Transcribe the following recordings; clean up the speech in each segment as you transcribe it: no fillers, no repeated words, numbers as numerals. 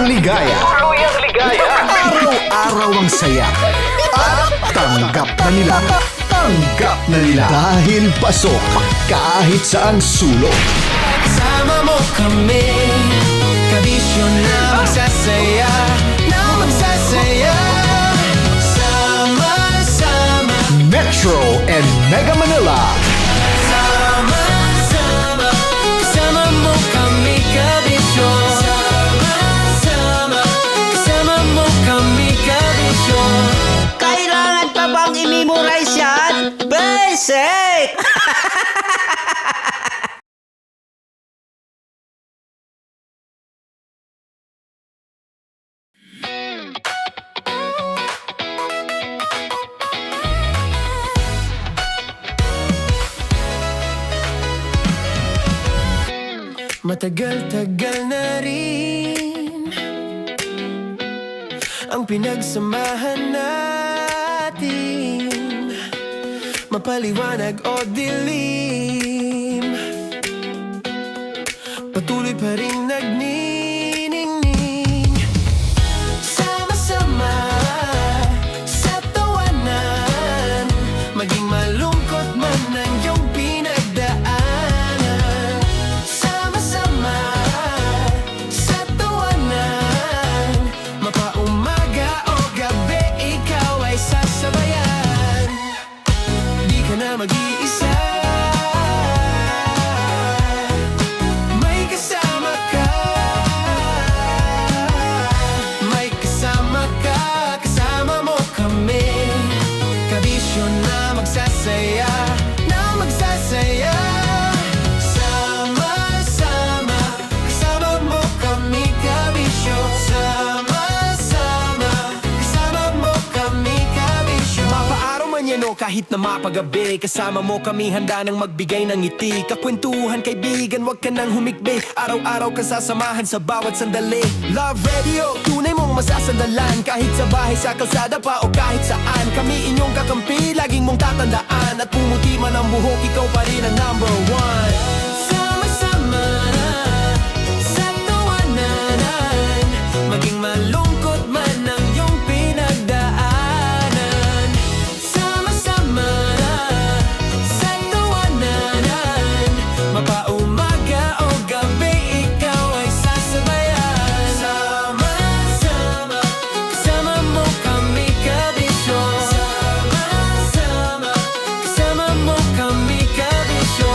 ligaya. Tuluyang ligaya. Araw-araw ang saya. At tanggap na nila. Tanggap na nila. Dahil pasok kahit saang sulok. Sama mo kami, kabisyo na magsasaya, na magsasaya. Sama-sama, Metro and Mega Manila. sama-sama, kasama mo kami, kabisyo. Sama-sama, kasama mo kami, kabisyo. Kailangan pa bang i-memorize yan? Basic! Matagal-tagal na rin ang pinagsamahan natin, mapaliwanag o dilim, patuloy pa rin nagniningning. Sama-sama sa tawanan, maging malungkot man ang iyong pinagdaanan. Sama-sama sa tawanan, mapaumaga o gabi, ikaw ay sasabayan. Di ka na mag-iisa, may kasama ka. May kasama ka, kasama mo kami, kabisyo na magsasaya, na magsasaya. Sama-sama, kasama mo kami, kabisyo. Sama-sama, kasama mo kami, kabisyo. Mapaaraw man yan o kahit na mapagabi, kasama mo kami, handa nang magbigay ng ngiti. Kakwentuhan, kaibigan, wag ka nang humikbi. Araw-araw ka sasamahan sa bawat sandali. Love Radio, tunay mong masasandalan, kahit sa bahay, sa kalsada pa o kahit saan. Kami inyong kakampi, laging mong tatandaan, at pumuti man ang buhok, ikaw pa rin ang number one. Sama-sama sa tawanan, maging malungkot man ang iyong pinagdaanan. Sama-sama sa tawanan, mapaumaga o gabi, ikaw ay sasabayan. Sama-sama, kasama mo kami, kabisyo. Sama-sama, kasama mo kami, kabisyo.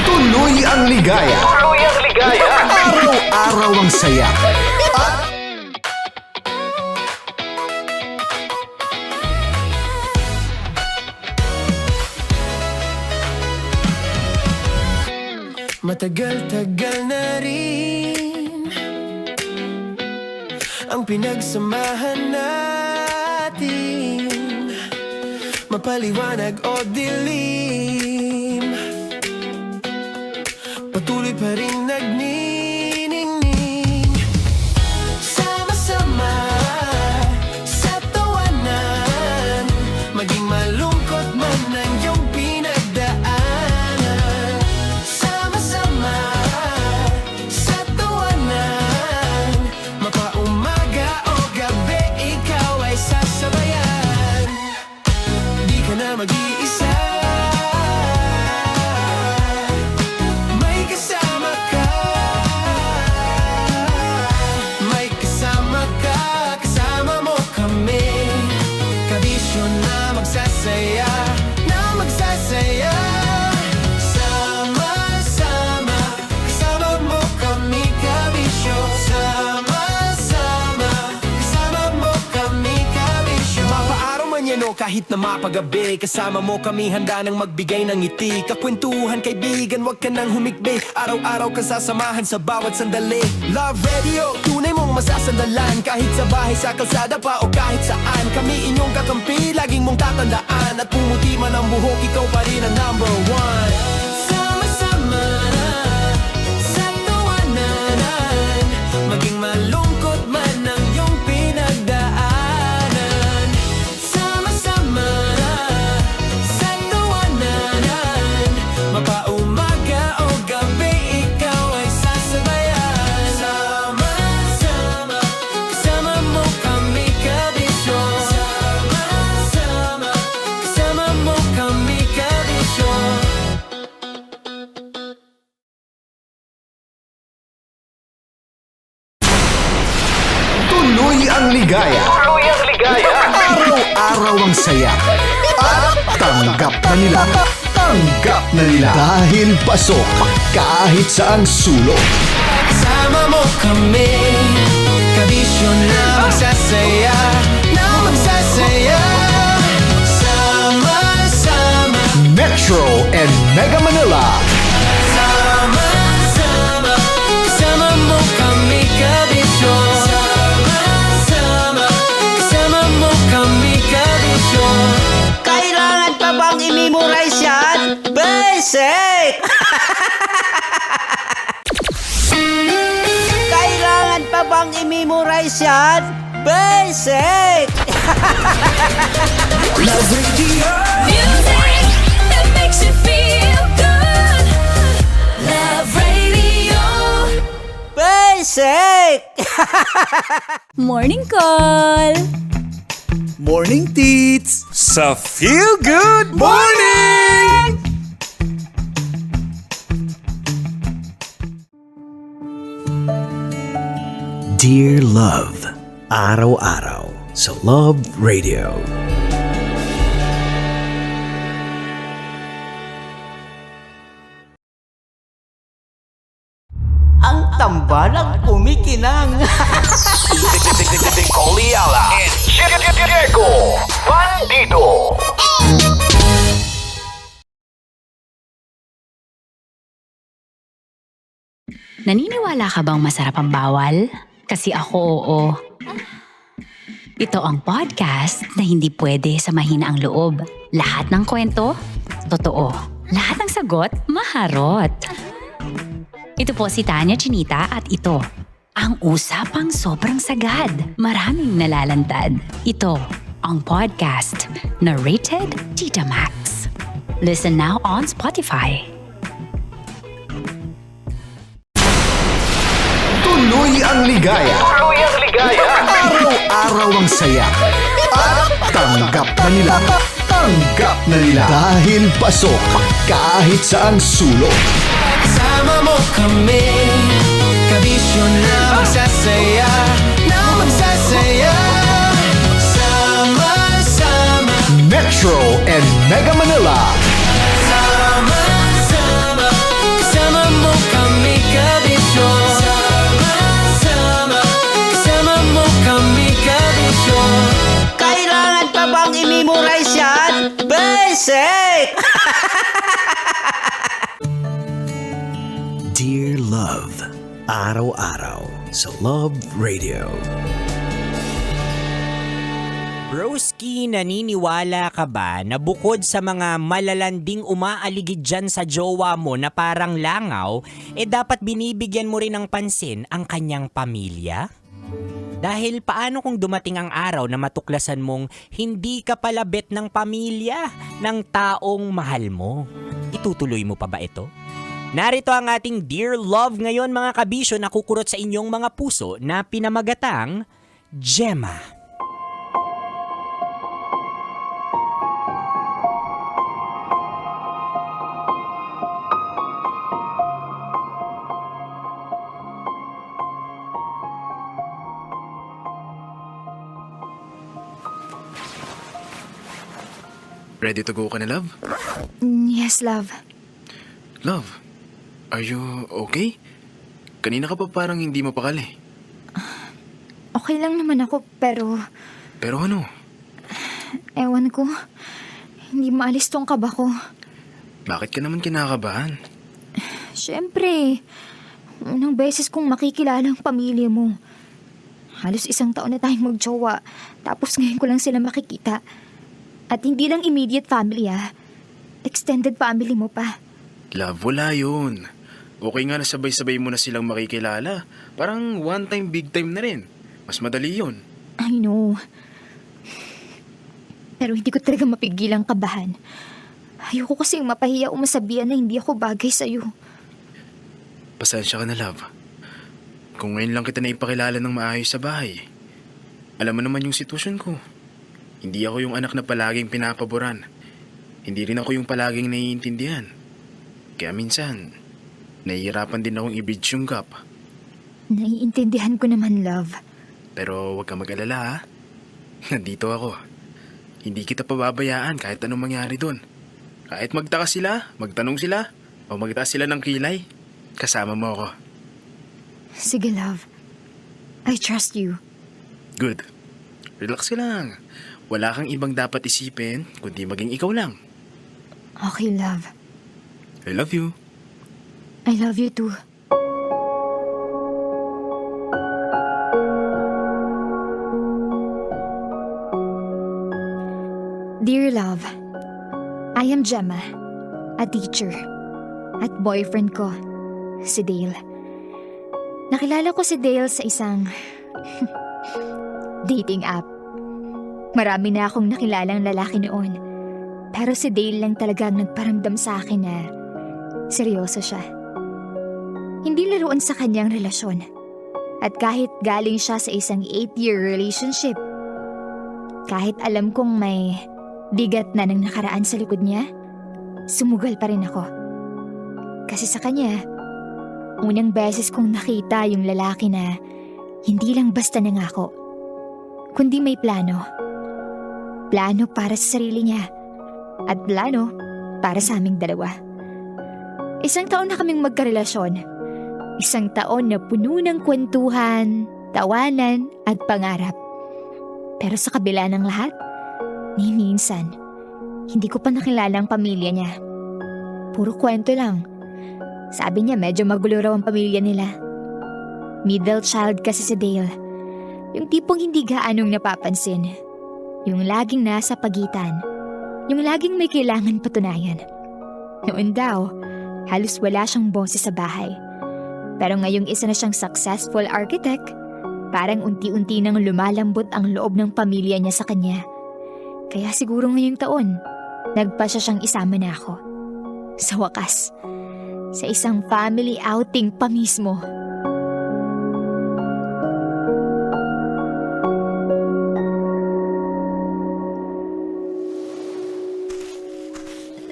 Tuloy ang ligaya. Tuluyang ligaya. Araw-araw ang saya. At matagal-tagal na rin ang pinagsamahan natin, mapaliwanag o dilim, patuloy pa rin nagniningning. Sama-sama sa tawanan, maging malungkot man ang iyong pinagdaanan. Sama-sama sa tawanan, mapaumaga o gabi, ikaw ay sasabayan. Di ka na mag-iisa, may kasama ka. May kasama ka, kasama mo kami, kabisyo na magsasaya, na magsasaya. Sama-sama, kasama mo kami, kabisyo. Sama-sama, kasama mo kami, kabisyo. Mapaaraw man yan o kahit na mapagabi, kasama mo kami, handa nang magbigay ng ngiti. Kakwentuhan, kaibigan, wag ka nang humikbi. Araw-araw ka sasamahan sa bawat sandali. Love Radio, tunay mong masasandalan, kahit sa bahay, sa kalsada pa o kahit saan. Kami inyong kakampi, laging mong tatandaan, at pumuti man ang buhok, ikaw pa rin ang number one. Sama-sama sa tawanan, maging malungkot man ang iyong pinagdaanan. Sama-sama sa tawanan, mapaumaga o gabi, ikaw ay Tuloy ang ligaya. Tuloy ang ligaya. Araw-araw ang saya. At tanggap na nila. Tanggap na nila. Dahil pasok kahit saang sulok. Sama mo kami, kabisyo na magsasaya, na magsasaya. Sama-sama, Metro and Mega Manila. sama-sama, kasama mo kami, kabisyo. Sama-sama, kasama mo kami, kabisyo. Kailangan pa bang i-memorize yan? Basic! Kailangan pa bang i-memorize yan? Basic! Music that makes you feel good. Love Radio. Basic! Morning Call. Morning, Tits! Sa Feel Good Morning! Dear Love, araw-araw sa Love Radio. Ang tambalang kumikinang. Nicole Ayala and Diego Bandido. Naniniwala ka bang masarap ang bawal? Kasi ako oo. Ito ang podcast na hindi pwede sa mahina ang loob. Lahat ng kwento, totoo. Lahat ng sagot, maharot. Ito po si Tanya Chinita at ito, ang usapang sobrang sagad. Maraming nalalantad. Ito, ang podcast na rated Tita Max. Listen now on Spotify. Tuloy ang ligaya. Tuloy ang ligaya. Araw-araw ang saya. At tanggap na nila. Tanggap na nila. Dahil pasok kahit saang sulok. Sama mo kami, kabisyo na magsasaya, na magsasaya. Sama-sama, Metro and Mega Manila. sama-sama, kasama mo kami, kabisyo. Sama-sama, kasama mo kami, kabisyo. Kailangan pa bang i-memorize yan? Basic! Dear Love, araw-araw sa Love Radio. Broski, naniniwala ka ba na bukod sa mga malalanding umaaligid dyan sa jowa mo na parang langaw, dapat binibigyan mo rin ng pansin ang kanyang pamilya? Dahil paano kung dumating ang araw na matuklasan mong hindi ka pala bet ng pamilya ng taong mahal mo? Itutuloy mo pa ba ito? Narito ang ating Dear Love ngayon mga kabisyo na kukurot sa inyong mga puso na pinamagatang Gemma. Ready to go ka na, love? Yes, love. Love, are you okay? Kanina ka pa parang hindi mapakali. Okay lang naman ako, pero Pero ano? ewan ko. Hindi maalis tong kaba ko. Bakit ka naman kinakabahan? Siyempre, unang beses kong makikilala ang pamilya mo. Halos 1 taon na tayong magjowa, tapos ngayon ko lang sila makikita. At hindi lang immediate family extended family mo pa. Love, wala yun. Okay nga na sabay-sabay mo na silang makikilala. Parang one time, big time na rin. Mas madali yun. I know. Pero hindi ko talaga mapigil ang kabahan. Ayoko kasing mapahiya o masabihan na hindi ako bagay sa'yo. Pasensya ka na, love. Kung ngayon lang kita naipakilala ng maayos sa bahay, alam mo naman yung sitwasyon ko. Hindi ako yung anak na palaging pinapaboran. Hindi rin ako yung palaging naiintindihan. Kaya minsan, nahihirapan din akong i-bridge yung gap. Naiintindihan ko naman, love. Pero huwag kang mag-alala ha. Nandito ako. Hindi kita pababayaan kahit anong mangyari doon. Kahit magtaka sila, magtanong sila, o magtaas sila ng kilay, kasama mo ako. Sige, love. I trust you. Good. Relax ka lang. Wala kang ibang dapat isipin, kundi maging ikaw lang. Okay, love. I love you. I love you too. Dear love, I am Gemma, a teacher, at boyfriend ko, si Dale. Nakilala ko si Dale sa isang dating app. Marami na akong nakilalang lalaki noon, pero si Dale lang talagang nagparamdam sa akin na seryoso siya. Hindi laruan sa kanyang relasyon. At kahit galing siya sa isang 8-year relationship, kahit alam kong may bigat na nang nakaraan sa likod niya, sumugal pa rin ako. Kasi sa kanya, unang beses kong nakita yung lalaki na hindi lang basta nangako, kundi may plano. Plano para sa sarili niya at plano para sa aming dalawa. 1 taon na kaming magkarelasyon. 1 taon na puno ng kwentuhan, tawanan at pangarap. Pero sa kabila ng lahat, ni minsan, hindi ko pa nakilala ang pamilya niya. Puro kwento lang. Sabi niya medyo magulo raw ang pamilya nila. Middle child kasi si Dale. Yung tipong hindi gaanong napapansin. Yung laging nasa pagitan. Yung laging may kailangan patunayan. Noon daw, halos wala siyang boses sa bahay. Pero ngayong isa na siyang successful architect, parang unti-unti nang lumalambot ang loob ng pamilya niya sa kanya. Kaya siguro ngayong taon, nagpasya siyang isama na ako. Sa wakas, sa isang family outing pa mismo.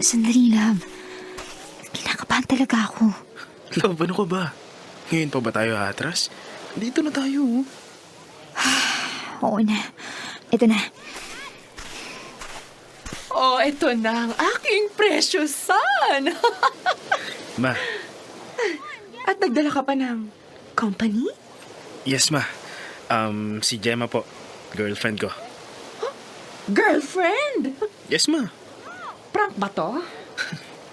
Sandali, love. Kinakabahan talaga ako. Love, ano ka ba? Ngayon pa ba tayo atras? Dito na tayo. Oo na. Ito na. Oh, ito na ang aking precious son! Ma, At nagdala ka pa ng company? yes ma. Si Gemma po. Girlfriend ko. Girlfriend? Yes ma. Prank ba to?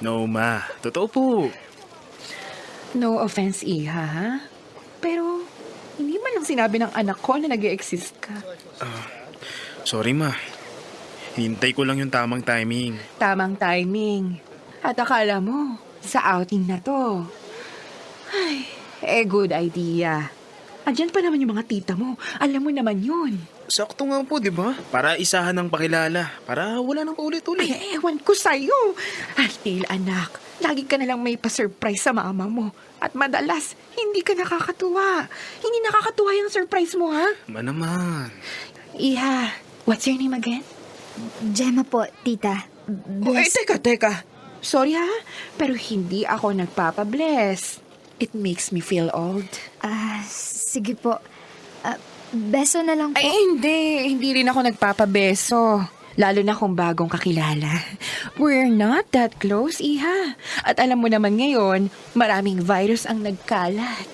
No ma, totoo po. No offense, Iha, ha? Pero, hindi man lang sinabi ng anak ko na nag-i-exist ka. Sorry ma. Hintay ko lang yung tamang timing. Tamang timing. At akala mo, sa outing na to. Ay, good idea. Andyan pa naman yung mga tita mo. Alam mo naman yun. Sakto nga po, di ba? Para isahan ng pakilala. Para wala nang paulit-ulit. Ay, ewan ko sa'yo. Ay, Dale, anak. Lagi ka nalang may pa-surprise sa mama mo. At madalas, hindi ka nakakatuwa. Hindi nakakatuwa yung surprise mo, ha? Ma naman. Iha, what's your name again? Gemma po, tita. Ay, teka. Sorry, ha? Pero hindi ako nagpapabless. It makes me feel old. Sige po. Beso na lang po. Ay, hindi. Hindi rin ako nagpapabeso. Lalo na kung bagong kakilala. We're not that close, Iha. At alam mo naman ngayon, maraming virus ang nagkalat.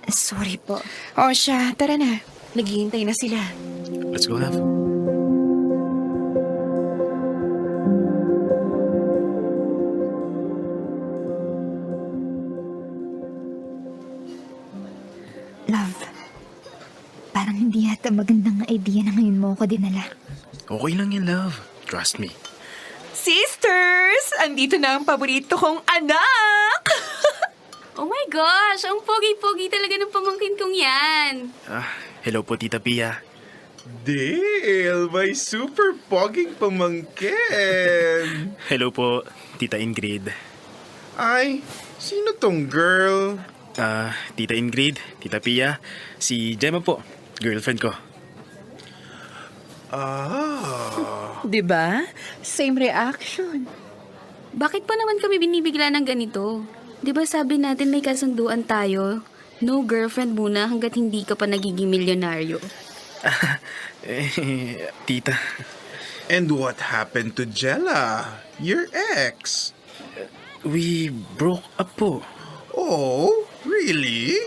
Sorry po. O siya, tara na. Naghihintay na sila. Let's go, love. Love, parang hindi yata magandang idea na ngayon mo ako dinala. Okay lang yan, love. Trust me. Sisters! Andito na ang paborito kong anak! Oh my gosh! Ang pogi-pogi talaga ng pamangkin kong yan. Hello po, Tita Pia. Dale, may super poging pamangkin. Hello po, Tita Ingrid. Ay, sino tong girl? Tita Ingrid, Tita Pia, si Gemma po, girlfriend ko. Diba? Same reaction. Bakit pa naman kami binibigla ng ganito? Di ba sabi natin may kasunduan tayo No girlfriend muna hanggat hindi ka pa nagiging milyonaryo. Tita. And what happened to Jella, your ex? We broke up po. Oh, really?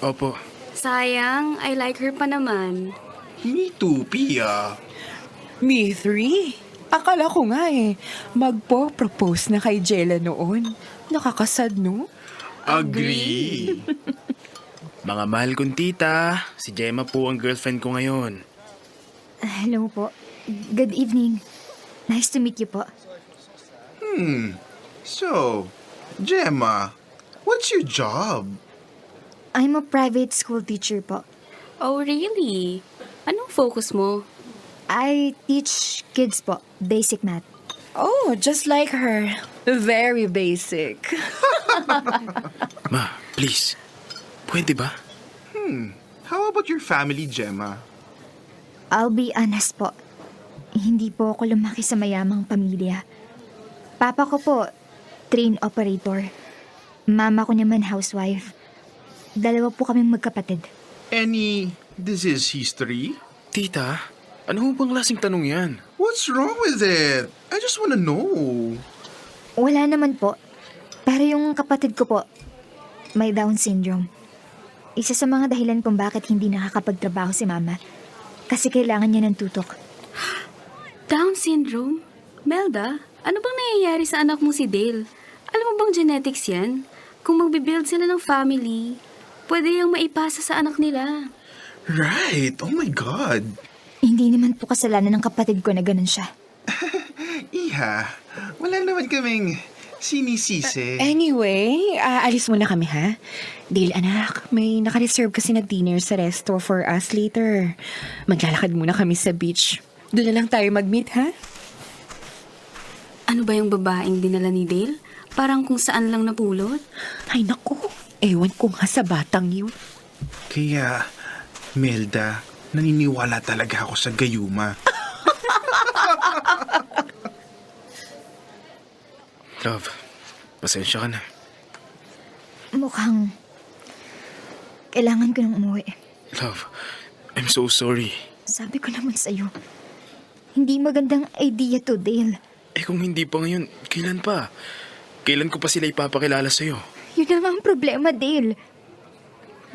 Opo. Sayang, I like her pa naman. Me too, Pia. Me 3? Akala ko nga magpo-propose na kay Jella noon. Nakakasad, no? Agree. Mga mahal kong tita, si Gemma po ang girlfriend ko ngayon. Hello po. Good evening. Nice to meet you po. So, Gemma, what's your job? I'm a private school teacher po. Oh, really? Anong focus mo? I teach kids po, basic math. Oh, just like her. Very basic. Ma, please. Pwede ba? How about your family, Gemma? I'll be honest po. Hindi po ako lumaki sa mayamang pamilya. Papa ko po, train operator. Mama ko naman housewife. Dalawa po kaming magkapatid. Any disease history? Tita, ano ho bang klaseng tanong yan? What's wrong with it? I just wanna know. Wala naman po. Pero yung kapatid ko po, may Down syndrome. Isa sa mga dahilan kung bakit hindi nakakapagtrabaho si Mama. Kasi kailangan niya ng tutok. Down syndrome? Melda, ano bang nangyayari sa anak mo si Dale? Alam mo bang genetics yan? Kung magbibuild sila ng family, pwede yung maipasa sa anak nila. Right. Oh my God. Hindi naman po kasalanan ng kapatid ko na ganun siya. Iha, wala naman kaming sinisisi. Anyway, alis muna kami, ha? Dale, anak, may naka-reserve kasi na dinner sa resto for us later. Maglalakad muna kami sa beach. Doon na lang tayo mag-meet, ha? Ano ba yung babaeng dinala ni Dale? Parang kung saan lang napulot? Ay, naku. Ewan ko nga sa batang yun. Kaya, Melda, naniniwala talaga ako sa gayuma. Love, pasensya ka na. Mukhang kailangan ko nang umuwi. Love, I'm so sorry. Sabi ko naman sa'yo, hindi magandang idea to, Dale. Eh kung hindi pa ngayon, kailan pa? Kailan ko pa sila ipapakilala sa'yo? Yun na nga ang problema, Dale.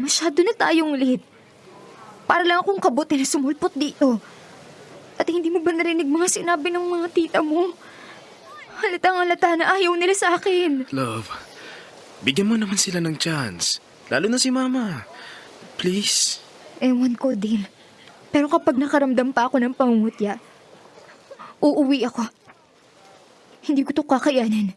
Masyado na tayong late. Para lang akong kabuti na sumulpot dito. At hindi mo ba narinig mga sinabi ng mga tita mo? Halatang-halata na ayaw nila sa akin. Love, bigyan mo naman sila ng chance. Lalo na si Mama. Please. Ewan ko, Dale. Pero kapag nakaramdam pa ako ng pangungutya, uuwi ako. Hindi ko to kakayanin.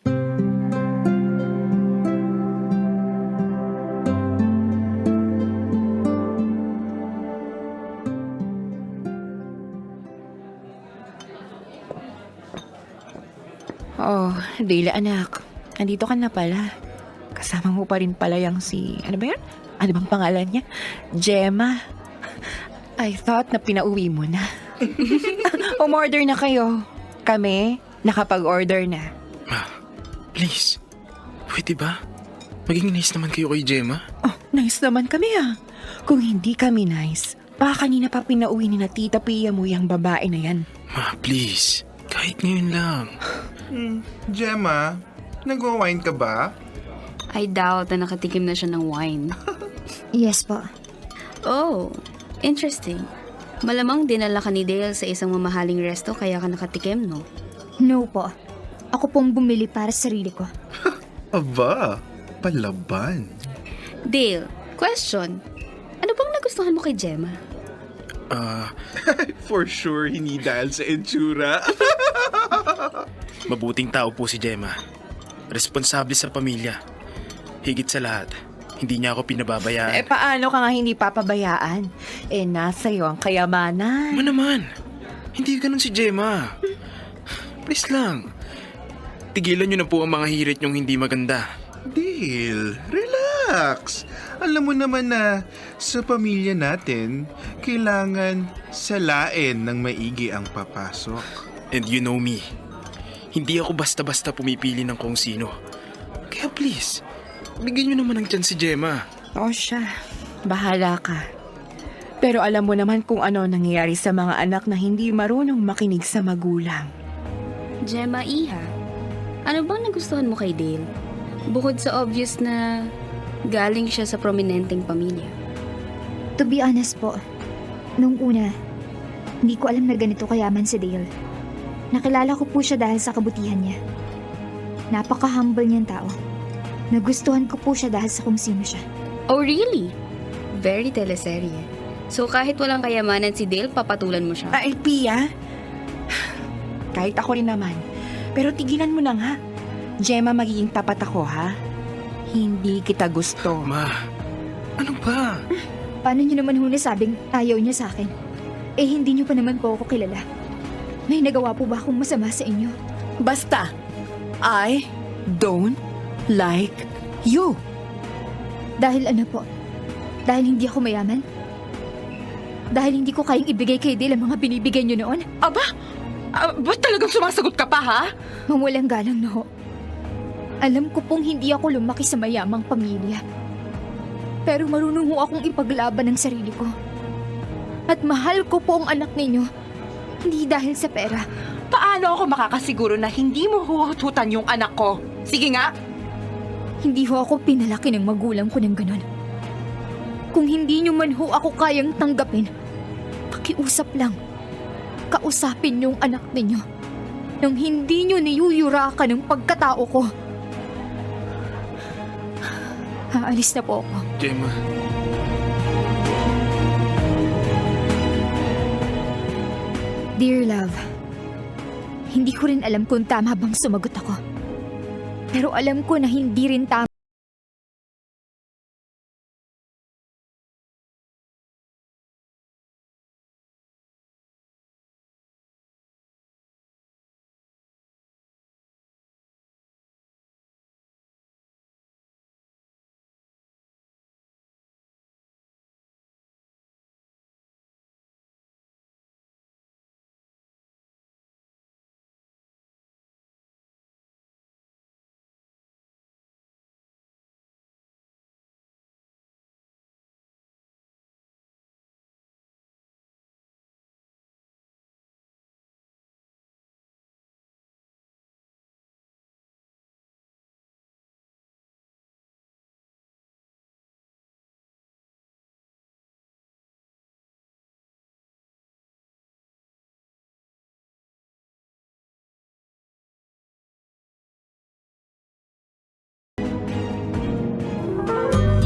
Oh, Dale, anak. Nandito ka na pala. Kasama mo pa rin pala yung si... Ano ba yan? Ano bang pangalan niya? Gemma. I thought na pinauwi mo na. Umorder na kayo. Kami, nakapag-order na. Ma, please. Pwede ba? Maging nice naman kayo kay Gemma. Oh, nice naman kami Kung hindi kami nice, baka kanina pa pinauwi ni na Tita Pia mo yung babae na yan. Ma, please. Kahit ngayon lang. Gemma, nag-wine ka ba? I doubt na nakatikim na siya ng wine. Yes po. Oh, interesting. Malamang dinala ka ni Dale sa isang mamahaling resto kaya ka nakatikim, no? No po. Ako pong bumili para sa sarili ko. Aba, palaban. Dale, question. Ano bang nagustuhan mo kay Gemma? For sure, hindi dahil sa itsura. Mabuting tao po si Gemma. Responsable sa pamilya. Higit sa lahat, hindi niya ako pinababayaan. Paano ka nga hindi papabayaan? Nasa iyo ang kayamanan. Ma naman, hindi ganun si Gemma. Please lang. Tigilan niyo na po ang mga hirit niyong hindi maganda. Dale, relax. Alam mo naman na sa pamilya natin, kailangan salain ng maigi ang papasok. And you know me. Hindi ako basta-basta pumipili ng kung sino. Kaya please, bigyan niyo naman ng chance si Gemma. O siya, bahala ka. Pero alam mo naman kung ano nangyayari sa mga anak na hindi marunong makinig sa magulang. Gemma, Iha, ano bang nagustuhan mo kay Dale? Bukod sa obvious na galing siya sa prominenteng pamilya. To be honest po, nung una, hindi ko alam na ganito kayaman si Dale. Nakilala ko po siya dahil sa kabutihan niya. Napaka-humble niyang tao. Nagustuhan ko po siya dahil sa kung sino siya. Oh, really? Very teleserye. So kahit walang kayamanan si Dale, papatulan mo siya? Ay, Pia. Kahit ako rin naman. Pero tigilan mo na nga. Gemma, magiging tapat ako, ha? Hindi kita gusto. Ma, ano ba? Paano niyo naman ho nasabing ayaw niya sa akin? Eh, hindi niyo pa naman po ako kilala. May nagawa po ba akong masama sa inyo? Basta, I don't like you. Dahil ano po? Dahil hindi ako mayaman? Dahil hindi ko kayang ibigay kay Dale ang mga binibigay niyo noon? Aba, ba't talagang sumasagot ka pa, ha? Mawalang galang na ho. Alam ko pong hindi ako lumaki sa mayamang pamilya. Pero marunong ho akong ipaglaban ng sarili ko. At mahal ko po ang anak ninyo. Hindi dahil sa pera. Paano ako makakasiguro na hindi mo huhututan yung anak ko? Sige nga. Hindi ho ako pinalaki ng magulang ko ng ganun. Kung hindi nyo man ho ako kayang tanggapin, pakiusap lang. Kausapin yung anak ninyo nang hindi nyo niyuyurakan ng pagkatao ko. Aalis na po ako. Gemma. Dear love, hindi ko rin alam kung tama bang sumagot ako. Pero alam ko na hindi rin tama.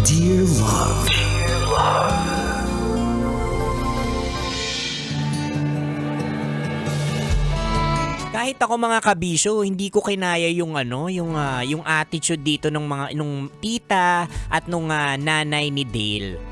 Dear Love. Kahit ako mga kabisyo, hindi ko kinaya yung yung attitude dito nung tita at nung nanay ni Dale.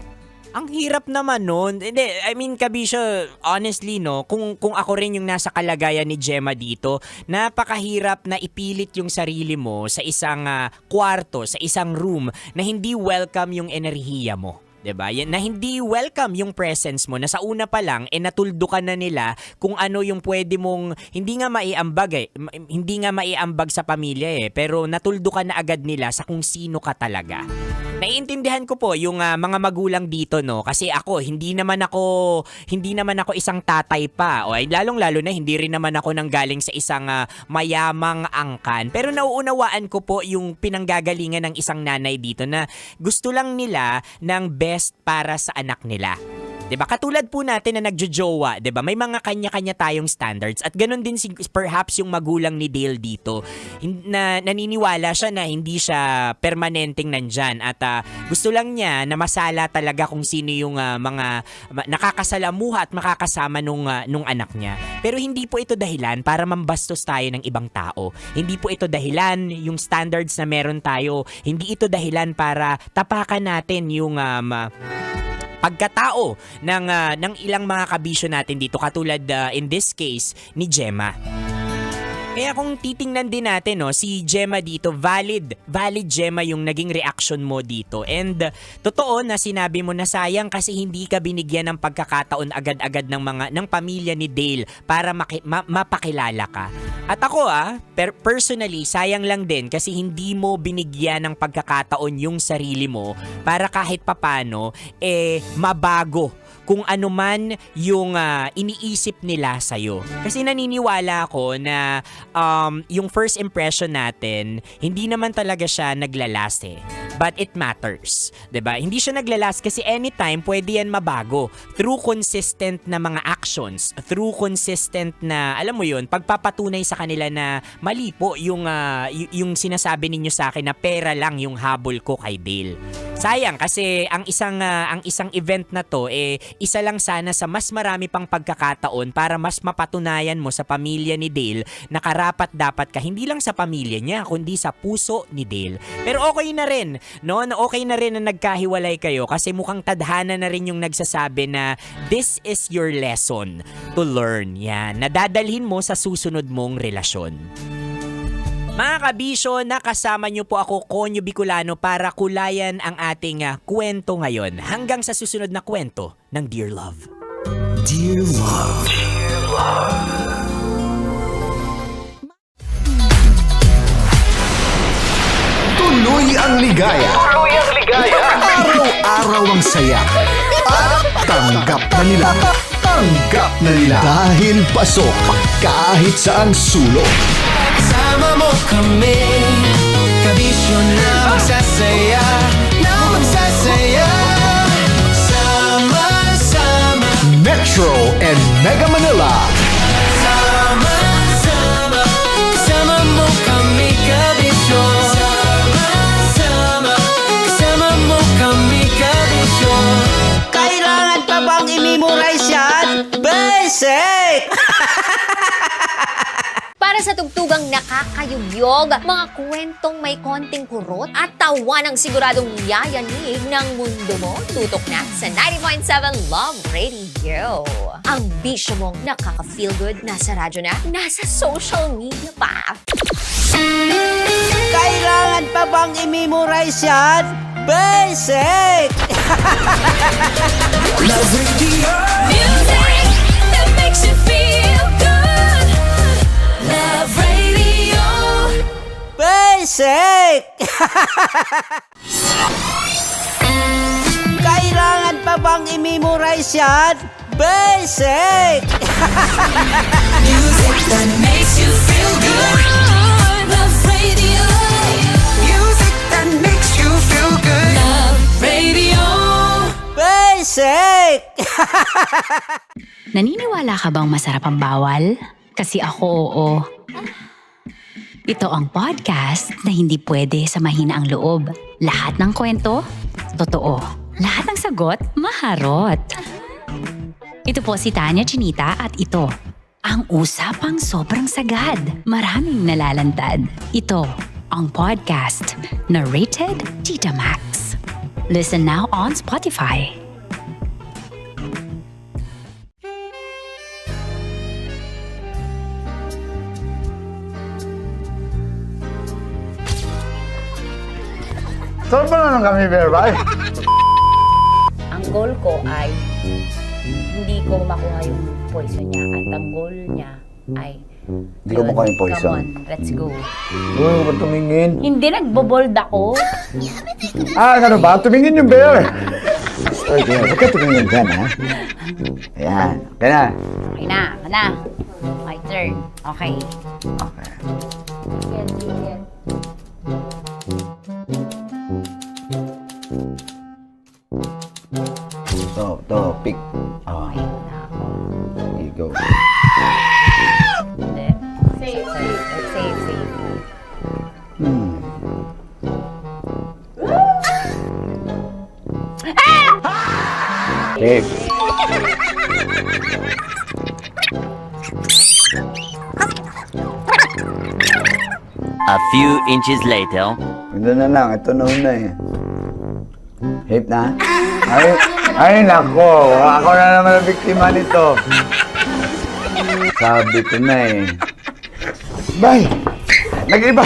Ang hirap naman nun. Hindi, I mean, kabisyo, honestly, no, kung ako rin yung nasa kalagayan ni Gemma dito, napakahirap na ipilit yung sarili mo sa isang kwarto, sa isang room na hindi welcome yung enerhiya mo. 'Di ba? Na hindi welcome yung presence mo, na sa una pa lang natuldo ka na nila kung ano yung pwede mong hindi nga maiambag sa pamilya pero natuldo ka na agad nila sa kung sino ka talaga. Naiintindihan ko po yung mga magulang dito, no, kasi ako hindi naman ako isang tatay pa, o lalong-lalo na hindi rin naman ako nanggaling sa isang mayamang angkan. Pero nauunawaan ko po yung pinanggagalingan ng isang nanay dito na gusto lang nila ng best para sa anak nila. 'Di ba? Katulad po natin na nagjojowa, 'di ba? May mga kanya-kanya tayong standards at ganun din perhaps yung magulang ni Dale dito. Na naniniwala siya na hindi siya permanenteng nandyan at gusto lang niya na masala talaga kung sino yung mga nakakasalamuha at makakasama nung anak niya. Pero hindi po ito dahilan para mambastos tayo ng ibang tao. Hindi po ito dahilan yung standards na meron tayo. Hindi ito dahilan para tapakan natin yung pagkatao ng ilang mga kabisyo natin dito, katulad in this case ni Gemma. Kaya kung titingnan din natin, no, si Gemma dito, valid Gemma yung naging reaction mo dito. And totoo na sinabi mo na sayang kasi hindi ka binigyan ng pagkakataon agad-agad ng pamilya ni Dale para mapakilala ka. At ako personally, sayang lang din kasi hindi mo binigyan ng pagkakataon yung sarili mo para kahit papano mabago kung ano man yung iniisip nila sa'yo. Kasi naniniwala ako na yung first impression natin, hindi naman talaga siya naglalast But it matters. 'Di ba? Hindi siya naglalast kasi anytime pwede yan mabago. Through consistent na mga actions, through consistent na, alam mo yun, pagpapatunay sa kanila na mali po yung sinasabi ninyo sa akin na pera lang yung habol ko kay Dale. Sayang kasi ang isang event na to isa lang sana sa mas marami pang pagkakataon para mas mapatunayan mo sa pamilya ni Dale na karapat dapat ka hindi lang sa pamilya niya kundi sa puso ni Dale. Pero okay na rin, no? Okay na rin na nagkahiwalay kayo kasi mukhang tadhana na rin yung nagsasabi na this is your lesson to learn. Yan, nadadalhin mo sa susunod mong relasyon. Mga kabisyo, nakasama niyo po ako, Konyo Bicolano, para kulayan ang ating kwento ngayon. Hanggang sa susunod na kwento ng Dear Love. Dear Love. Dear Love. Tuloy ang ligaya. Tuloy ang ligaya. Araw-araw ang saya. At tanggap na nila. Tanggap na nila. Dahil pasok kahit saang sulok. Sama mo kami, kabisyo na magsasaya, sama-sama. Metro and Mega Manila. Sama-sama, kasama mo kami, kabisyo. Sama-sama, kasama mo kami, kabisyo. Kailangan pa bang i-memorize yan? Basic! Para sa tugtugang nakakayugyog, mga kwentong may konting kurot at tawa ng siguradong yayanig ng mundo mo, tutok na sa 90.7 Love Radio. Ang bisyo mong nakaka-feel good, nasa radyo na, nasa social media pa. Kailangan pa bang i-memorize yan? Basic! Love Radio. Music that makes you feel good. Love Radio. Basic! Kailangan pa bang i-memorize yan? Basic! Music that makes you feel good. Love Radio. Music that makes you feel good. Love Radio. Basic! Naniniwala ka bang masarap ang bawal? Kasi ako, oo. Ito ang podcast na hindi pwede samahin ang loob. Lahat ng kwento, totoo. Lahat ng sagot, maharot. Ito po si Tanya Chinita at ito, ang usapang sobrang sagad. Maraming nalalantad. Ito, ang podcast na rated Tita Max. Listen now on Spotify. Saan ba naman kami, Berbay? Ang goal ko ay hindi ko makuha yung poison niya at ang goal niya ay Hindi ko makuha yung poison. Come on, let's go. Huwag ka tumingin. Hindi, nagbobold ako. Ano ba? Tumingin yung bear. Story bear. Huwag ka tumingin dyan, ha? Ayan. Kaya na. Okay na, na. My turn. Okay. Okay. Yan. To, pick. Oh. Here you go. Hindi. Safe. Safe. A few inches later. Ito na lang. Ito na una eh. Hip na? Ay, nako. Ako na naman ang biktima nito. Sabi ko na eh. Bay! Nag-iba!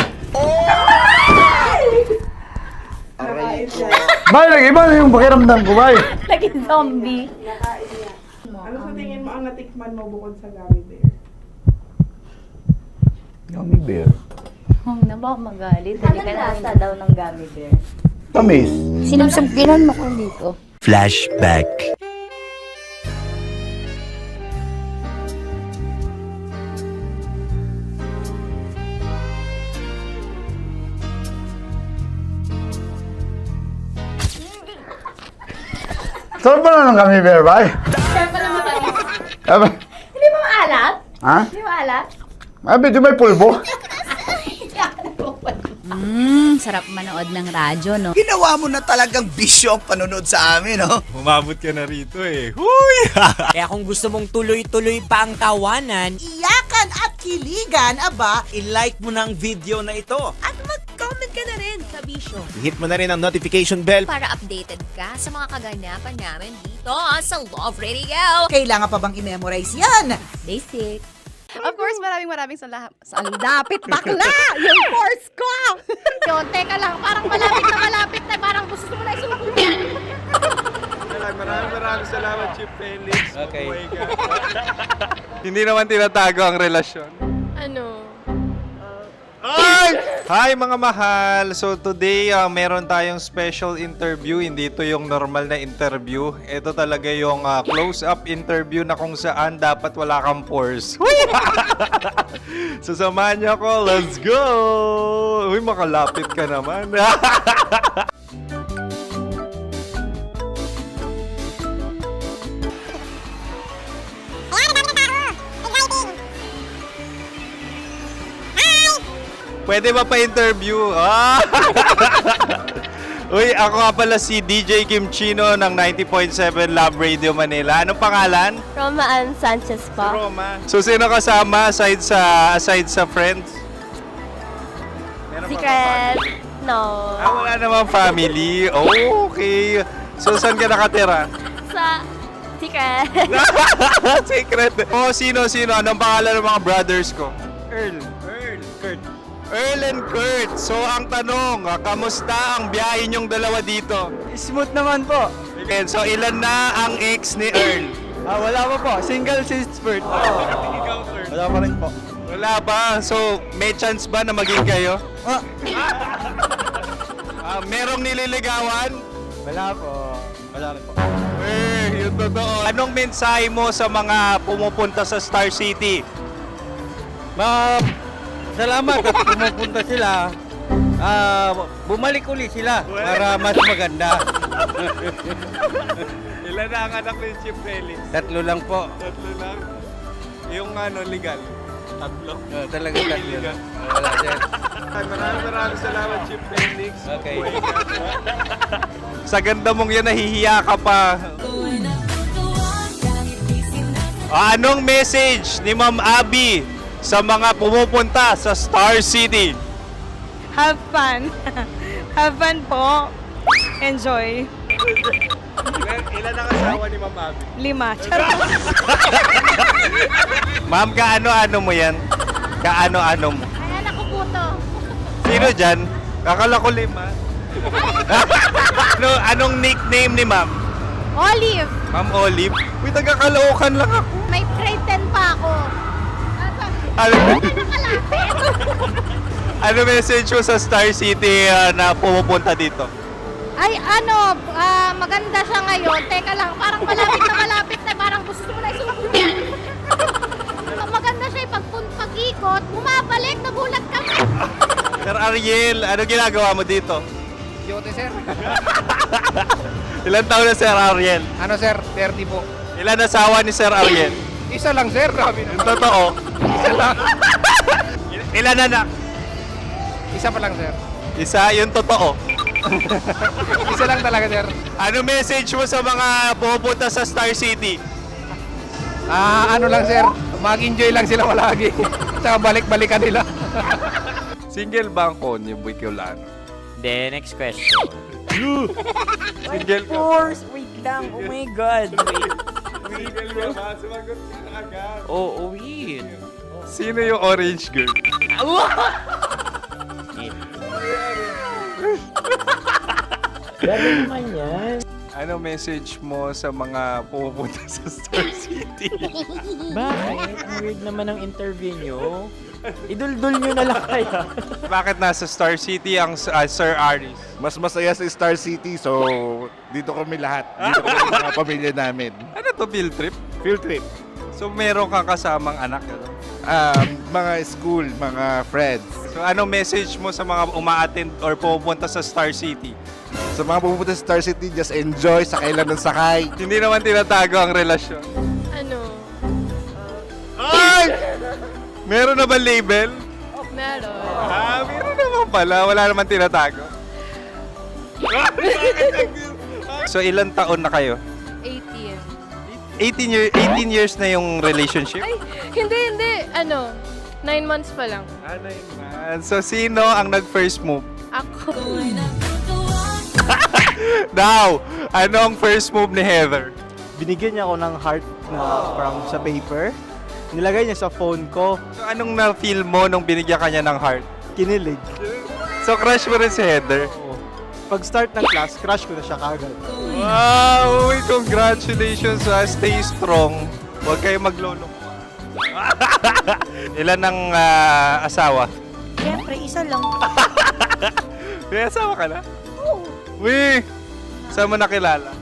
Bay, nag-iba na yung pakiramdam ko, Bay! Naging zombie. Ano sa tingin mo ang natikman mo bukod sa gummy bear? Gummy bear. Huwag na ba magalit? Hindi ka nasa daw ng gummy bear. Tamis. Sinusumpinan mo ko dito. Flashback. Saan pa na ng gummy bear, Bay? Hindi mo maalat? Ha? Hindi mo maalat? Medyo may pulbo. Sarap manood ng radyo, no? Ginawa mo na talagang bisyo ang panonood sa amin, no? Umabot ka na rito eh. Huy! Kaya kung gusto mong tuloy-tuloy pa ang tawanan, Iyakan at kiligan, aba, I-like mo na ang video na ito. At mag-comment ka na rin sa Bisyo Hit mo na rin ang notification bell. para updated ka sa mga kaganapan namin dito sa Love Radio. kailangan pa bang i-memorize yan? Basic. Of course, maraming sa lapit bakla! Yung course ko! Yun, teka lang, parang malapit na, parang gusto mo na isulat. Maraming salamat, Chip Felix. Okay. Oh my God. Hindi naman tinatago ang relasyon. Ano? Hi mga mahal! So today, meron tayong special interview. Hindi ito yung normal na interview. Ito talaga yung close-up interview na kung saan dapat wala kang pores. So samahan niyo ako. Let's go! Uy, makalapit ka naman. Pwede ba pa-interview? Uy, ako nga pala si DJ Kim Chino ng 90.7 Love Radio Manila. Anong pangalan? Roma Ann Sanchez po. Roma. So, sino kasama aside sa friends? Meron pa ba Secret. No. wala namang family. Oh, okay. So, saan ka nakatira? Sa secret. Secret. Oh, sino? Anong pangalan ng mga brothers ko? Earl, Kurt. Earl and Kurt. So, ang tanong, kamusta ang biyahe niyong dalawa dito? Smooth naman po. Okay, so ilan na ang ex ni Earl? Wala pa po. Single since birth. Wala pa rin po. Wala ba? So, may chance ba na maging kayo? Merong nililigawan? Wala po. Wala rin po. Yung totoo. Anong mensahe mo sa mga pumupunta sa Star City? Salamat at pumupunta sila. Bumalik uli sila para mas maganda. Ilan na ang anak ni Chip Felix? 3 lang po. 3 lang? Yung legal? 3? Talaga 3 lang. Wala sir. Maraming salamat, Chip Felix. Okay. Sa ganda mong yan, nahihiya ka pa. Anong message ni Ma'am Abby sa mga pumupunta sa Star City? Have fun. Have fun po. Enjoy. Ilan ang asawa ni Ma'am Abby? 5. Ma'am, kaano-ano mo yan? Kaano-ano mo? Ay, anak ko po to. Sino dyan? Kakala ko 5. Anong nickname ni Ma'am? Olive. Ma'am Olive? Uy, taga-Caloocan lang ako. May grade 10 pa ako. Ano message mo sa Star City na pumupunta dito? Ay, maganda siya ngayon. Teka lang, parang malapit na, parang gusto mo na isulat. Maganda siya pag-ikot, bumabalik, nagulat kami. Sir Ariel, ano ginagawa mo dito? Yote sir. Ilan taon na Sir Ariel? Ano sir? 30 po. Ilan asawa ni Sir Ariel? Isa lang sir. Grabe Yung totoo? Isa lang. Ilan anak? Isa pa lang sir. Isa, yung totoo. Isa lang talaga sir. Ano message mo sa mga pumupunta sa Star City? Ano lang sir. Mag-enjoy lang sila palagi. Tsaka balik-balikan nila. Single ba ang konyo, Boy Kiolano? Then, next question. Single ka? Wait lang. Oh my God. Single ka ba? Sumagot ka na agad. Oo, wait. Sino yung orange girl? Gano'n naman yan. Ano message mo sa mga pumupunta sa Star City? Bakit? Ang weird naman ang interview nyo. Iduldul nyo na lang kaya. Bakit nasa Star City ang Sir Aris? Mas masaya sa Star City, so dito kami lahat. Dito kami mga pamilya namin. Ano to, field trip? Field trip. So meron kang kasamang anak? Ano? Mga school, mga friends. So anong message mo sa mga uma-attend or pupunta sa Star City? Sa mga pupunta sa Star City, just enjoy, sakay lang ng sakay. Hindi naman tinatago ang relasyon. Ano? Ay! Meron na ba label? Meron. Meron naman pala. Wala naman tinatago. So ilang taon na kayo? 18. 18 years na yung relationship? Ay, hindi. 9 months pa lang. 9 months. So sino ang nag-first move? Ako. Now, ano ang first move ni Heather? Binigyan niya ako ng heart na from sa paper. Nilagay niya sa phone ko. So anong na-feel mo nung binigyan ka niya ng heart? Kinilig. So crush mo rin si Heather? Oo. Pag start ng class, crush ko na siya kagad. Wow! Uy, congratulations ha! Stay strong. Huwag kayo maglolo. Ilan ang asawa? Siyempre, isa lang. May asawa ka na? Oo. Uy! Saan mo nakilala?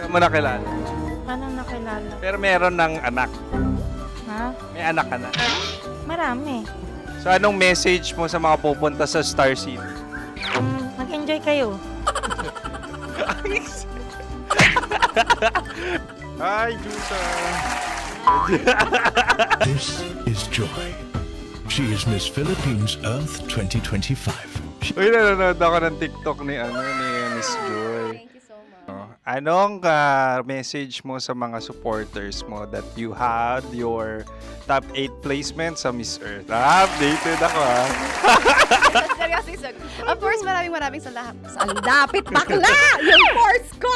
Saan mo nakilala? Paano nakilala? Pero meron ng anak. Ha? May anak ka na. Marami. So anong message mo sa mga pupunta sa Star City? Mag-enjoy kayo. Hi, Jusa! This is Joy. She is Miss Philippines Earth 2025. Uy, nanonood ako ng TikTok ni Miss Joy. Thank you so much. Anong message mo sa mga supporters mo that you had your top 8 placement sa Miss Earth? Updated ako Of course, maraming salamat. Ang dapit bakla! Yung course ko!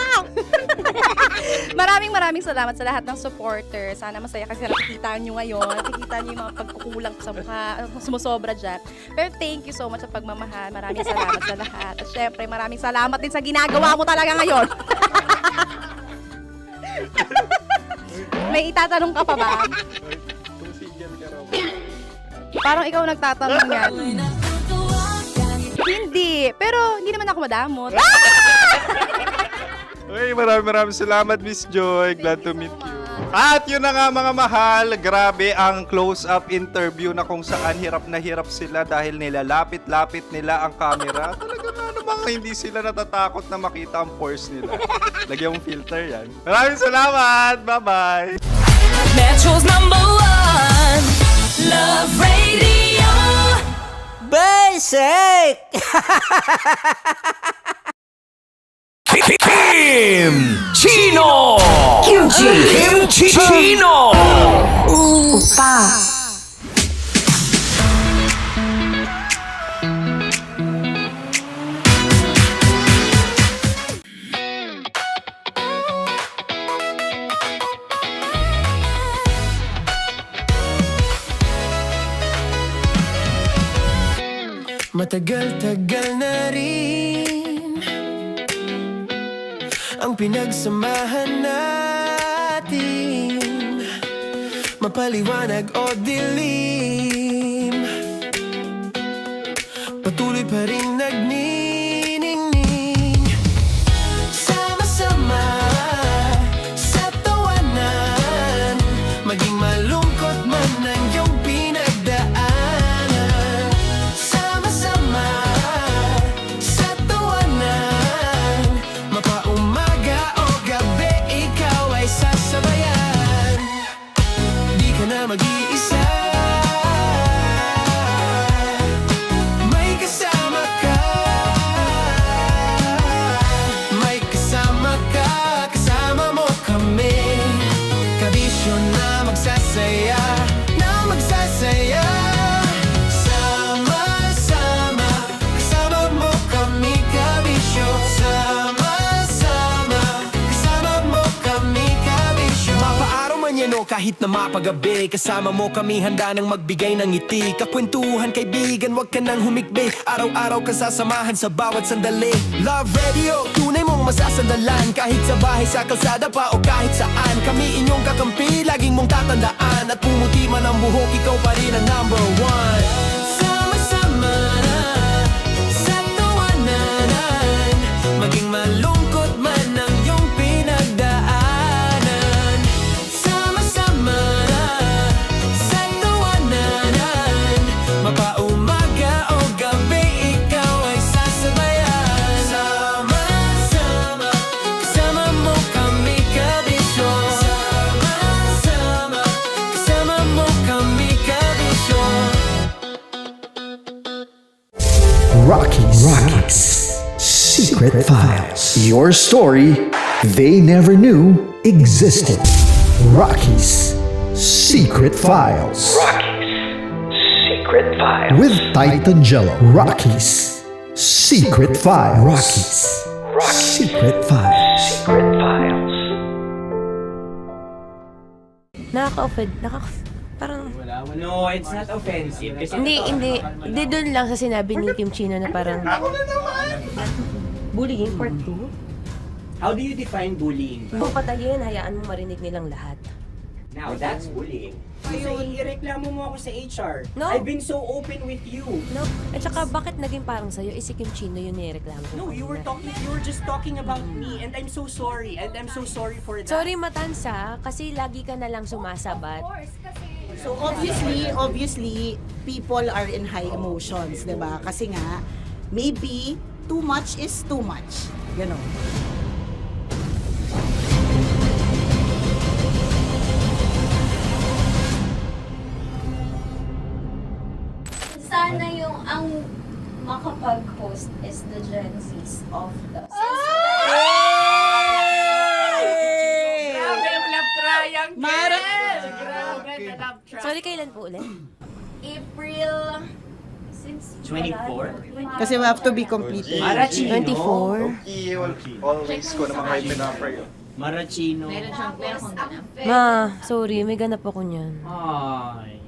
maraming salamat sa lahat ng supporters. Sana masaya kasi nakikita nyo ngayon. Nakikita nyo yung mga pagkukulang ko sa mukha. Sumusobra dyan. Pero thank you so much sa pagmamahal. Maraming salamat sa lahat. At syempre, maraming salamat din sa ginagawa mo talaga ngayon. May itatanong ka pa ba? Parang ikaw nagtatanong yan. Hindi. Pero hindi naman ako madamot. Uy, maraming salamat, Miss Joy. Glad to meet you. At yun na nga mga mahal, grabe ang close-up interview na kung saan hirap na hirap sila dahil nilalapit-lapit nila ang camera. Talaga nga namang hindi sila natatakot na makita ang pores nila. Lagyan mong filter yan. Maraming salamat! Bye-bye! Metro's #1 Love Radio. Basic! Kim Chino! Kim Chino! Upa. Matagal-tagal na rin ang pinagsamahan natin, mapaliwanag o dilim, patuloy pa rin nagniningning. Sama-sama sa tawanan, maging malungkot man ang iyong pinagdaanan. Sama-sama sa tawanan, mapaumaga o gabi, ikaw ay sasabayan. Di ka na mag-iisa, may kasama ka. nyo kahit na mapagabi. Kasama mo kami handa nang magbigay ng ngiti. Kakwentuhan kaibigan, wag ka nang humikbi. Araw-araw kasasamahan sa bawat sandali. Love Radio, tunay mong masasandalan. Kahit sa bahay, sa kalsada pa o kahit saan. Kami inyong kakampi, laging mong tatandaan. At pumuti man ang buhok, ikaw pa rin ang number one. Sama-sama na sa tawanan, maging malungkot man ang iyong pinagdaanan. Sama-sama na sa tawanan, mapaumaga o gabi, ikaw ay sasabayan. Sama-sama, kasama mo kami kabisyo. Sama-sama, kasama mo kami kabisyo. Rockies. Secret Files. Your story they never knew existed. Rockies. Secret Files. Secret Files. With Titan Jello. Rockies. Secret Files. Rockies. Secret Files. Secret Files. Nakaka-offend. Parang... No, it's not offensive. Kasi Hindi doon lang sa sinabi ni Kim Chino na parang... Bullying, part 2? How do you define bullying? Kung patayin, hayaan mo marinig nilang lahat. Now, that's bullying. So, ireklamo mo ako sa HR. No. I've been so open with you. No. At saka, bakit naging parang sa'yo? Si Kim Chino yun nireklamo ko. No, you were just talking about me, and I'm so sorry. And I'm so sorry for that. Sorry, Matansa, kasi lagi ka na lang sumasabat. So obviously, people are in high emotions, 'di ba? Kasi nga, maybe too much is too much. Ganon. Sana yung ang makapag-host is the Gen Zs of the Grabe yung love triangle! Mara! Grabe na love triangle. Sorry, kailan po ulit? April 24? Kasi we have to be completed. Marachino. 24. Always ko naman kayo pinapray. Marachino. Ma, sorry, may ganap ako niyan. Ay.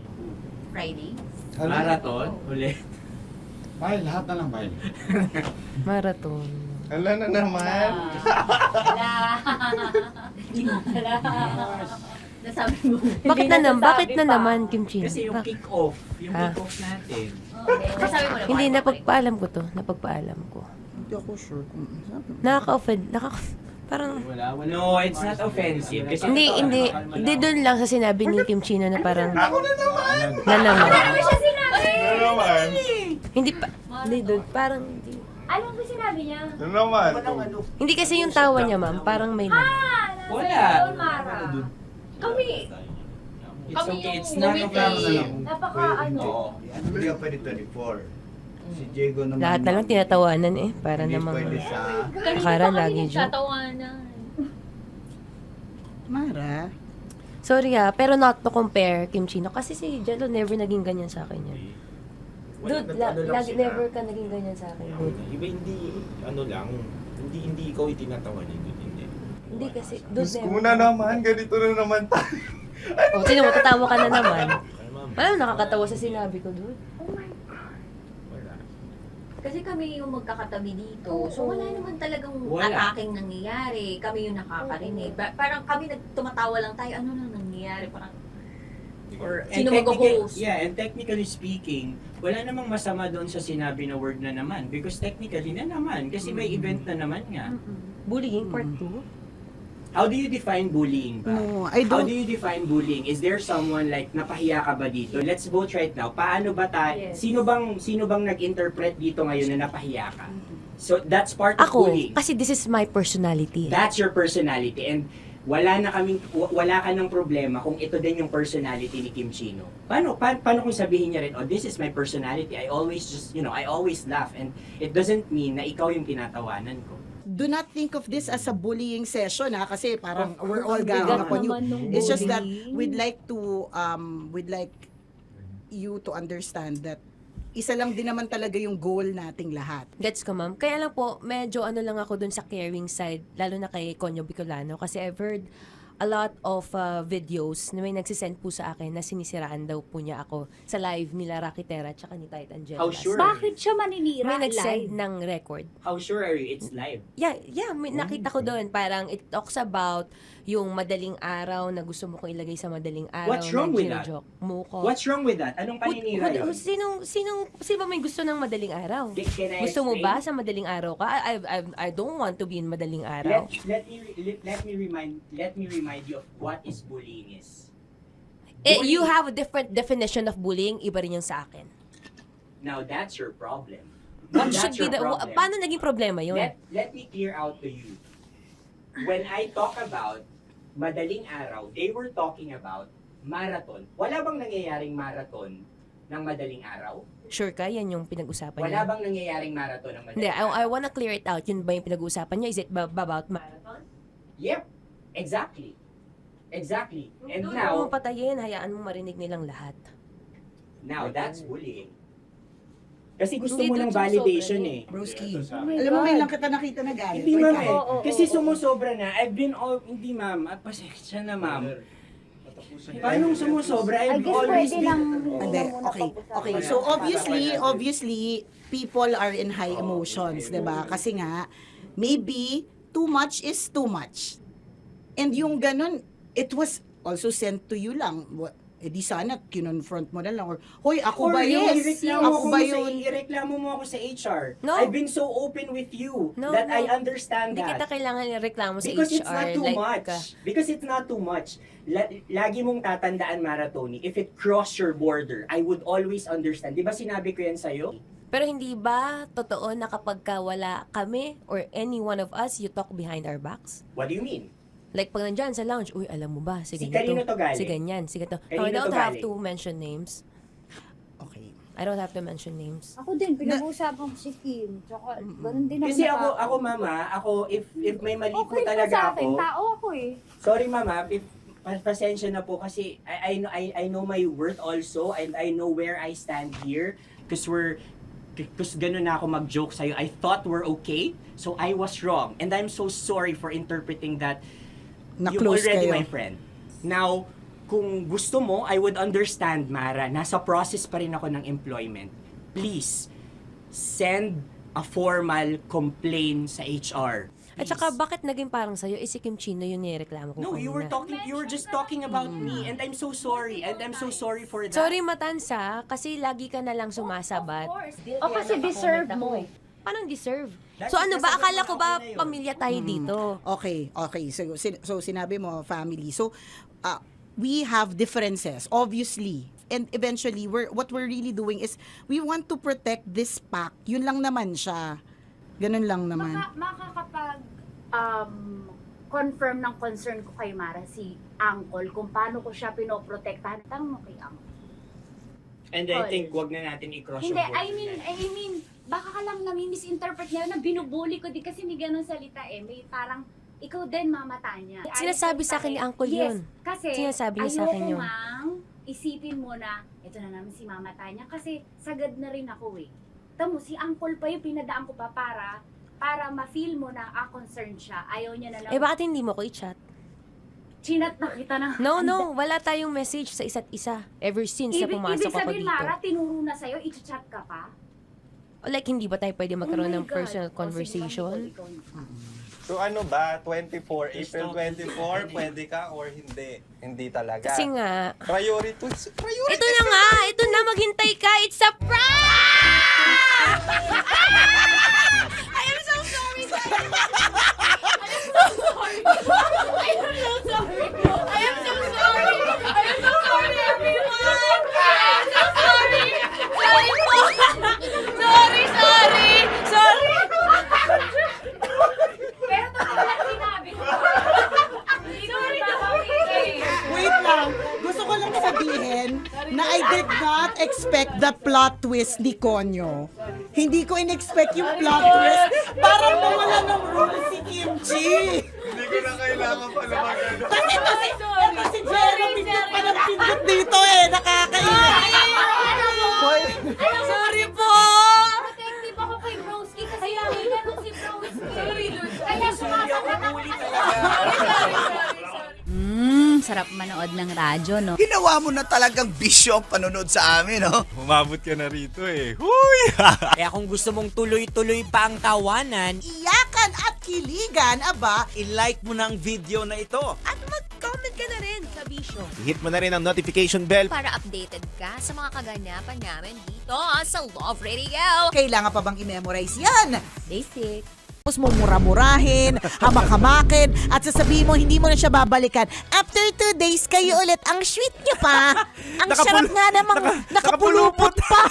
Friday. Marathon? Ulit. Bye, lahat na lang, bye. Marathon. Ala na naman. Nasabi mo. Bakit na naman, Kim Chino? Kasi yung kick-off. Yung kick-off natin. Nasabi mo na. Hindi, napagpaalam ko to. Napagpaalam ko. Hindi ako sure kung Nakaka-offend. Parang... No, it's not offensive. Kasi Hindi doon lang sa sinabi ni Kim Chino na parang... Ako na naman! Na naman. Ano siya sinabi? Ano naman? Hindi pa... Hindi doon. Parang... Hindi. Ano ba sinabi niya? Ano naman? Hindi kasi yung tawa niya, ma'am. Parang may lang. Wala. Mara. Kami. It's okay, it's not offensive. Napaka ano. Hindi ka pwede 24. Si Diego naman. Lahat na lang tinatawanan eh. Para namang... Akara lagi joke. Mara. Sorry pero not to compare Kim Chino. Kasi si Jello never naging ganyan sa akin yan. Dude, lagi never ka naging ganyan sa akin, dude. Iba hindi, hindi ikaw itinatawanan, dude, hindi. Hindi kasi, dude, never. Una naman, ganito na naman tayo. Sino mo, tatawa ka na naman. Alam, nakakatawa sa sinabi ko, dude. Oh my God. Kasi kami yung magkakatabi dito. So wala naman talagang ataking nangyayari. Kami yung nakakarinig. Parang kami tumatawa lang tayo. Ano nang nangyayari? Parang or sino mag-host? Yeah, and technically speaking, wala namang masama doon sa sinabi na word na naman. Because technically na naman. Kasi may event na naman nga. Bullying, part 2? How do you define bullying ba? No, I How don't. do you define bullying? Is there someone like napahiya ka ba dito? Let's vote right now. Paano ba Yes. sino bang nag-interpret dito ngayon na napahiya ka? So that's part of Ako, bullying. kasi this is my personality. That's your personality and wala ka ng problema kung ito din yung personality ni Kim Chino. Paano kung sabihin niya rin, oh, this is my personality. I always I always laugh and it doesn't mean na ikaw yung tinatawanan ko. Do not think of this as a bullying session kasi parang we're all ganging upon you. It's just that we'd like you to understand that isa lang din naman talaga yung goal nating lahat. Gets ko, ma'am. Kaya lang po, medyo lang ako dun sa caring side, lalo na kay Konyo Bicolano. Kasi I've heard a lot of videos na may nagsisend po sa akin na sinisiraan daw po niya ako sa live nila Rocky Terra at saka ni Tight Angela. How sure? Bakit siya maninira May live? nagsend ng record. How sure are you it's live? Yeah, nakita ko doon. Parang it talks about yung madaling araw na gusto mo kong ilagay sa madaling araw. What's wrong with that? ginojoke mo ko. What's wrong with that? Anong paninira yun? Sino ba may gusto ng madaling araw? Can I Gusto mo explain? ba sa madaling araw ka? I don't want to be in madaling araw. Let me remind you of what is bullying is. You have a different definition of bullying, iba rin yung sa akin. Now that's your problem. What That's should be your problem. paano naging problema yun? Let me clear out to you. When I talk about madaling araw, they were talking about marathon. Wala bang nangyayaring marathon ng madaling araw? Sure ka? Yan yung pinag-usapan Wala niya? bang nangyayaring marathon ng Hindi, madaling araw? I wanna clear it out. Yun ba yung pinag-usapan niya? Is it about marathon? Yep, exactly. Exactly. And Doon now, mo patayin, hayaan mo marinig nilang lahat. now that's bullying. Kasi gusto Hindi mo ng doon validation sumusobra, eh. Broski. Alam mo, ngayon lang kita nakita na galit. Hindi ma'am eh. Oo, Kasi sumusobra na. I've been all, hindi ma'am. Pasensya na ma'am. Paano sumusobra? I've always been... Hindi, okay. So obviously, people are in high emotions, 'di ba? Kasi nga, maybe too much is too much. And yung ganun, it was also sent to you lang. Eh di sana kinonfront mo na lang or hoy ako ba yun? Ako ba yun? Ireklamo mo ako sa HR. No. I've been so open with you No, that no. I understand Hindi that. kita kailangan ireklamo sa Because HR. it's not too like, much. Because it's not too much. Lagi mong tatandaan, Maratoni, if it cross your border, I would always understand. Di ba sinabi ko yan sa'yo? Pero hindi ba totoo na kapag ka wala kami or any one of us, you talk behind our backs? What do you mean? Like pag nandyan sa lounge, uy, alam mo ba, si Si ganito, kanino to galing? si ganyan, si ganito. Kanino I don't to have galing? to mention names. Okay. I don't have to mention names. Ako din, pinag-uusapan ko si Kim. Tsaka, ganun din Kasi ako mama, if may mali po Okay pa talaga sa akin, ako. tao ako eh. Sorry mama, if pasensya na po kasi I know my worth also and I know where I stand here because ganun na ako mag-joke sa'yo. I thought we're okay, so I was wrong. And I'm so sorry for interpreting that you're Na-close already kayo. my friend. Now, kung gusto mo, I would understand, Mara. Nasa process pa rin ako ng employment. Please, send a formal complaint sa HR. At saka bakit naging parang sa'yo, si Kim Chino yung nireklamo ko No, you were just talking about me and I'm so sorry. And I'm so sorry for that. Sorry Matansa, kasi lagi ka na lang sumasabat. O kasi deserve mo eh. Paano deserve? So ano ba, akala ko ba pamilya tayo dito? Okay. So sinabi mo family. So we have differences obviously. And eventually what we're really doing is we want to protect this pack. Yun lang naman siya. Ganun lang naman. Makakapag confirm ng concern ko kay Mara si Uncle kung paano ko siya pinoprotektahan. Tanong mo kay Uncle. And I think wag na natin i-cross Hindi, yung border. I mean, baka ka lang nami-misinterpret niya na binubuli ko din kasi may ganun salita eh. May parang, ikaw din mamata niya. Sinasabi sa akin ni Uncle yun. Kasi, Sinasabi niya sa akin yun. ayoko ngang isipin mo na, ito na naman si mamata niya kasi sagad na rin ako eh. Tamo, si Uncle pa yung pinadaan ko pa para ma-feel mo na concerned siya. Ayaw niya na lang. Eh bakit hindi mo ko i-chat? Chinat na kita na. No, wala tayong message sa isa't isa ever since na pumasok Ibig ako sabihin, dito. Mara, tinuro na sa'yo, i-chat ka pa? Like, hindi ba tayo pwede magkaroon Oh my ng God. personal O, sige, conversation? So ano ba, 24, April 24, pwede ka or hindi? Hindi talaga. Kasi nga, Priorities. ito na nga, ito na, maghintay ka, it's a prank! I am so sorry, guys! I am so sorry! I am so sorry! I am so sorry! I am so sorry, everyone! I am so sorry! Sorry po! Sorry! Sorry! Pero ito lang sinabi ko. Sorry na Wait lang. Gusto ko lang sabihin na I did not expect the plot twist ni Konyo. Hindi ko in-expect yung plot twist. Parang mawala ng role si Kimchi. Hindi ko na kailangan pa naman. Kasi ito si Jerry, pindot pa ng pindot dito eh. Nakakainis. Sorry po! Protective ako kay Broski kasi may ganun si Broski. Kaya sumasagot ako. Sarap manood ng radyo, no? Ginawa mo na talagang bisyo ang panonood sa amin, no? Umabot ka na rito eh. Huy! Kaya kung gusto mong tuloy-tuloy pa ang tawanan, Iyakan at kiligan, aba, I-like mo na ang video na ito. At mag-comment ka na rin sa Bisyo. Hit mo na rin ang notification bell. Para updated ka sa mga kaganapan namin dito sa Love Radio. kailangan pa bang i-memorize yan? Basic. Tapos mo mura-murahin, hamak-hamakin, at sasabihin mo hindi mo na siya babalikan. After 2 days, kayo ulit. Ang sweet niyo pa. Ang sarap nga namang nakapulupot pa.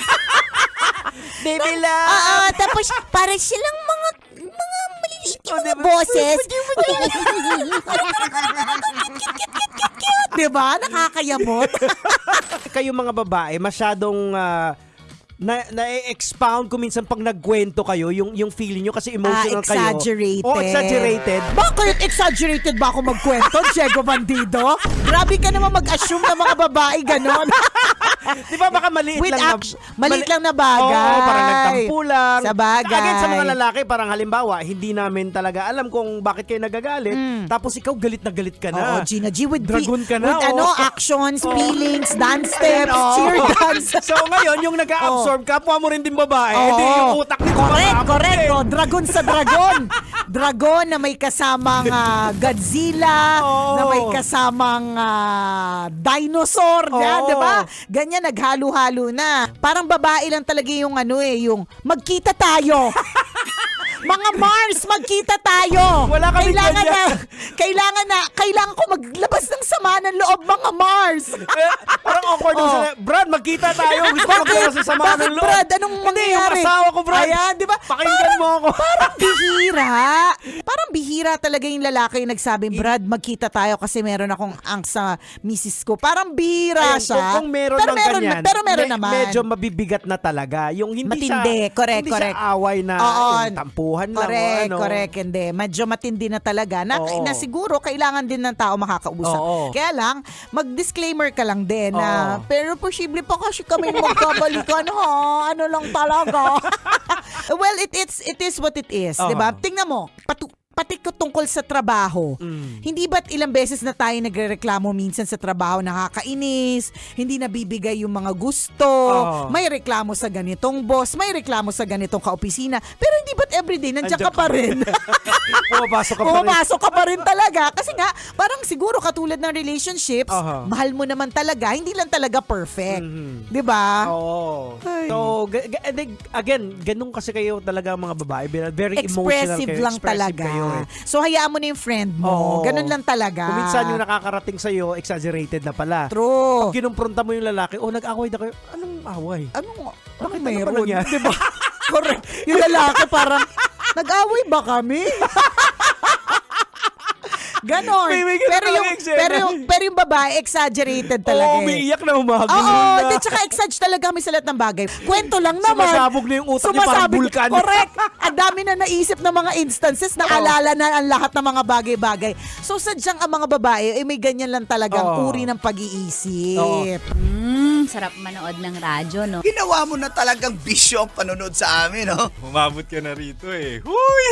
baby love! Oo, tapos para silang mga maliliit yung mga boses. Diba? Nakakayamot. Kayo mga babae, masyadong na-expound ko minsan pag nagkwento kayo, yung feeling nyo kasi emotional kayo. Exaggerated. Oh, exaggerated. Bakit exaggerated ba ako magkwento, Diego Bandido? Grabe ka naman mag-assume na mga babae ganon. Di ba baka maliit With lang maliit lang na bagay. Oo, parang nagtampo lang. Sa bagay. Again, sa mga lalaki, parang halimbawa, hindi namin talaga alam kung bakit kayo nagagalit. Tapos ikaw galit na galit ka na. Oo, Gina G, with Dragon ka na. with actions, feelings, dance steps, cheer dance. So ngayon, yung nag-absorb, kapwa mo rin din babae, edi yung utak nito Correct. Oh, dragon sa dragon. Dragon na may kasamang Godzilla, na may kasamang dinosaur, di ba? Ganyan, naghalo-halo na. Parang babae lang talaga yung yung magkita tayo. Mga Mars, magkita tayo. Wala kami kailangan ko maglabas ng sama ng loob, mga Mars. Parang awkward yung sila. Brad, magkita tayo. Gusto ko maglabas ng sama ng loob. Brad, anong mangyari? Hindi, yung asawa ko, Brad. Ayan, di ba? Pakinggan mo ako. Parang bihira. Parang bihira talaga yung lalaki yung nagsabing, Brad, magkita tayo kasi meron akong angst sa misis ko. Parang bihira siya. Kung meron pero lang ganyan, pero meron naman. Medyo mabibigat na talaga. Yung hindi matindi, correct. siya away na yung tampuhan lang. Correct, hindi. Medyo matindi na talaga. Na siguro, kailangan din ng tao makakausap. Kaya lang, mag-disclaimer ka lang din na, pero posible pa kasi kami magkabalikan, ha? Ano lang talaga. Well, it is what it is. Diba? Tingnan mo, pati ko tungkol sa trabaho. Hindi ba't ilang beses na tayo nagrereklamo minsan sa trabaho, nakakainis, hindi nabibigay yung mga gusto, may reklamo sa ganitong boss, may reklamo sa ganitong kaopisina, pero hindi ba't everyday nandiyan ka pa rin? Pumapasok ka pa rin talaga. Kasi nga, parang siguro katulad ng relationships, mahal mo naman talaga, hindi lang talaga perfect. Diba? Oo. So, again, ganun kasi kayo talaga mga babae. Very emotional expressive kayo. lang talaga. Kayo. So, hayaan mo na yung friend mo. Ganun lang talaga. Kung minsan yung nakakarating sa'yo, exaggerated na pala. True. Pag kinumpronta mo yung lalaki, nag-away na kayo. Anong away? Bakit mayroon? Diba? Correct. Yung lalaki parang, nag-away ba kami? Ganon. Pero yung babae, exaggerated talaga. Umiiyak na umagin. Oo, tsaka exagge talaga kami sa lahat ng bagay. Kwento lang naman. Sumasabog na yung utak niya parang vulkan. Correct. Ang dami na naisip ng mga instances, naalala na ang lahat ng mga bagay-bagay. So, sadyang ang mga babae, may ganyan lang talagang uri ng pag-iisip. Sarap manood ng radyo, no? Ginawa mo na talagang bisyo ang panonood sa amin, no? Umabot ka na rito eh. Huy!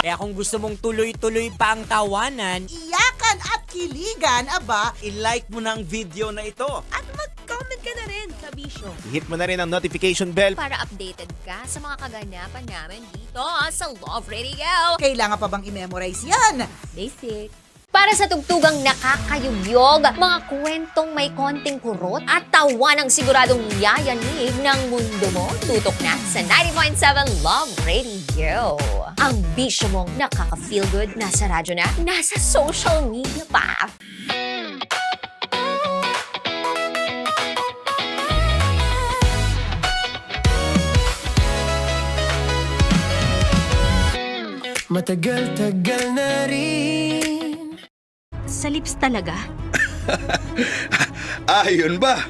Kaya kung gusto mong tuloy-tuloy pa ang tawanan, Iyakan at kiligan, aba, I-like mo na ang video na ito. At mag-comment ka na rin sa Bisyo. Hit mo na rin ang notification bell. Para updated ka sa mga kaganapan namin dito sa Love Radio. kailangan pa bang i-memorize yan? Basic. Para sa tugtugang nakakayugyog, mga kwentong may konting kurot at tawa ng siguradong yayanig ng mundo mo, tutok na sa 90.7 Love Radio. Ang bisyo mong nakaka-feel good, nasa radyo na, nasa social media pa. Matagal-tagal na rin. Sa lips talaga? Yun ba?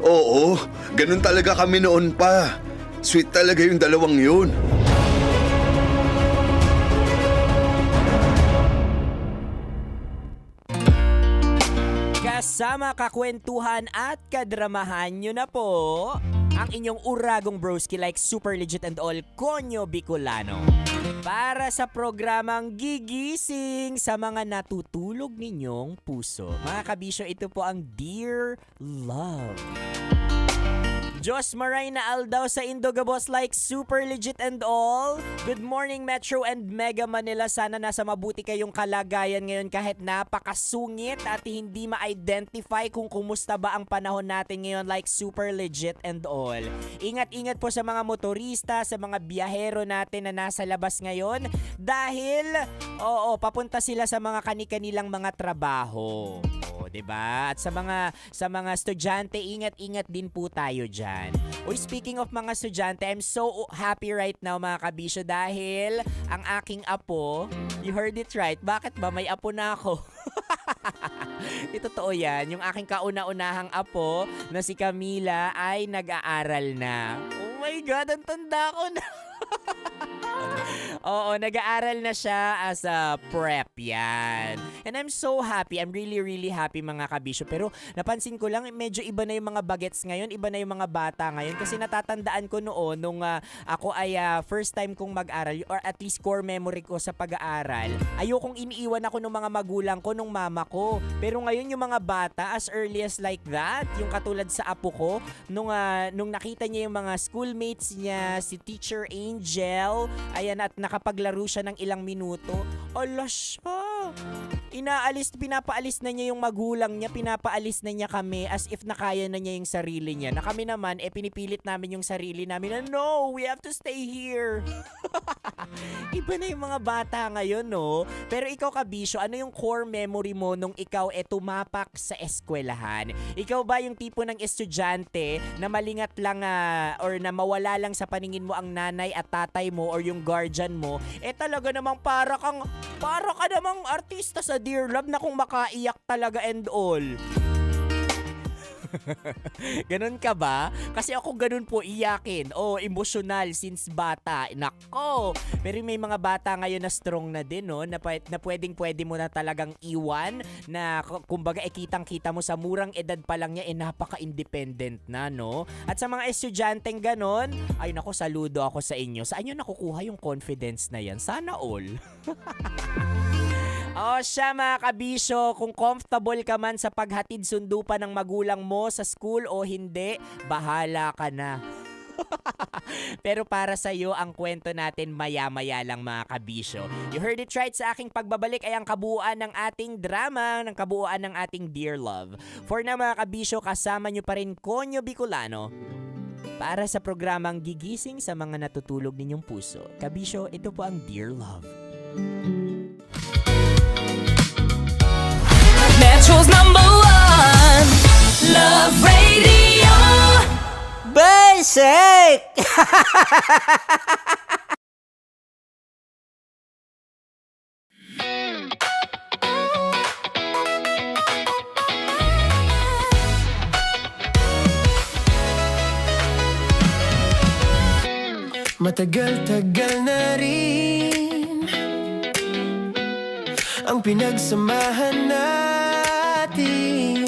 Oo, ganun talaga kami noon pa. Sweet talaga yung dalawang yun. kasama kakwentuhan at kadramahan nyo na po ang inyong uragong broski like super legit and all Konyo Bicolano. para sa programang Gigising sa mga natutulog ninyong puso. Mga kabisyo, ito po ang Dear Love. Diyos maray na aldaw sa Indogabos like super legit and all. Good morning Metro and Mega Manila. Sana nasa mabuti kayong kalagayan ngayon kahit napakasungit at hindi ma-identify kung kumusta ba ang panahon natin ngayon like super legit and all. Ingat-ingat po sa mga motorista, sa mga biyahero natin na nasa labas ngayon dahil papunta sila sa mga kani-kanilang mga trabaho. 'Di ba? At sa mga estudyante, ingat-ingat din po tayo diyan. Speaking of mga estudyante, I'm so happy right now mga kabisyo dahil ang aking apo, you heard it right. Bakit ba may apo na ako? Totoo yan. Yung aking kauna-unahang apo na si Camila ay nag-aaral na. Oh my God, ang tanda ko na. Oo, nag-aaral na siya as a prep yan. And I'm so happy. I'm really, really happy mga kabisyo. Pero napansin ko lang, medyo iba na yung mga bagets ngayon. Iba na yung mga bata ngayon. Kasi natatandaan ko noon nung ako ay first time kong mag-aral or at least core memory ko sa pag-aaral. Ayokong iniiwan ako ng mga magulang ko, nung mama ko. Pero ngayon yung mga bata as early as like that, yung katulad sa apo ko, nung nakita niya yung mga schoolmates niya, si Teacher Angel, ayan, at nakapaglaro siya ng ilang minuto. Ala siya. Pinapaalis na niya yung magulang niya, pinapaalis na niya kami as if nakaya na niya yung sarili niya. Na kami naman, pinipilit namin yung sarili namin na no, we have to stay here. Iba na yung mga bata ngayon, no? Pero ikaw kabisyo, ano yung core memory mo nung ikaw tumapak sa eskwelahan? Ikaw ba yung tipo ng estudyante na malingat lang or na mawala lang sa paningin mo ang nanay at tatay mo or yung guardian mo, talaga namang para ka namang artista sa Dear Love na kung makaiyak talaga and all. Ganon ka ba? Kasi ako ganon po iyakin. Emotional since bata. Nako! Pero may mga bata ngayon na strong na din, no? Na pwedeng-pwede mo na talagang iwan. Na kumbaga kitang-kita mo sa murang edad pa lang niya, napaka-independent na, no? At sa mga estudyanteng ganon, ay nako, saludo ako sa inyo. Saan nyo nakukuha yung confidence na yan? Sana all. Siya mga kabisyo, kung comfortable ka man sa paghatid sundo pa ng magulang mo sa school o hindi, bahala ka na. Pero para sa iyo, ang kwento natin maya-maya lang mga kabisyo. You heard it right, sa aking pagbabalik ay ang kabuuan ng ating drama, ng kabuuan ng ating Dear Love. For na mga kabisyo, kasama nyo pa rin Konyo Bicolano para sa programang Gigising sa mga natutulog ninyong puso. Kabisyo, ito po ang Dear Love. Metro's #1 Love Radio Basic! Matagal-tagal na rin ang pinagsamahan natin,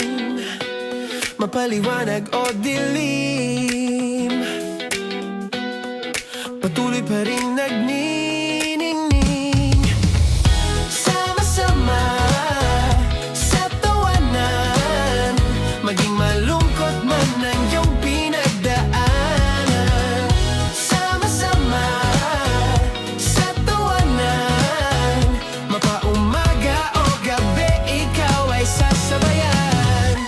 mapaliwanag o dilim, patuloy pa rin nagniningning. Sama-sama sa tawanan, maging malungkot man ang iyong pinagdaanan. Sama-sama sa tawanan, mapaumaga o gabi, ikaw ay sasabayan.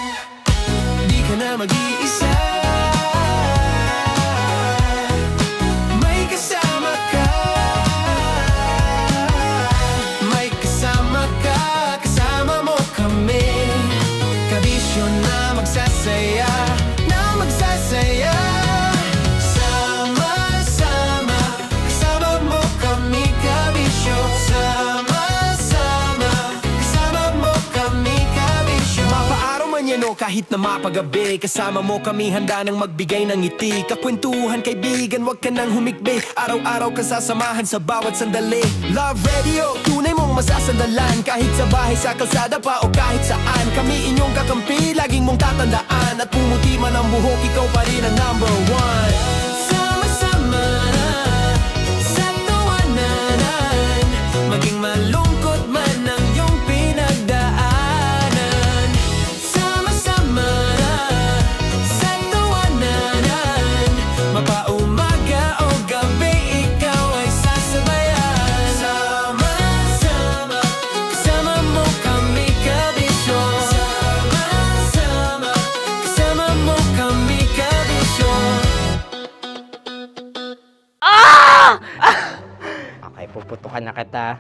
Di ka na mag-iisa, may kasama ka. May kasama ka, kasama mo kami. Kabisyo na magsasaya, na magsasaya. Sama-sama, kasama mo kami, kabisyo. Sama-sama, kasama mo kami, kabisyo. Mapaaraw man yan o kahit na mapagabi, kasama mo kami, handa nang magbigay ng ngiti. Kakwentuhan kaibigan, wag ka nang humikbi. Araw-araw ka sasamahan sa bawat sandali. Love Radio, tunay mong masasandalan. Kahit sa bahay, sa kalsada pa o kahit saan, kami inyong kakampi, laging mong tatandaan. At pumuti man ang buhok, ikaw pa rin ang #1. Sama-sama na sa tawanan, puputukan na kita.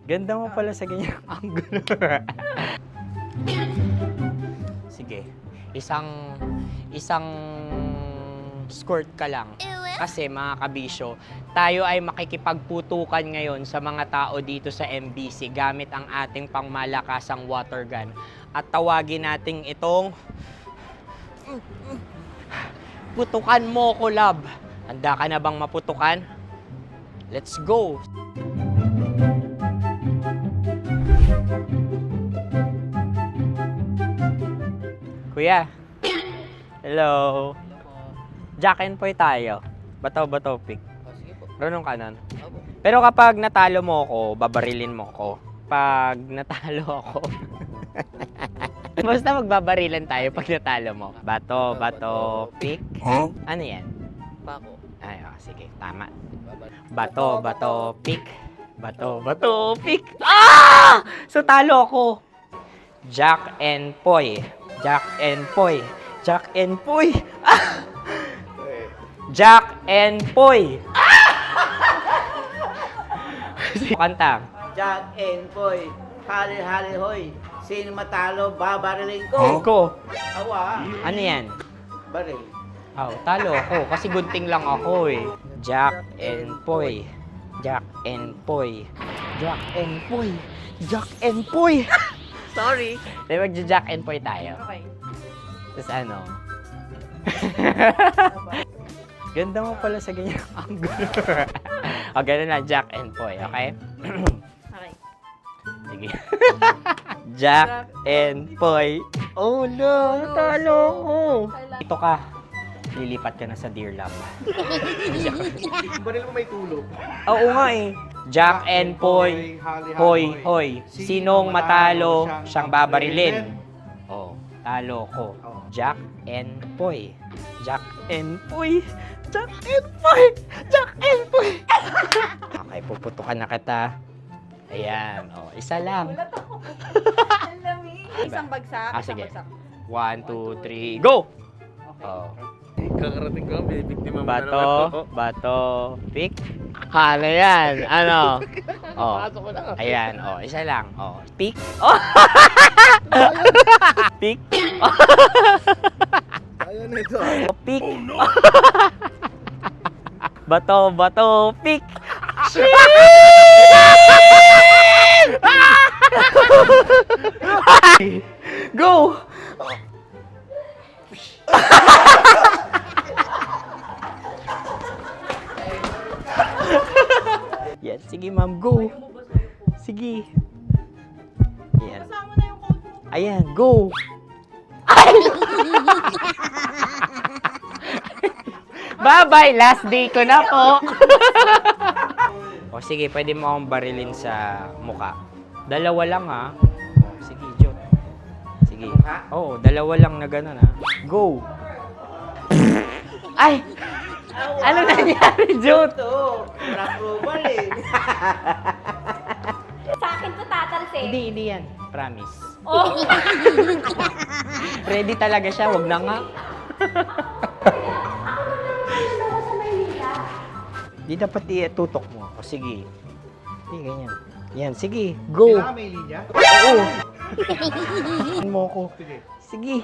Ganda mo pala sa ganyang angulo. Sige. Isang squirt ka lang. Kasi mga kabisyo, tayo ay makikipagputukan ngayon sa mga tao dito sa MBC gamit ang ating pangmalakasang water gun. At tawagin natin itong putukan mo ko, love. Handa ka na bang maputukan? Let's go! Kuya. Hello. Jack and Poy tayo. Bato-bato pick. Runong kanan. Pero kapag natalo mo ako, babarilin mo ako. Pag natalo ako, basta magbabarilan tayo pag natalo mo. Bato, pick. Huh? Ano yan? Bako. Ay, sige, tama. Bato, pick. Bato, pick. Ah! So talo ako. Jack and Poy. Jack and Poy. Jack and Poy. Ah! Jack and Poy. Kanta. Jack and Poy, hali-hali hoy. Sino matalo, babarilin ko. Ko. Awa. Ano yan? Baril. Oh, talo ako kasi gunting lang ako eh. Jack and Poy. Jack and Poy. Jack and Poy. Jack and Poy. Sorry. Di magja-Jack and Poy tayo. Okay. Tapos ano? Ganda mo pala sa ganyang angulo. O, ganun lang, Jack and Poy, okay? Okay. Sige. Jack and Poy. Oh no, natalo ko. Dito ka. Lilipat ka na sa Dear Love. Baril mo may tulog. Oo nga eh. Jack and Poy. Hoy, hoy. Sinong matalo, siyang babarilin. Oh, talo ko. Jack and Poy. Jack and Poy. Jack and Poy. Jack and Poy. Okay, puputukan na kita. Ayan. Oh, isa lang. Isang bagsak. Ah, isang sige. bagsak. 1, 2, 3, go! Oh. Kakarating ko, bibiktima mo na naman. Bato, pick. Ano yan? Ano? Oh. Pasok ko na. Ayan, oh, isa lang. Oh, pick. Oh. Pick. Ayun na ito. Oh, pick. Bato, pick. Go! Yan, sige ma'am, go. Sige. Ayan. Ayan, go. Bye-bye, last day ko na po. O sige, pwede mo akong barilin sa muka. Dalawa lang ha. O, sige, Jot. Sige. Oo, dalawa lang na gano'n ha. Go. Ay! Ano nangyari, Jot? Approval eh. Sa akin to tatalsik. Hindi yan. Promise. Oh. Ready talaga siya, wag na nga. Di dapat tutok mo. O sige. Hindi, ganyan. Yan, sige. Go. Kailangan may linya? Oo. Mo ko. Sige.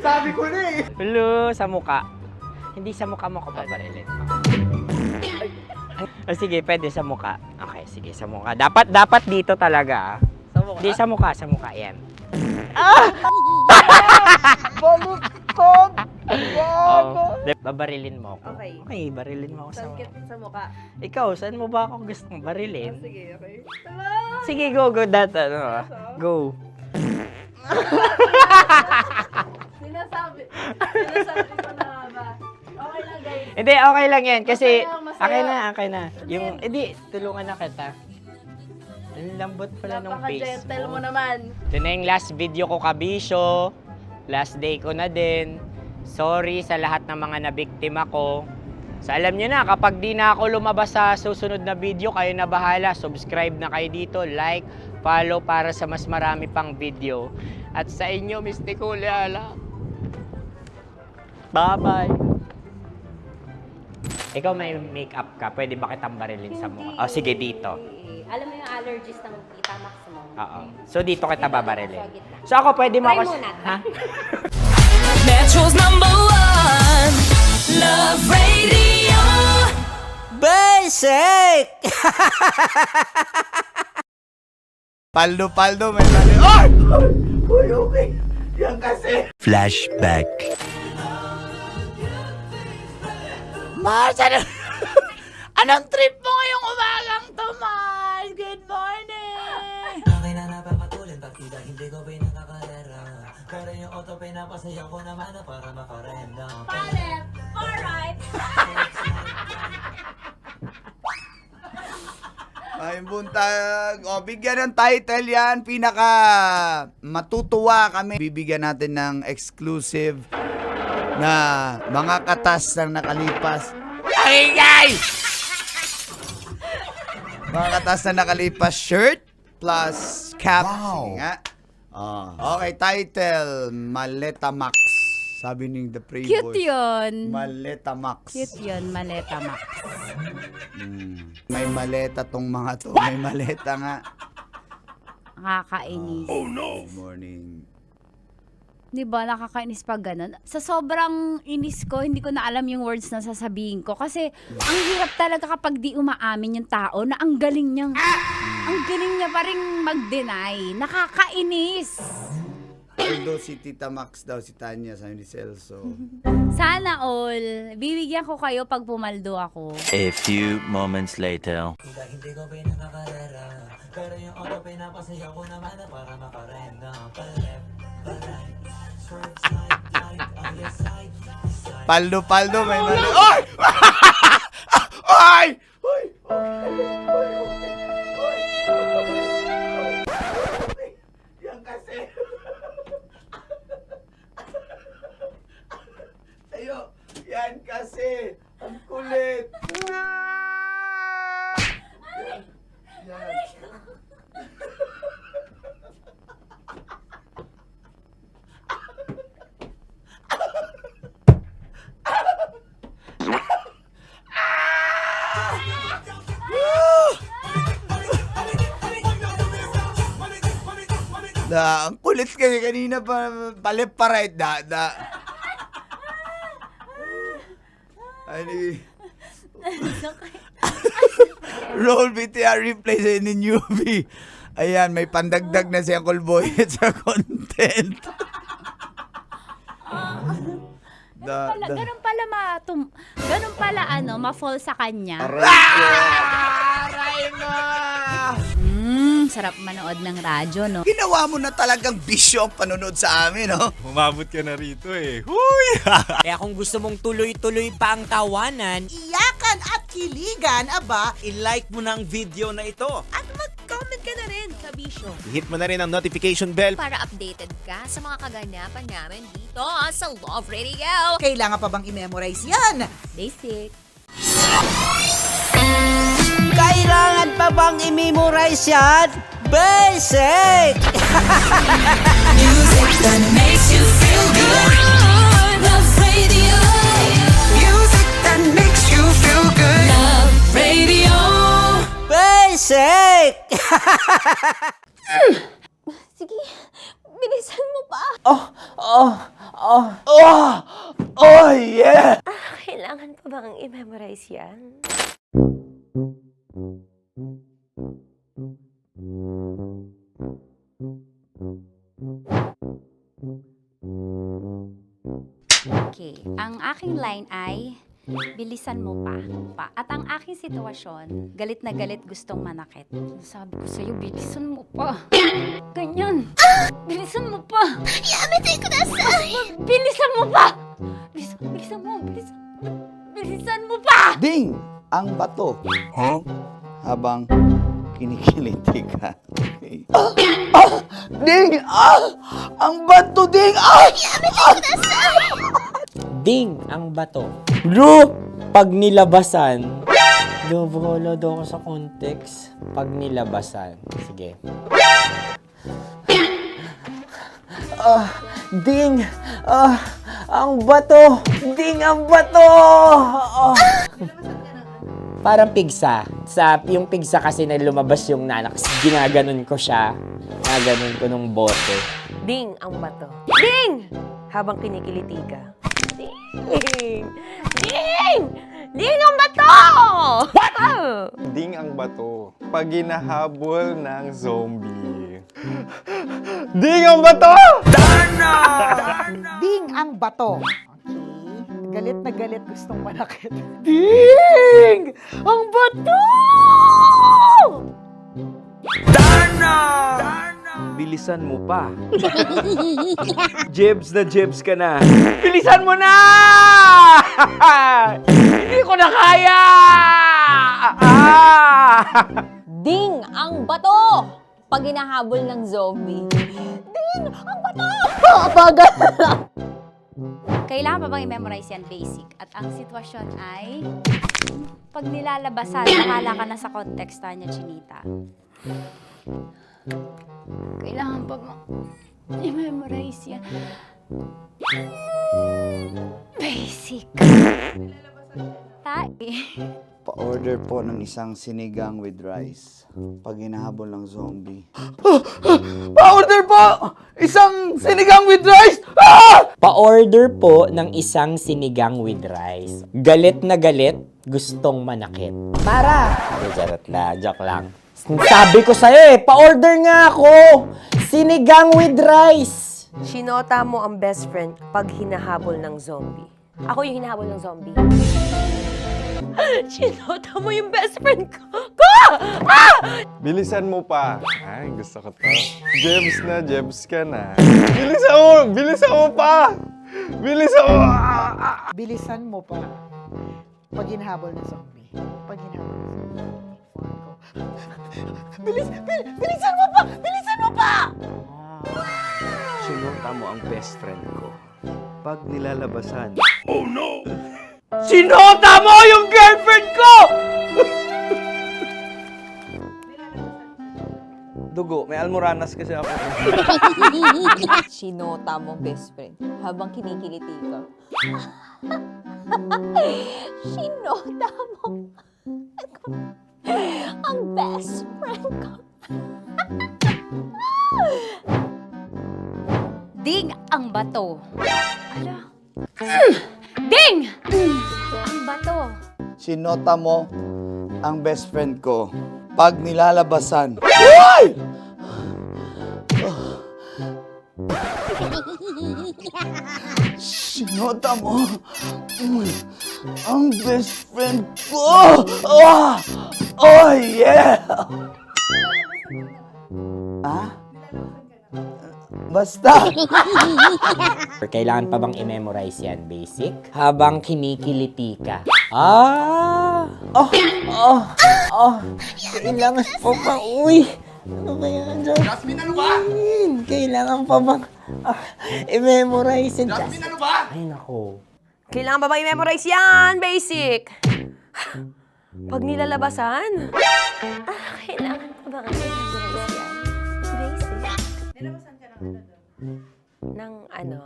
Sabi ko na eh. Hello, sa muka. Hindi sa muka mo ko paparilin. O sige, pwede sa muka. Okay, sige, sa muka. Dapat dito talaga. Sa mukha? Hindi, sa muka. Yan. Baluktot! Oh, babarilin mo ako. Okay. Okay, barilin mo ako sa Sakit sa mukha. Ikaw, saan mo ba ako gustong barilin? Sige, okay. Sige, go. Go. Sinasabi ko na ba? Okay lang, guys. Hindi, okay lang yan. Kasi, Masaya. okay na. Yung, hindi, tulungan na kita. Ang lambot pala ng face Napaka-gentle mo. mo naman. Ito na yung last video ko, kabisyo. Last day ko na din. Sorry sa lahat ng mga nabiktima ko. So alam nyo na, kapag di na ako lumabas sa susunod na video, kayo na bahala. Subscribe na kayo dito, like, follow para sa mas marami pang video. At sa inyo, Miss Nicole Ayala. Bye-bye. Ikaw may makeup ka, pwede ba kitang barilin sa mukha? O sige, dito. Alam mo yung allergies ng Tita Max mo? Oo. So dito kita babarilin. So ako pwede mo Try ako... muna. Ha? Metro's #1 Love Radio. Basic! Paldo, may mali. Ay! Uy, okay. Yan kasi. Flashback. Mars, anong trip mo ngayong umagang to, Mars? Good morning! Okay na napapatulad, partida hindi ko pinakakarera. Pero yung auto pinapasaya ko naman na para makarenda. Palep! Alright! Ay, buntag. O, bigyan ng title yan. Pinaka matutuwa kami. Bibigyan natin ng exclusive na mga katas ng nakalipas. Ay! Mga katas na nakalipas shirt plus cap. Wow. Nga. Okay, title. Maleta Max. Sabi ni The Prey Boys. Cute yun. Maleta Max. Cute yun, Maleta Max. May maleta tong mga to. May maleta nga. Nakakainis. Oh no! Good morning. Di ba, nakakainis pag ganun. Sa sobrang inis ko, hindi ko na alam yung words na sasabihin ko. Kasi, ang hirap talaga kapag di umaamin yung tao na ang galing niya pa rin mag-deny. Nakakainis. Although si Tita Max daw, si Tanya, sabi ni Celso. Sana all, bibigyan ko kayo pag pumaldo ako. A few moments later. Hindi ko pinakakarera. Pero yung auto pinapasaya ko naman na para makarenda. Paldo, may mali. Ay! Ay! Yan kasi. Tayo. Yan kasi. Ang kulit. Yan. Ang kulit kasi kanina pa paliparate da. Ani. Roll BTR replay sa ni newbie. Ayan, may pandagdag na si Uncle Boy sa content. Ganun pala ma-fall sa kanya. Aray na! Sarap manood ng radyo, no? Ginawa mo na talagang bisyo ang panonood sa amin, no? Umabot ka na rito eh. Huy! Kaya kung gusto mong tuloy-tuloy pa ang tawanan, Iyakan at kiligan, aba, I-like mo na ang video na ito. at mag-comment ka na rin, kabisyo. Hit mo na rin ang notification bell. Para updated ka sa mga kaganapan namin dito sa Love Radio. Kailangan pa bang i-memorize yan? Basic. kailangan pa bang i-memorize yan? Basic! Music that makes you feel good. Love Radio. Music that makes you feel good. Love Radio. Basic! Sige, bilisan mo pa. Oh, yeah! Kailangan pa bang i-memorize yan? Okay, ang aking line ay, bilisan mo pa. At ang aking sitwasyon, galit na galit gustong manakit. Sabi ko sa'yo, bilisan mo pa. Ganyan. Bilisan mo pa. Yamitay ko na sa... Bilisan mo pa! Bilisan mo pa! Ding! Ang bato. Huh? Habang kinikiliti ka. Okay. Ding! Ang bato, Ding! Ding ang bato. Bro, pag nilabasan. Wala daw ako sa context. Pag nilabasan. Sige. Ding! Ang bato! Ding ang bato! Parang pigsa. Yung pigsa kasi na lumabas yung nanak, ginaganon ko siya. Ginaganon ko nung bote. Ding ang bato. Ding! Habang kinikiliti ka. Ding! Ding! Ding ang bato! What? Ding ang bato. Pag hinahabol ng zombie. Ding ang bato! Ding ang bato. Okay. Galit na galit, gustong manakit. Ding! Ang bato! Bilisan mo pa. Jebs ka na. Bilisan mo na! Hindi ko na kaya! Ding ang bato! Pag hinahabol ng zombie. Ding ang bato! Bagal! Kailangan pa bang i-memorize yan basic? At ang sitwasyon ay, pag nilalabasan, nakala ka na sa context niya, Chinita. Kailangan pa bang i-memorize yan? Basic. Pa-order po ng isang sinigang with rice. Pag hinahabol ng zombie. Pa-order po! Isang sinigang with rice! Pa-order po ng isang sinigang with rice. Galit na galit, gustong manakit. Para! Charot na, joke lang. Sabi ko sa'yo pa-order nga ako! Sinigang with rice! Sinota mo ang best friend pag hinahabol ng zombie. Ako yung hinahabol ng zombie. Sinota mo yung best friend ko! Ah! Bilisan mo pa. Ay, gusto ko to. Jebs ka na. Bilisan mo pa! Bilisan mo! Bilisan mo pa. Pag hinahabol ng zombie. Pag hinahabol ng zombie. Bilisan mo pa! Bilisan mo pa! Sinota mo ang best friend ko. Pag nilalabasan. Oh no! Sinota mo yung girlfriend ko! Dugo, may almoranas kasi ako. Sinota mo best friend habang kinikiliti ka. Sinota mo ang best friend ko. Ding ang bato. Ala. Ding! Ang bato. Sinota mo ang best friend ko. Pag nilalabasan. Uy! Sinota mo ang best friend ko. Oh yeah! Basta! Kailangan pa bang i-memorize yan, basic? Habang kinikiliti ka. Kailangan pa bang, ano ba yan, Jasmine, ano ba? Kailangan pa bang i-memorize yan, Jasmine, ano ba? Ay, nako. Kailangan ba i-memorize yan? Basic! Pag nilalabasan? Kailangan ba i-memorize yan? Basic. Nilalabasan ka ng ano?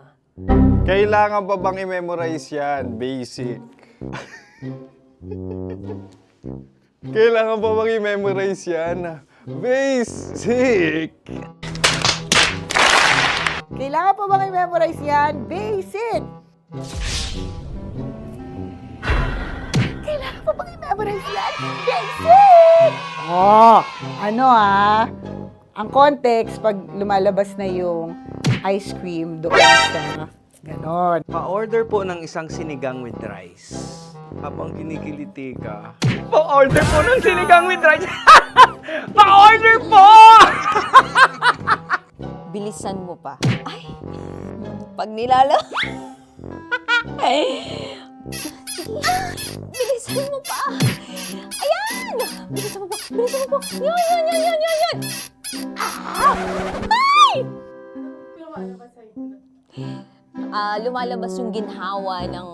Kailangan pa bang i-memorize yan? Basic. Kailangan pa bang i-memorize yan? Basic. Kailangan pa bang i-memorize yan? Basic! Kailangan pa bang i-memorize yan? Basic! Ang context, pag lumalabas na yung ice cream doon sa ganon. Pa-order po ng isang sinigang with rice. Habang kinikiliti ka. Pa-order po ng sinigang with rice! Pa-order po! Bilisan mo pa. Ay! Pag nilala... Bilisan mo pa! Ayan! Bilisan mo pa! Bilisan mo pa! Yan! Ay! Lumalabas yung ginhawa ng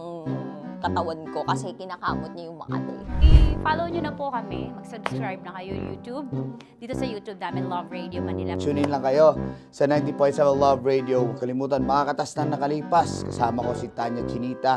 katawan ko kasi kinakamot niya yung makati. I-follow nyo na po kami. Mag-subscribe na kayo YouTube. Dito sa YouTube namin, Love Radio Manila. Tune in lang kayo sa 90.7 Love Radio. Huwag kalimutan, makakatas na nakalipas. Kasama ko si Tanya Chinita.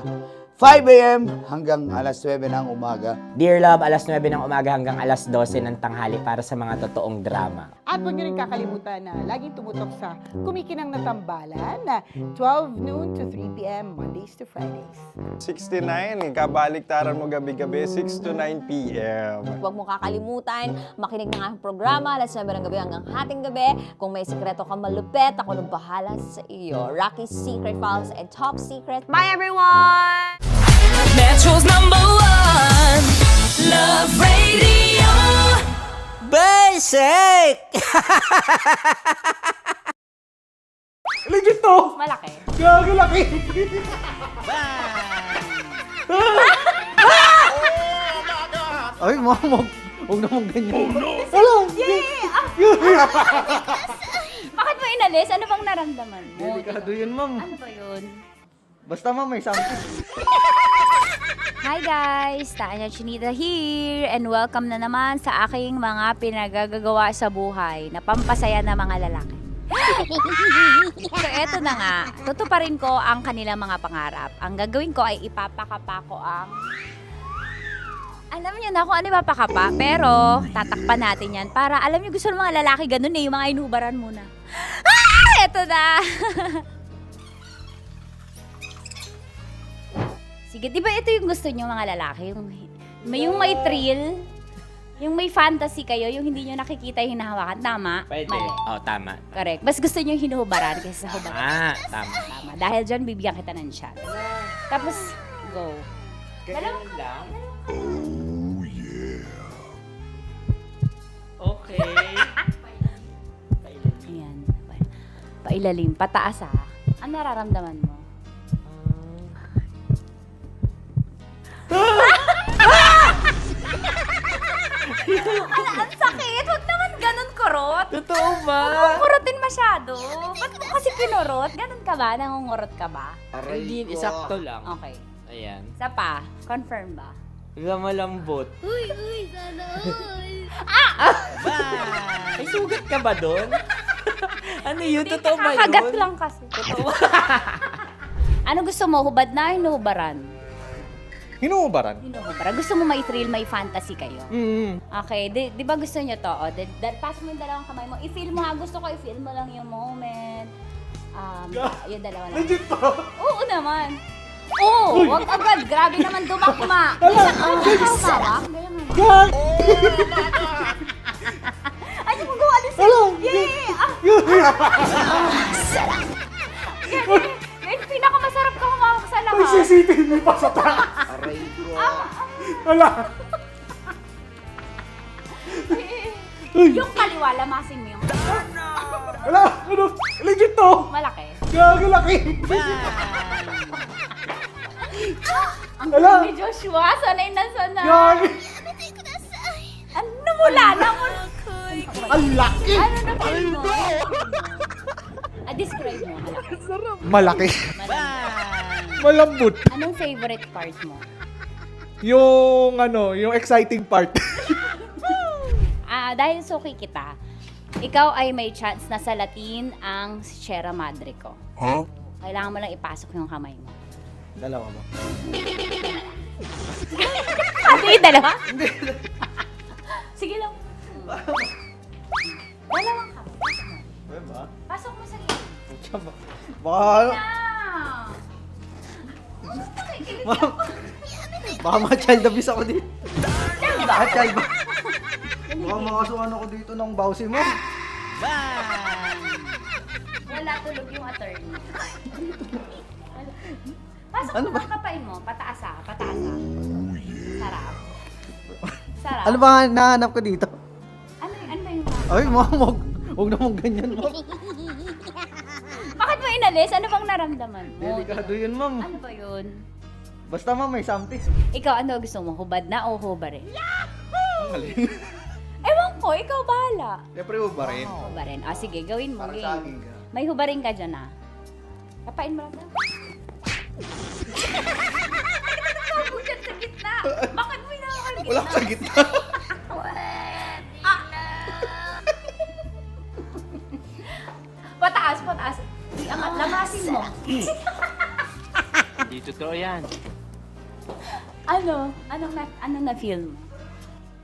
5 a.m. hanggang alas 9 ng umaga. Dear Love, alas 9 ng umaga hanggang alas 12 ng tanghali para sa mga totoong drama. At huwag niyo rin kakalimutan na laging tumutok sa Kumikinang na Tambalan na 12 noon to 3 p.m. Mondays to Fridays. 69, kabaliktaran mo gabi-gabi, 6 to 9 p.m. Huwag mo kakalimutan, makinig ng aking programa, alas 9 ng gabi hanggang hating gabi. Kung may sikreto kang malupet, ako nang bahala sa iyo. Rocky's Secret Files and Top Secret. Bye everyone! Metro's #1 Love Radio. Basic! Legit to! Malaki. Gago laki! Ay, mamog. Huwag naman ganyan. Bakit mo inalis? Ano bang naramdaman mo? Delikado yun, ma'am. Ano ba yun? Basta ma'am, may something. Hi guys! Tanya Chinita here and welcome na naman sa aking mga pinagagagawa sa buhay na pampasaya ng mga lalaki. So eto na nga, tutuparin ko ang kanilang mga pangarap. Ang gagawin ko ay ipapakapa ko ang... Alam niyo na kung ano ipapakapa, pero tatakpan natin yan para alam niyo gusto ng mga lalaki ganun eh, yung mga inubaran muna. Eto na! Sige, di ba ito yung gusto niyo mga lalaki? Yung may thrill, yung may fantasy kayo, yung hindi niyo nakikita yung hinahawakan. Tama? Pwede. Mali. Oh, tama. Correct. Mas gusto niyo yung hinuhubaran kaysa sa hubaran. Tama. Tama. Dahil dyan, bibigyan kita ng shot. Tapos, go. Ganun lang. Oh, yeah. Okay. Ayan. Pailalim. Pataas ah. Ano nararamdaman mo? Ala, ang sakit! Huwag naman ganun kurot! Totoo ba? Huwag mong kurotin masyado. Ba't mo kasi kinurot? Ganun ka ba? Nangungurot ka ba? Hindi, isakto lang. Okay. Ayan. Isa pa. Confirm ba? Malambot. Uy, sana all! May sugat ka ba doon? Ano yun? Totoo ba yun? Kakagat lang kasi. Totoo. Ano gusto mo? Hubad na? Hinuhubaran? Hinuhubaran? Hinuhubaran. Gusto mo may thrill, may fantasy kayo? Okay. Di ba gusto nyo to? O, pass mo yung dalawang kamay mo. I-feel mo ha. Gusto ko i-feel mo lang yung moment. Yung dalawa lang. Legit to! Oo naman. Oo! Wag agad. Grabe naman dumakma. Hawak. God! Ay, yung magawa din sa'yo. Yeah! Yan, pinakamasarap ka humawak sa lahat. May CCTV pa sa taas! Aray ko. Wala! Yung kaliwa, lamasin mo yung... Wala! Ano? Legit to! Malaki. Gago laki! Ang Wala. galing ni Joshua, sanay na sanay. Gago! Ano mula na mo? Ang laki! Ano na feel mo? Describe mo, Malaki. malaki. Malambot. Anong favorite part mo? Yung yung exciting part. Dahil suki kita, ikaw ay may chance na salatin ang Sierra Madre ko. Huh? Kailangan mo lang ipasok yung kamay mo. Dalawa mo. Hindi, dalawa? Sige lang. Dalawang kamay. Pasok mo sa gilid. Baka, baka ma-child abuse ako dito. Child ba? Child ba? Baka makasuhan ako dito ng bawsi mo. Wala tulog yung attorney. Pasok Ano mo ang kapay mo. Pataas ah. Pataas ah. Sarap. Sarap. Ano ba nahanap ko dito? Ano ba yung... Ay, mamog. Huwag naman ganyan, ma'am. Bakit mo inalis? Ano bang naramdaman mo? Delikado yun, ma'am. Ano ba yun? Basta, ma'am, may something. Ikaw, ano gusto mo? Hubad na o hubarin? Ang galing. Ewan ko, ikaw bahala. Siyempre, ba rin? Hubarin. Sige, gawin mo. Parang Game. saging ka. May hubarin ka dyan ah. Kapain mo lang na. Nagkakabog dyan sa gitna. Bakit mo inakakal gitna? Wala ka sa gitna. Pataas, pataas. Iangat, lamasin mo. Hindi totoo yan. Anong na-feel mo?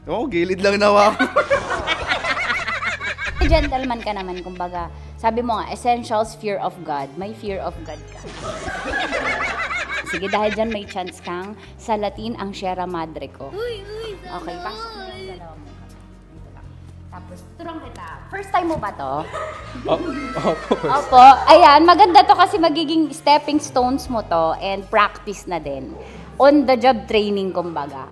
Oo, gilid lang nawa ako. Gentleman ka naman, kumbaga. Sabi mo nga, essentials, fear of God. May fear of God ka. Sige, dahil dyan may chance kang salatin ang Sierra Madre ko. Okay, pasok mo yung dalawa mo. Dito lang. Tapos, turong kita. First time mo ba to? Opo. Ayan, maganda to kasi magiging stepping stones mo to and practice na din. On the job training, kumbaga.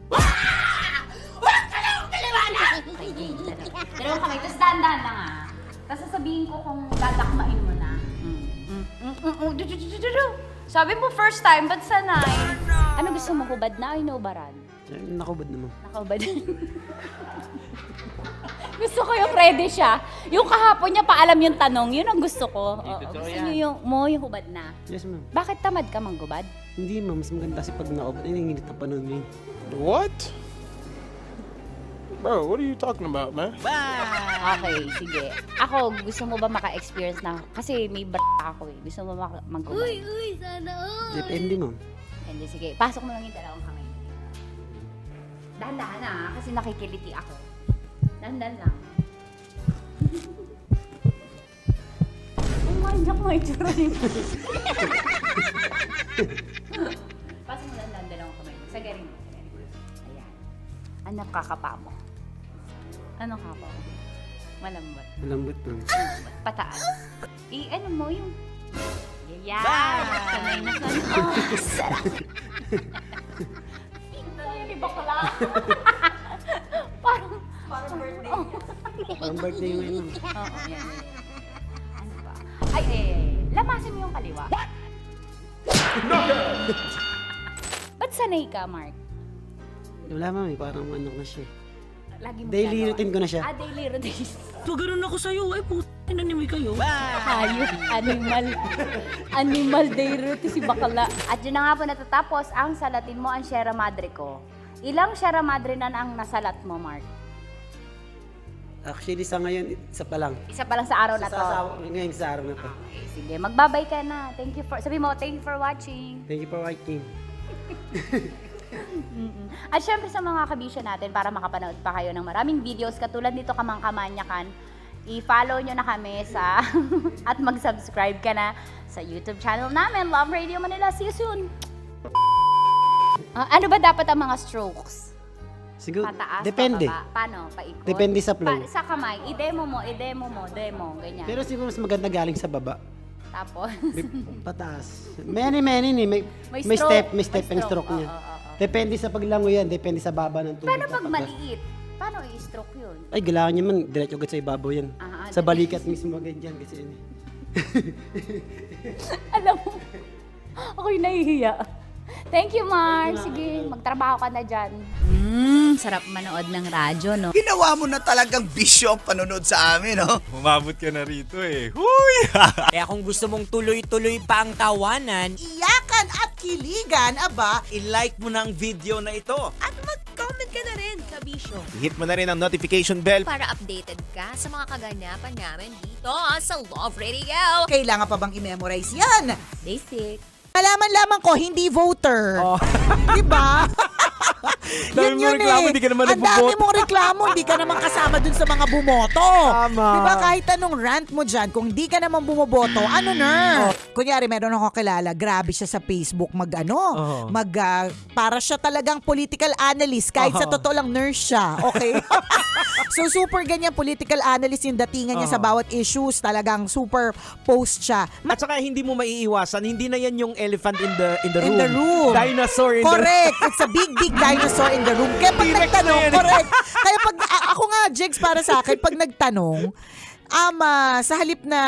Dalawang kamay, tapos dahan-dahan lang ah. Tapos sasabihin ko kung dadakmain mo na. Sabi mo first time, ba't sanay? Ano gusto mo, hubad na o inubaran? Nakubad naman. Nakahubad. Gusto ko yung ready siya. Yung kahapon niya pa alam yung tanong, yun ang gusto ko. Gusto niyo yung hubad na. Yes, ma'am. Bakit tamad ka manggubad? Hindi, ma'am. Mas maganda kasi pag nakubad. Ay, nanginginig ang panahon ngayon. What? Bro, what are you talking about, man? Okay, sige. Ako, gusto mo ba maka-experience na? Kasi may ako eh. Gusto mo manggubad? Sana all. Depende, ma'am. Hindi, sige. Pasok mo lang yung dalawang kamay. Dahan-dahan na kasi nakikiliti ako. Dahan-dahan lang. Umanjak mo yung tsura niyo. Pasok mo lang dalawang kamay. Sagarin mo. Ayan. Ano kakapa mo? Ano kapa mo? Malambot. Malambot, ma'am. Pataas. Ano mo yung... Yan! Sanay na sanay. Oh, sarap! Hindi bakla. Parang birthday. Parang birthday mo yun, ma'am. Oo, yan. Ano ba? Ay, lamasin mo yung kaliwa. Ba't sanay ka, Mark? Wala, ma'am. Parang ano na siya. Lagi mo Daily ginagawa. routine ko na siya. Daily routine. Pag ganun ako sa'yo, ay puto, nanimay kayo. Hayop, animal day routine si bakla. At yun na nga po natatapos ang salatin mo ang Sierra Madre ko. Ilang Sierra Madre na ang nasalat mo, Mark? Actually, sa ngayon, isa pa lang. Isa pa lang sa araw na to. Ngayon sa araw na to. Okay, sige, magbabay ka na. Sabi mo, thank you for watching. Thank you for watching. At syempre sa mga kabisyo natin, para makapanood pa kayo ng maraming videos katulad nito Kamangkamanyakan, i-follow nyo na kami sa at mag-subscribe ka na sa YouTube channel namin, Love Radio Manila. See you soon! Ano ba dapat ang mga strokes? Siguro, Pataas, depende. pababa? Paano? Paikot? Depende sa flow. Sa kamay, i-demo mo, ganyan. Pero siguro mas maganda galing sa baba. Tapos? Pataas. Many ni. May stroke. step and stroke niya. Depende sa paglango yan. Depende sa baba ng tubig. Paano pag maliit? Paano i-stroke yun? Ay, kailangan niya man. Diretso agad sa ibabaw yan. Sa balikat mismo ganyan. Kasi yun. Alam mo, ako'y nahihiya. Thank you, Mar. Sige, magtrabaho ka na dyan. Sarap manood ng radyo, no? Ginawa mo na talagang bisyo ang panonood sa amin, no? Umabot ka na rito eh. Huy! Kaya kung gusto mong tuloy-tuloy pa ang tawanan, Iyakan at kiligan, aba, i-like mo na ang video na ito. At mag-comment ka na rin, kabisyo. Hit mo na rin ang notification bell Para updated ka sa mga kaganapan namin dito sa Love Radio. kailangan pa bang i-memorize yan? Basic. Malaman lamang ko, hindi voter. Diba? Dami mo reklamo, di ka naman Ang dami nagboboto. mong reklamo, hindi ka naman kasama dun sa mga bumoto. Tama. Diba kahit anong rant mo dyan, kung di ka naman bumoboto, ano na? Kunyari, meron ako kilala, grabe siya sa Facebook, para siya talagang political analyst, kahit sa totoo lang nurse siya, okay? So super ganyan, political analyst yung datingan niya sa bawat issues, talagang super post siya. At saka hindi mo maiiwasan, hindi na yan yung elephant in the room. In the room. Dinosaur in Correct. It's a big dinosaur in the room. Kaya pag nagtanong, correct. Kaya pag, ako nga, Jigs, para sa akin, pag nagtanong, sa halip na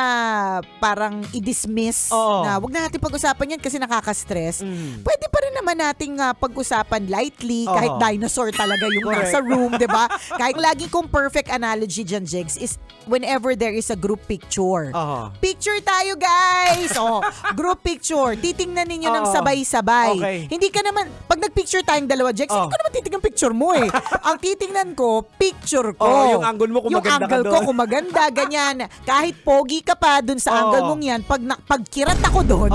parang i-dismiss na wag na natin pag-usapan yan kasi nakaka-stress, pwede pa rin naman nating pag-usapan lightly kahit dinosaur talaga yung nasa room, di ba? Kahit lagi kong perfect analogy dyan, Jigs, is whenever there is a group picture. Picture tayo, guys! Group picture. Titingnan ninyo ng sabay-sabay. Okay. Hindi ka naman, pag nag-picture tayong dalawa, Jigs, hindi ko naman titingnan picture mo eh. Ang titingnan ko, picture ko. Yung angle mo kung maganda ka Yung angle ko kung maganda, ganyan. Kahit pogi ka pa dun sa angle mong yan, pag kirat ako doon,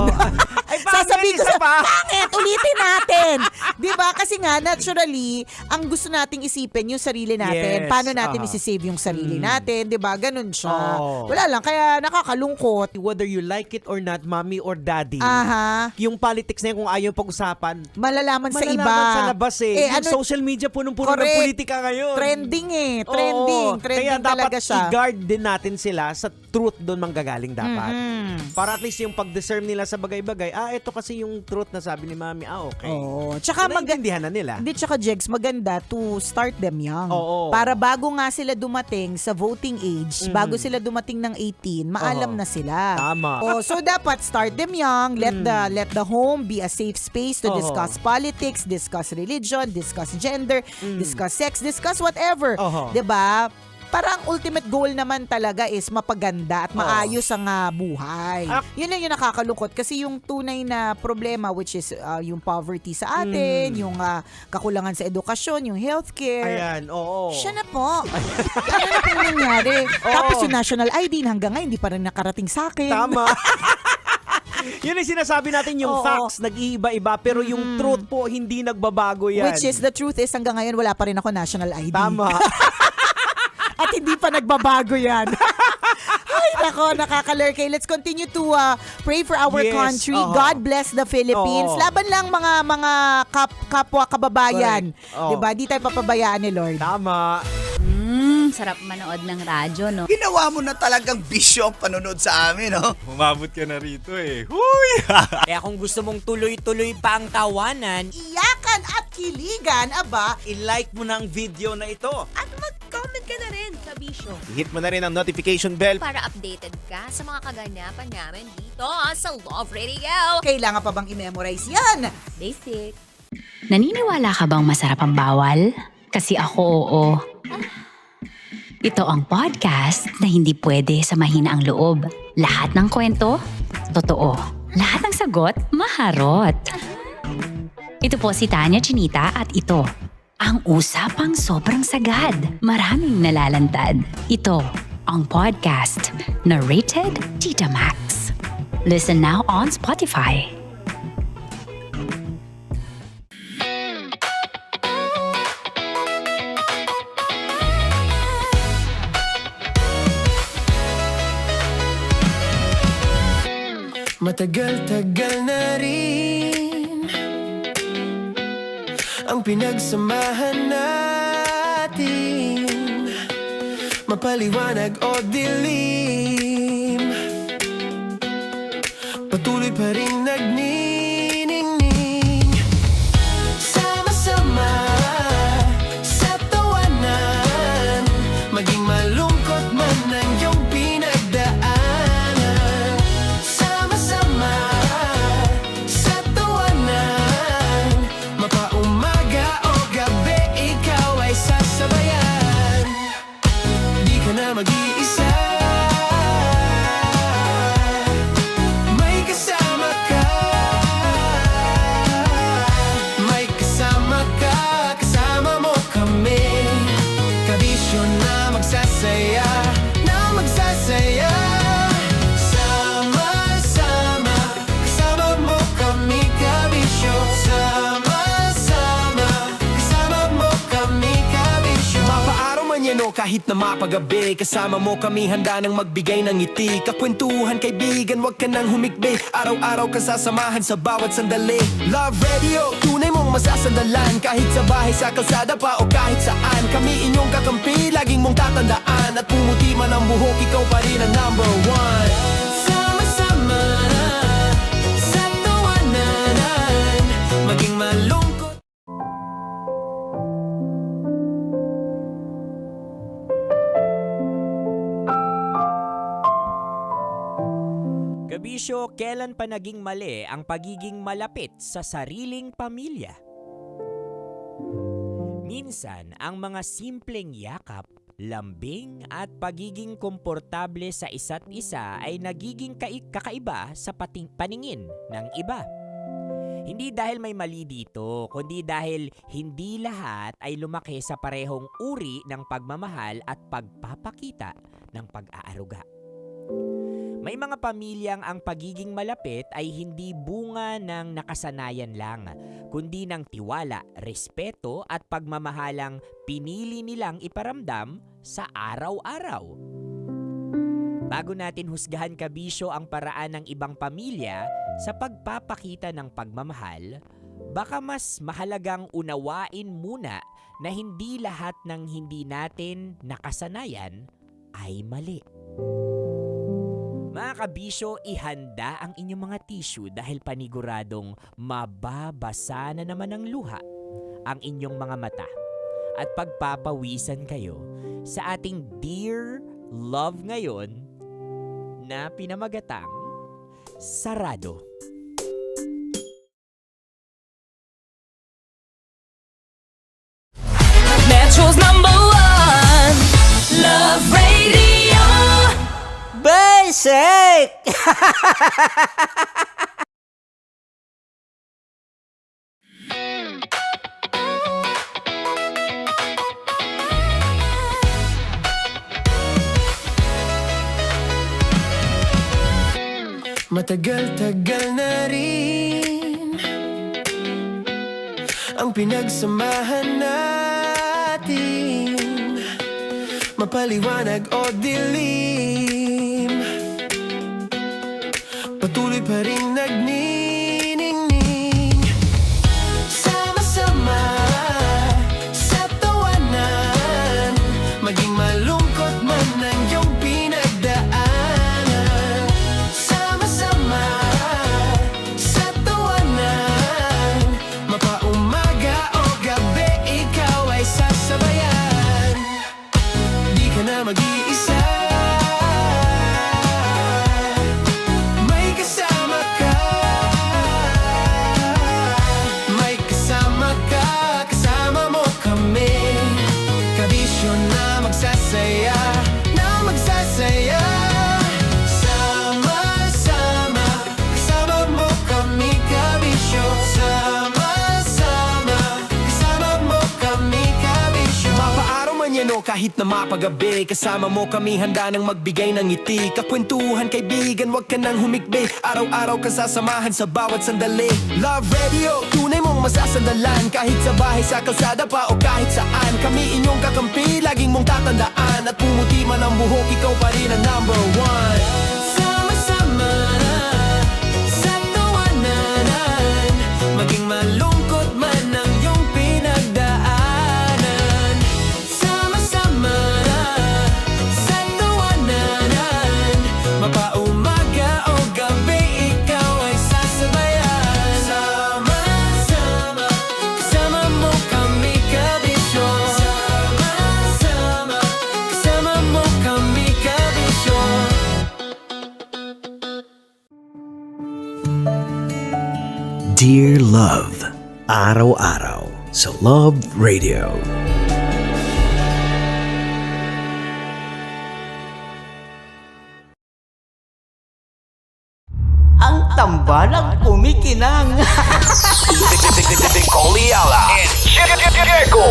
Ay, pangit, sasabihin ko isa pa. pangit, ulitin natin. 'Di ba? Kasi nga, naturally, ang gusto nating isipin yung sarili natin. Yes, Paano natin isi-save yung sarili natin, 'di ba? Ganun siya. Oh. Wala lang, kaya nakakalungkot. Whether you like it or not, mommy or daddy, Aha. yung politics na yun, kung ayaw pag-usapan, Malalaman sa iba. sa labas eh. Yung ano, social media punong-puno ng correct. politika ngayon. Trending eh. Oo. Trending Kaya talaga dapat siya. i-guard din natin sila sa truth doon manggagaling dapat. Mhm. Para at least yung pag-discern nila sa bagay-bagay, ito kasi yung truth na sabi ni mami, okay. Oo. Tsaka Naiintindihan na nila. Hindi, tsaka Jegs, maganda to start them young. Oo. Para bago nga sila dumating sa voting age, bago sila dumating ng 18, maalam Oo. na sila. Tama. Oh, so dapat start them young, let the home be a safe space to Oo. discuss politics, discuss religion, discuss gender, discuss sex, discuss whatever. Oo. 'Di ba? Parang ultimate goal naman talaga is mapaganda at maayos ang buhay. Yun lang yung nakakalungkot kasi yung tunay na problema, which is yung poverty sa atin, yung kakulangan sa edukasyon, yung healthcare. Ayan, oo. Siya na po. Ano na po nangyari? Tapos yung national ID hanggang ngayon hindi pa rin nakarating sa akin. Tama. Yun yung sinasabi natin, yung Oo. facts nag-iiba-iba, pero yung truth po hindi nagbabago yan. Which is, the truth is, hanggang ngayon wala pa rin ako national ID. Tama. At hindi pa nagbabago yan. Ay, nako, nakakalurkay. Let's continue to pray for our Yes, country. oo. God bless the Philippines. Oo. Laban lang mga kapwa kababayan. Correct. Oo. 'Di ba? Di tayo papabayaan ni Lord. Tama. Sarap manood ng radyo, no? Ginawa mo na talagang bisyo ang panonood sa amin, no? Umabot ka na rito eh. Huy! Kaya kung gusto mong tuloy-tuloy pa ang tawanan, Iyakan at kiligan, aba, I-like mo na ang video na ito. At mag-comment ka na rin, Kabisyo. Hit mo na rin ang notification bell. Para updated ka sa mga kaganapan namin dito sa Love Radio. kailangan pa bang i-memorize yan? Basic. Naniniwala ka bang masarap ang bawal? Kasi ako, oo. Ito ang podcast na hindi pwede sa mahina ang loob. Lahat ng kwento, totoo. Lahat ng sagot, maharot. Ito po si Tanya Chinita at ito, ang usapang sobrang sagad. Maraming nalalantad. Ito, ang podcast na Rated Tita Max. Listen now on Spotify. Matagal-tagal na rin ang pinagsamahan natin, mapaliwanag o dilim, patuloy pa rin nagniningning. Sama-sama sa tawanan, maging malungkot man ang iyong pinagdaanan. Sama-sama sa tawanan, mapaumaga o gabi, ikaw ay sasabayan. Di ka na mag-iisa, may kasama ka. May kasama ka, kasama mo kami. Kabisyo na magsasaya, na magsasaya. Sama-sama, kasama mo kami, kabisyo. Sama-sama, kasama mo kami, kabisyo. Mapaaraw man yan o kahit na mapagabi, kasama mo kami, handa nang magbigay ng ngiti. Kakwentuhan, kaibigan, wag ka nang humikbi. Araw-araw ka sasamahan sa bawat sandali. Love Radio, tunay mong masasandalan. Kahit sa bahay, sa kalsada pa o kahit saan, kami inyong kakampi, laging mong tatandaan. At pumuti man ang buhok, ikaw pa rin ang number one. Sama-sama sa tawanan, maging malungkot. Kabisyo, kailan pa naging mali ang pagiging malapit sa sariling pamilya? Minsan, ang mga simpleng yakap, lambing at pagiging komportable sa isa't isa ay nagiging kakaiba sa paningin ng iba. Hindi dahil may mali dito, kundi dahil hindi lahat ay lumaki sa parehong uri ng pagmamahal at pagpapakita ng pag-aaruga. May mga pamilyang ang pagiging malapit ay hindi bunga ng nakasanayan lang, kundi ng tiwala, respeto at pagmamahalang pinili nilang iparamdam sa araw-araw. Bago natin husgahan kabisyo ang paraan ng ibang pamilya sa pagpapakita ng pagmamahal, baka mas mahalagang unawain muna na hindi lahat ng hindi natin nakasanayan ay mali. Mga kabisyo, ihanda ang inyong mga tissue dahil paniguradong mababasa na naman ng luha ang inyong mga mata at pagpapawisan kayo sa ating Dear Love ngayon na pinamagatang Sarado. Metro's #1 Love Radio. Basic! Matagal-tagal na rin ang pinagsamahan natin, mapaliwanag o dilim, patuloy pa rin nagniningning. Sama-sama sa tawanan, maging malungkot man ang iyong pinagdaanan. Sama-sama sa tawanan, mapaumaga o gabi, ikaw ay sasabayan. Di ka na mag-iisa, may kasama ka. May kasama ka, kasama mo kami. Kabisyo na magsasaya, na magsasaya. Sama-sama, kasama mo kami, kabisyo. Sama-sama, kasama mo kami, kabisyo. Mapaaraw man yan o kahit na mapagabi, kasama mo kami, handa nang magbigay ng ngiti. Kakwentuhan, kaibigan, wag ka nang humikbi. Araw-araw ka sasamahan sa bawat sandali. Love Radio, tunay mong masasandalan. Kahit sa bahay, sa kalsada pa o kahit saan, kami inyong kakampi, laging mong tatandaan. At pumuti man ang buhok, ikaw pa rin ang #1. Sama-sama na sa tawanan, maging malungkot man ang iyong pinagdaanan. Sama-sama na sa tawanan, mapaumaga o gabi, ikaw ay sasabayan. Sama-sama, kasama mo kami, kabisyo. Sama-sama, kasama mo kami, kabisyo. Dear Love, araw-araw sa Love Radio. Ang tambalang kumikinang. Nicole Ayala and Diego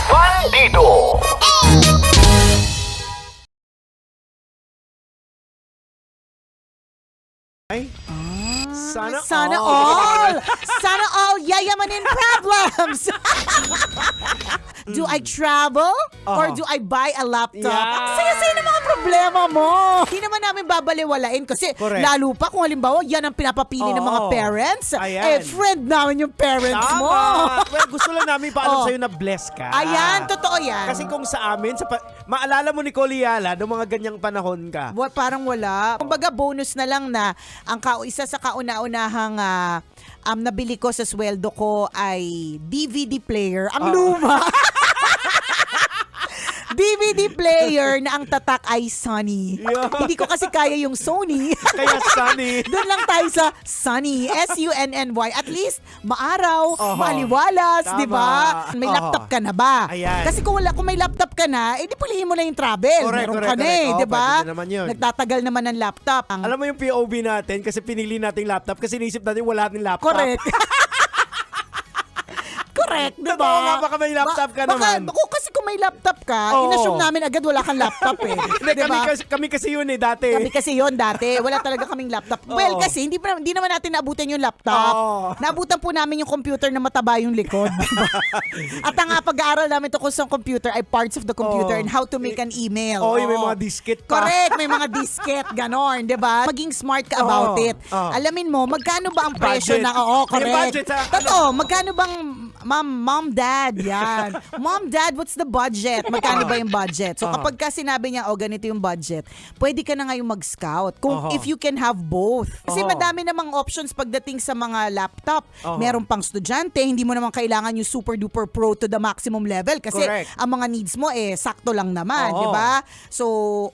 Bandido. Sana all! Sana all yayamanin problems! Do I travel? Or do I buy a laptop? Yeah. Ang saya-saya ng mga problema mo! Hindi naman namin babaliwalain kasi Correct. lalo pa kung halimbawa yan ang pinapapili ng mga Oo. parents. Ayan. Friend namin yung parents mo. Well, gusto lang namin paalam Oh. sa'yo na bless ka. Ayan, totoo yan. Kasi kung sa amin, maalala mo Nicole Ayala, noong mga ganyang panahon ka. Parang wala. Kumbaga bonus na lang na ang isa sa kauna-unahang nabili ko sa sweldo ko ay DVD player. Ang luma. DVD player na ang tatak ay Sony. Yeah. Hindi ko kasi kaya yung Sony. Kaya Sony. Doon lang tayo sa Sunny. S-U-N-N-Y. At least, maaraw, maliwalas, Tama. di ba? May laptop ka na ba? Ayan. Kasi kung may laptop ka na, edi pulihin mo na yung travel. Correct, Meron correct, ka na eh, correct. di ba? Pwede naman yun. Nagtatagal naman ang laptop. Alam mo yung POV natin kasi pinili nating laptop kasi naisip natin wala nating laptop. Correct. Correct, di ba? Totoo nga, baka may laptop ka naman. Kasi kung may laptop ka, Oo. inassume namin agad wala kang laptop eh. Hindi, Diba? kami kasi yun eh, dati. Kami kasi yon dati. Wala talaga kaming laptop. Well, kasi hindi naman natin naabutan yung laptop. Naabutan po namin yung computer na mataba yung likod. Diba? At ang pag-aaral namin tungkol sa computer ay parts of the computer and how to make an email. Yung may mga disket pa. Correct, may mga disket, ganon, 'di ba? Maging smart ka about it. Alamin mo, magkano ba ang presyo Budget. ng correct. May budget sa, Totoo, magkano bang mom, dad, yan. Mom, dad, what's the budget? Magkano ba yung budget? So kapag ka sinabi niya, ganito yung budget, pwede ka na ngayong mag-scout. Kung if you can have both. Kasi madami namang options pagdating sa mga laptop. Meron pang estudyante, hindi mo naman kailangan yung super duper pro to the maximum level kasi Correct. ang mga needs mo sakto lang naman, 'di ba? So,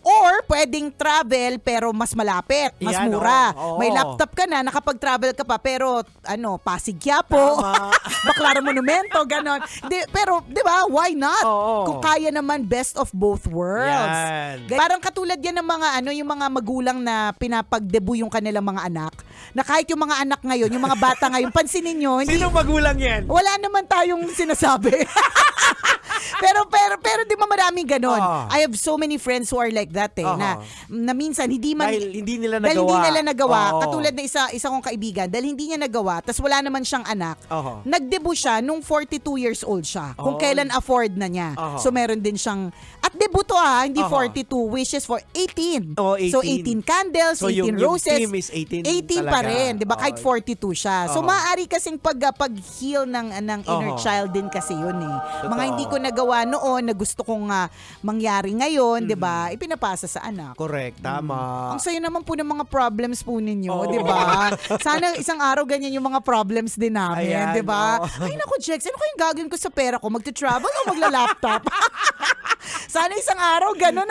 or pwedeng travel pero mas malapit, mas Yan, mura. oo. May laptop ka na, nakapag-travel ka pa pero Pasig Quiapo, Baclaran Monumento, ganon. Pero 'di ba? Why not? Kung kaya naman, best of both worlds. Yan. Parang katulad yan ng mga yung mga magulang na pinapag-debut yung kanilang mga anak. Na kahit yung mga anak ngayon, yung mga bata ngayon, pansinin nyo, Sino magulang yan? wala naman tayong sinasabi. pero di ba maraming ganon? I have so many friends who are like that na minsan hindi man Dahil hindi nila dahil hindi nagawa. nila nagawa. Oo. Katulad na isa kong kaibigan, dahil hindi niya nagawa, tas wala naman siyang anak. Nag-debut siya nung 42 years old siya. Kung kailan afford na niya. So meron din siyang at debut to hindi 42 wishes for 18. So 18 candles, So 18 yung roses. team is 18 18 pa talaga. rin, 'di ba? Kahit 42 siya. So maaari kasing pag-heal ng inner child din kasi 'yun eh. Mga hindi ko nagawa noon na gusto kong mangyari ngayon, 'di ba? Ipinapasa sa anak. Correct, tama. Ang saya naman po ng mga problems po ninyo, 'di ba? Sana isang araw ganyan yung mga problems din namin, Ayan, 'di ba? Ay naku, Jex, ano kayong gagawin ko sa pera ko? Magta-travel o magla-laptop? Sana isang araw ganun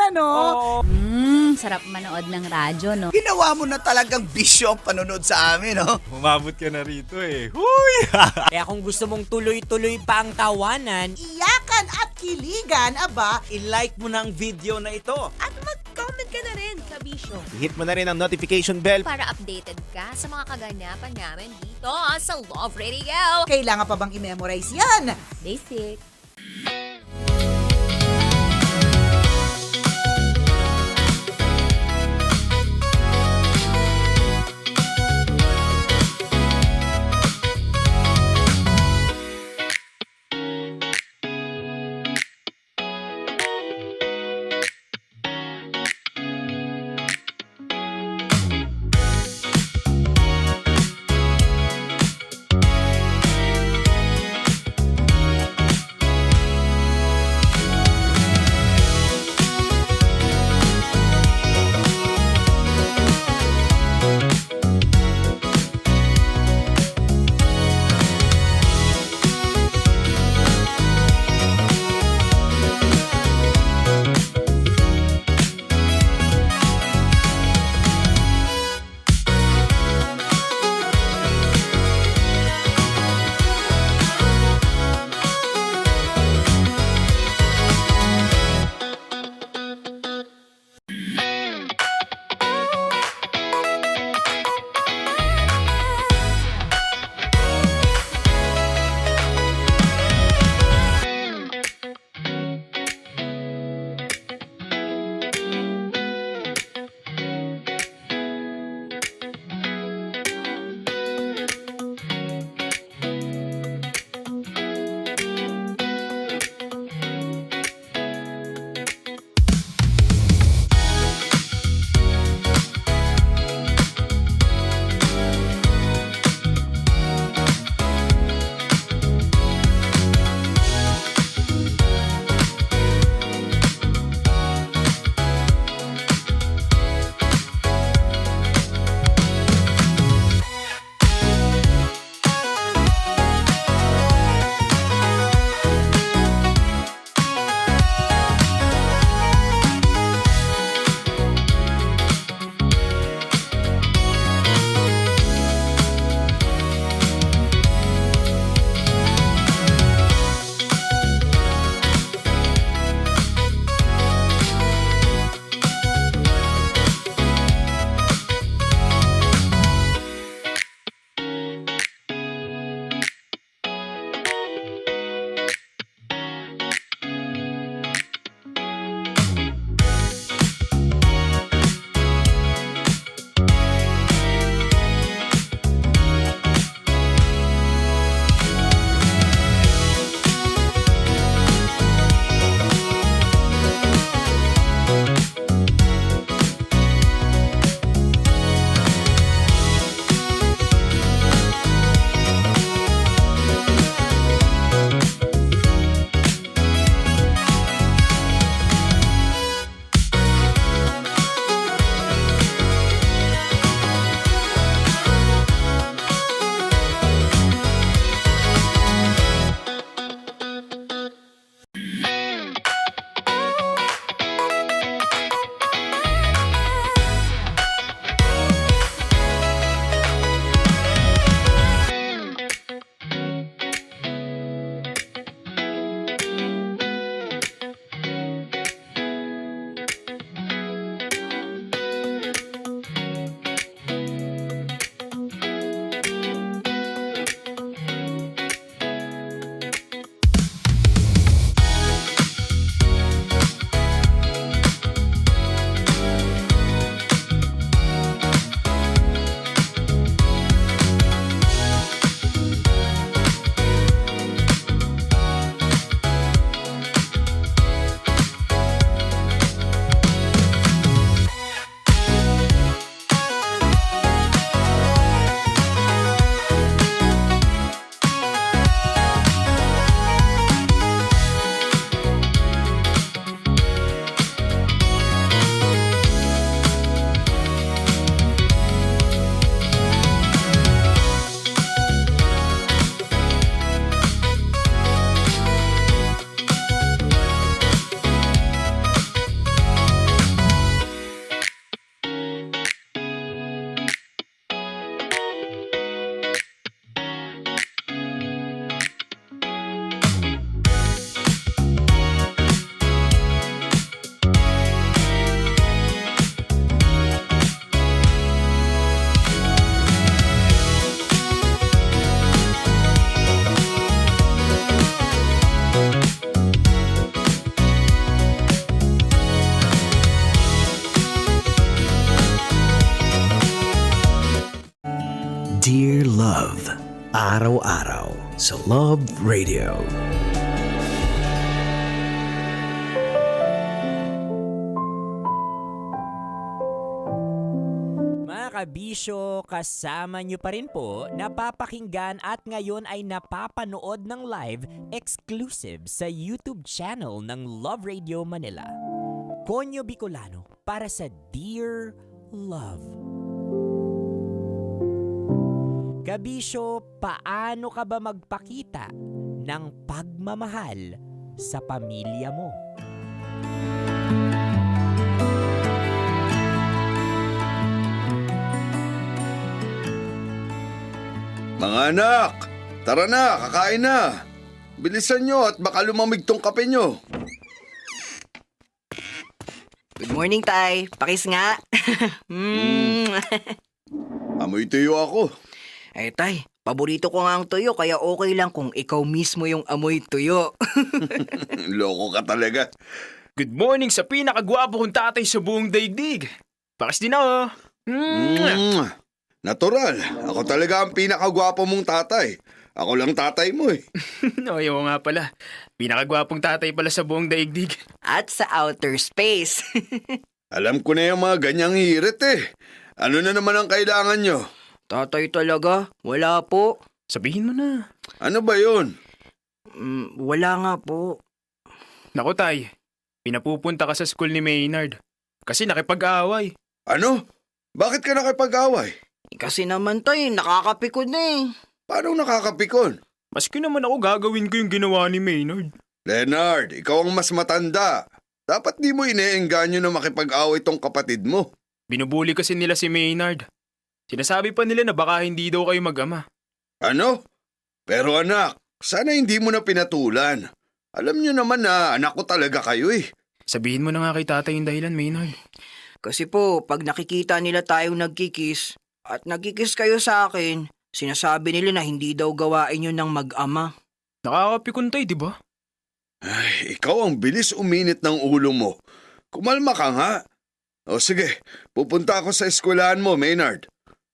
Sarap manood ng radyo, no? Ginawa mo na talagang bisyo ang panonood sa amin, no? Umabot ka na rito eh. Huy! Kaya kung gusto mong tuloy-tuloy pa ang tawanan, Iyakan at kiligan, aba, I-like mo na ang video na ito. At mag-comment ka na rin sa Bisyo. Hit mo na rin ang notification bell. Para updated ka sa mga kaganapan namin dito sa Love Radio. kailangan pa bang i-memorize yan? Basic. Dear Love, araw-araw sa Love Radio. Mga kabisyo, kasama nyo pa rin po, napapakinggan at ngayon ay napapanood ng live exclusive sa YouTube channel ng Love Radio Manila. Konyo Bicolano para sa Dear Love. Kabisyo, paano ka ba magpakita ng pagmamahal sa pamilya mo? Mga anak, tara na, kakain na. Bilisan nyo at baka lumamig tong kape nyo. Good morning, Tay. Pakis nga. Amoy tuyo ako. Eh, Tay, paborito ko nga ang tuyo, kaya okay lang kung ikaw mismo yung amoy tuyo. Loko ka talaga. Good morning sa pinakagwapo kong tatay sa buong daigdig. Pakis din ako. Natural. Ako talaga ang pinakagwapo mong tatay. Ako lang tatay mo eh. Oo nga pala. Pinakagwapong tatay pala sa buong daigdig. At sa outer space. Alam ko na yung mga ganyang hirit eh. Ano na naman ang kailangan nyo? Tatay talaga? Wala po. Sabihin mo na. Ano ba yun? Wala nga po. Naku, Tay. Pinapupunta ka sa school ni Maynard. Kasi nakipag-away. Ano? Bakit ka nakipag-away? Kasi naman, Tay, nakakapikon na eh. Paano nakakapikon? Maski naman ako gagawin ko yung ginawa ni Maynard. Leonard, ikaw ang mas matanda. Dapat di mo ineengganyo na makipag-away tong kapatid mo. Binubuli kasi nila si Maynard. Sinasabi pa nila na baka hindi daw kayo mag-ama. Ano? Pero anak, sana hindi mo na pinatulan. Alam nyo naman na anak ko talaga kayo eh. Sabihin mo na nga kay tatay yung dahilan, Maynard. Kasi po, pag nakikita nila tayong nagkikis, at nagkikis kayo sa akin, sinasabi nila na hindi daw gawain yun ng mag-ama. Nakakapikon, Tay, di ba? Ay, ikaw ang bilis uminit ng ulo mo. Kumalma ka nga. O sige, pupunta ako sa eskwelahan mo, Maynard.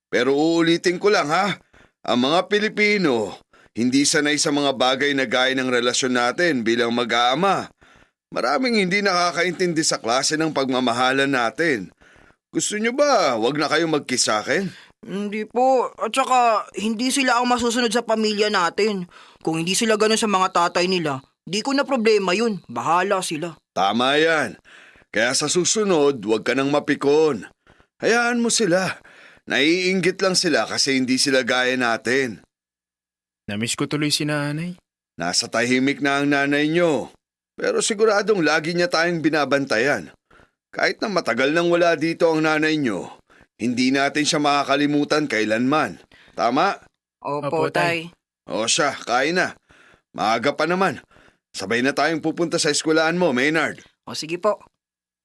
Pero uulitin ko lang ha, ang mga Pilipino, hindi sanay sa mga bagay na gaya ng relasyon natin bilang mag-aama. Maraming hindi nakakaintindi sa klase ng pagmamahalan natin. Gusto nyo ba, wag na kayo mag-kiss sa akin? Hindi po. At saka, hindi sila ang masusunod sa pamilya natin. Kung hindi sila ganun sa mga tatay nila, di ko na problema yun. Bahala sila. Tama yan. Kaya sa susunod, wag ka nang mapikon. Hayaan mo sila. Naiinggit lang sila kasi hindi sila gaya natin. Namiss ko tuloy si nanay. Nasa tahimik na ang nanay nyo. Pero siguradong lagi niya tayong binabantayan. Kahit na matagal nang wala dito ang nanay nyo, hindi natin siya makakalimutan kailanman. Tama? Opo, Tay. O siya, kain na. Maaga pa naman. Sabay na tayong pupunta sa eskwelahan mo, Maynard. O sige po.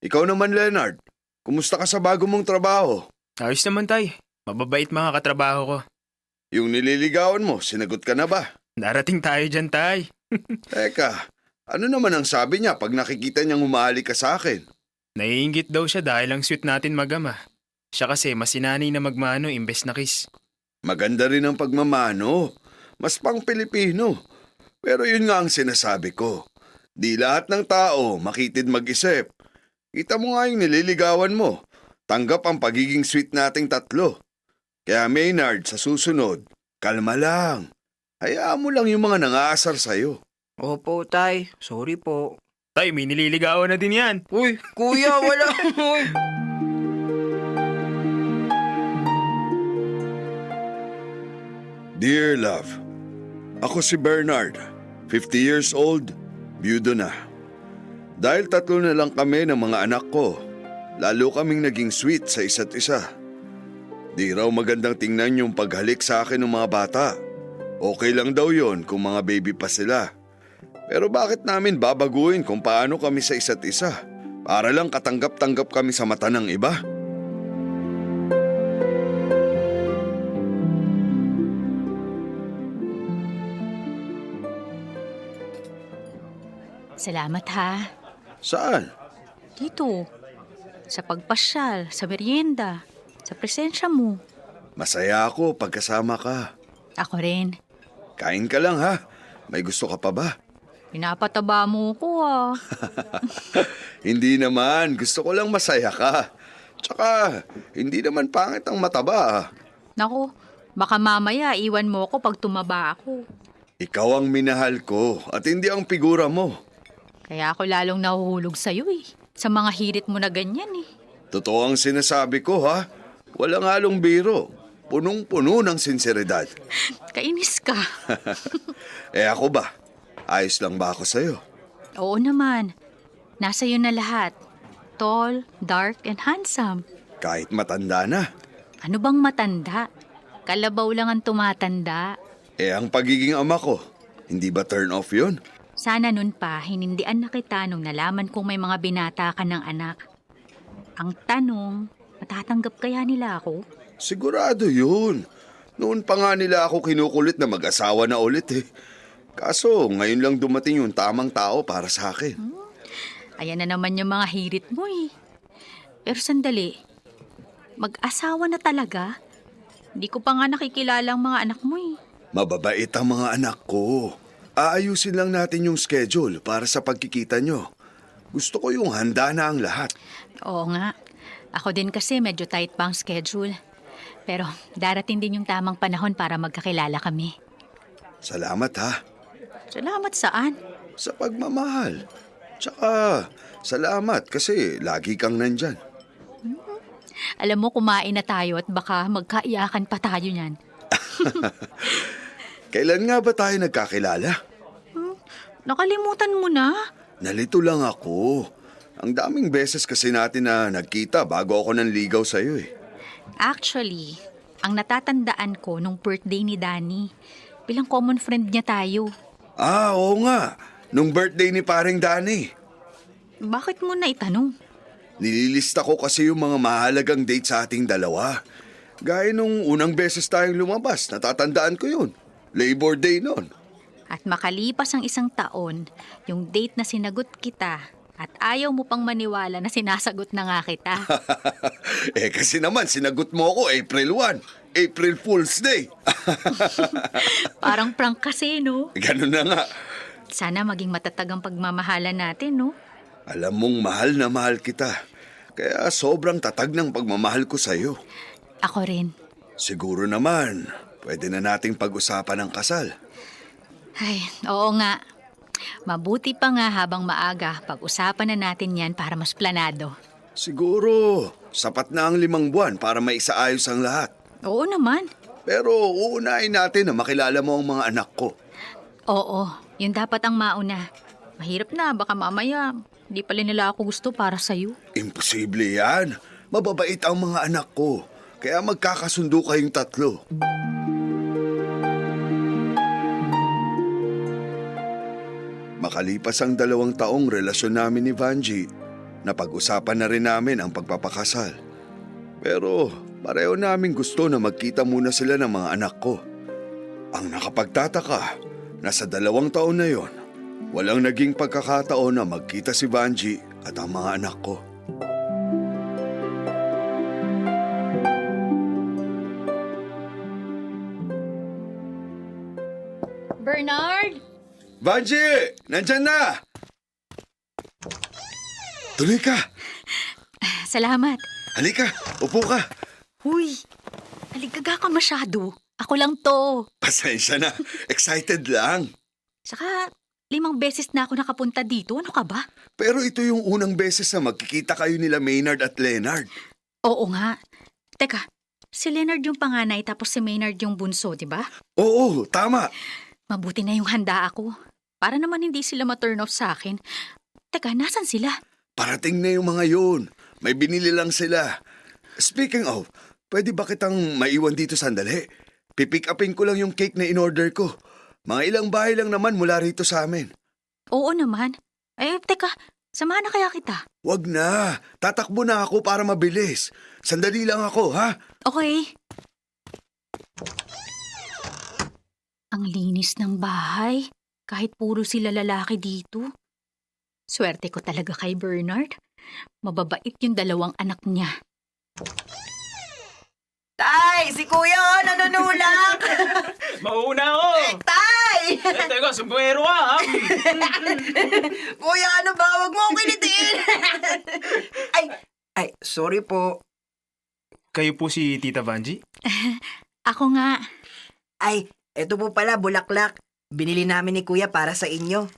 Ikaw naman, Leonard. Kumusta ka sa bago mong trabaho? Ayos naman, Tay. Mababait mga katrabaho ko. Yung nililigawan mo, sinagot ka na ba? Darating tayo dyan, Tay. Teka, ano naman ang sabi niya pag nakikita niyang humahalik ka sa akin? Naiinggit daw siya dahil ang sweet natin mag-ama. Siya kasi mas sinanay na magmano imbes na kiss. Maganda rin ang pagmamano. Mas pang Pilipino. Pero yun nga ang sinasabi ko. Di lahat ng tao makitid mag-isip. Kita mo nga yung nililigawan mo. Tanggap ang pagiging sweet nating tatlo. Kaya Maynard, sa susunod, kalma lang. Hayaan mo lang yung mga nangaasar sa'yo. Opo, Tay. Sorry po. Tay, may nililigawan na din yan. Uy, kuya, wala. Uy. Dear Love, ako si Bernard, 50 years old, byudo na. Dahil 3 na lang kami ng mga anak ko, lalo kaming naging sweet sa isa't isa. Di raw magandang tingnan yung paghalik sa akin ng mga bata. Okay lang daw yon kung mga baby pa sila. Pero bakit namin babaguhin kung paano kami sa isa't isa? Para lang katanggap-tanggap kami sa mata ng iba? Salamat ha. Saan? Dito. Sa pagpasyal, sa merienda, sa presensya mo. Masaya ako pagkasama ka. Ako rin. Kain ka lang ha. May gusto ka pa ba? Pinapataba mo ko ah. Hindi naman. Gusto ko lang masaya ka. Tsaka, hindi naman pangit ang mataba. Naku, baka mamaya iwan mo ko pag tumaba ako. Ikaw ang minahal ko at hindi ang figura mo. Kaya ako lalong nahuhulog sa'yo eh. Sa mga hirit mo na ganyan eh. Totoo ang sinasabi ko ha. Walang halong biro. Punong-puno ng sinseridad. Kainis ka. Ako ba? Ayos lang ba ako sa'yo? Oo naman. Nasa iyo na lahat. Tall, dark, and handsome. Kahit matanda na. Ano bang matanda? Kalabaw lang ang tumatanda. Ang pagiging ama ko, hindi ba turn off yun? Sana nun pa, hinindian na kita nung nalaman kong may mga binata ka ng anak. Ang tanong, matatanggap kaya nila ako? Sigurado yun. Noon pa nga nila ako kinukulit na mag-asawa na ulit eh. Kaso, ngayon lang dumating yung tamang tao para sa akin. Ayan na naman yung mga hirit mo eh. Pero sandali, mag-asawa na talaga? Hindi ko pa nga nakikilala ang mga anak mo eh. Mababait ang mga anak ko. Aayusin lang natin yung schedule para sa pagkikita nyo. Gusto ko yung handa na ang lahat. Oo nga. Ako din kasi medyo tight pa ang schedule. Pero darating din yung tamang panahon para magkakilala kami. Salamat ha. Salamat saan? Sa pagmamahal. Tsaka, salamat kasi lagi kang nandyan. Alam mo, kumain na tayo at baka magkaiyakan pa tayo niyan. Kailan nga ba tayo nagkakilala? Nakalimutan mo na? Nalito lang ako. Ang daming beses kasi natin na nagkita bago ako nanligaw sa'yo eh. Actually, ang natatandaan ko nung birthday ni Danny, bilang common friend niya tayo. Oo nga. Nung birthday ni paring Danny. Bakit mo na itanong? Nililista ko kasi yung mga mahalagang date sa ating dalawa. Gaya nung unang beses tayong lumabas, natatandaan ko yun. Labor Day noon. At makalipas ang isang taon, yung date na sinagot kita at ayaw mo pang maniwala na sinasagot na nga kita. Kasi naman, sinagot mo ako April 1. April Fool's Day. Parang prank kasi, no? Ganun na nga. Sana maging matatag ang pagmamahalan natin, no? Alam mong mahal na mahal kita. Kaya sobrang tatag ng pagmamahal ko sa'yo. Ako rin. Siguro naman, pwede na nating pag-usapan ang kasal. Ay, oo nga. Mabuti pa nga habang maaga, pag-usapan na natin yan para mas planado. Siguro, sapat na ang 5 buwan para maisaayos ang lahat. Oo naman. Pero uunahin natin na makilala mo ang mga anak ko. Oo, yun dapat ang mauna. Mahirap na, baka mamaya, di pala nila ako gusto para sa'yo. Imposible yan. Mababait ang mga anak ko. Kaya magkakasundo kayong 3. Makalipas ang 2 taong relasyon namin ni Vanji, napag-usapan na rin namin ang pagpapakasal. Pero pareho namin gusto na magkita muna sila ng mga anak ko. Ang nakapagtataka, nasa 2 taon na yon, walang naging pagkakataon na magkita si Vanji at ang mga anak ko. Bernard! Vanji! Nandyan na! Tuloy ka! Salamat. Halika, upo ka. Huy, aligaga ka masyado. Ako lang to. Pasensya na, excited lang. Saka, 5 beses na ako nakapunta dito. Ano ka ba? Pero ito yung unang beses na magkikita kayo nila Maynard at Leonard. Oo nga. Teka, si Leonard yung panganay tapos si Maynard yung bunso, di ba? Oo, tama. Mabuti na yung handa ako. Para naman hindi sila ma-turn off sa akin. Teka, nasan sila? Parating na yung mga yun. May binili lang sila. Speaking of, pwede ba kitang maiwan dito sandali? Pipick upin ko lang yung cake na in-order ko. Mga ilang bahay lang naman mula rito sa amin. Oo naman. Teka, samahan na kaya kita? Wag na. Tatakbo na ako para mabilis. Sandali lang ako, ha? Okay. Ang linis ng bahay. Kahit puro sila lalaki dito. Swerte ko talaga kay Bernard. Mababait yung 2 anak niya. Tay, si Kuya nanunulak. Mauuna ako! Tay! Teka, sumbuero ka ha? Kuya, ano ba? Huwag mo akong kilitiin. ay, sorry po. Kayo po si Tita Vanji? Ako nga. Ay, eto po pala, bulaklak. Binili namin ni Kuya para sa inyo.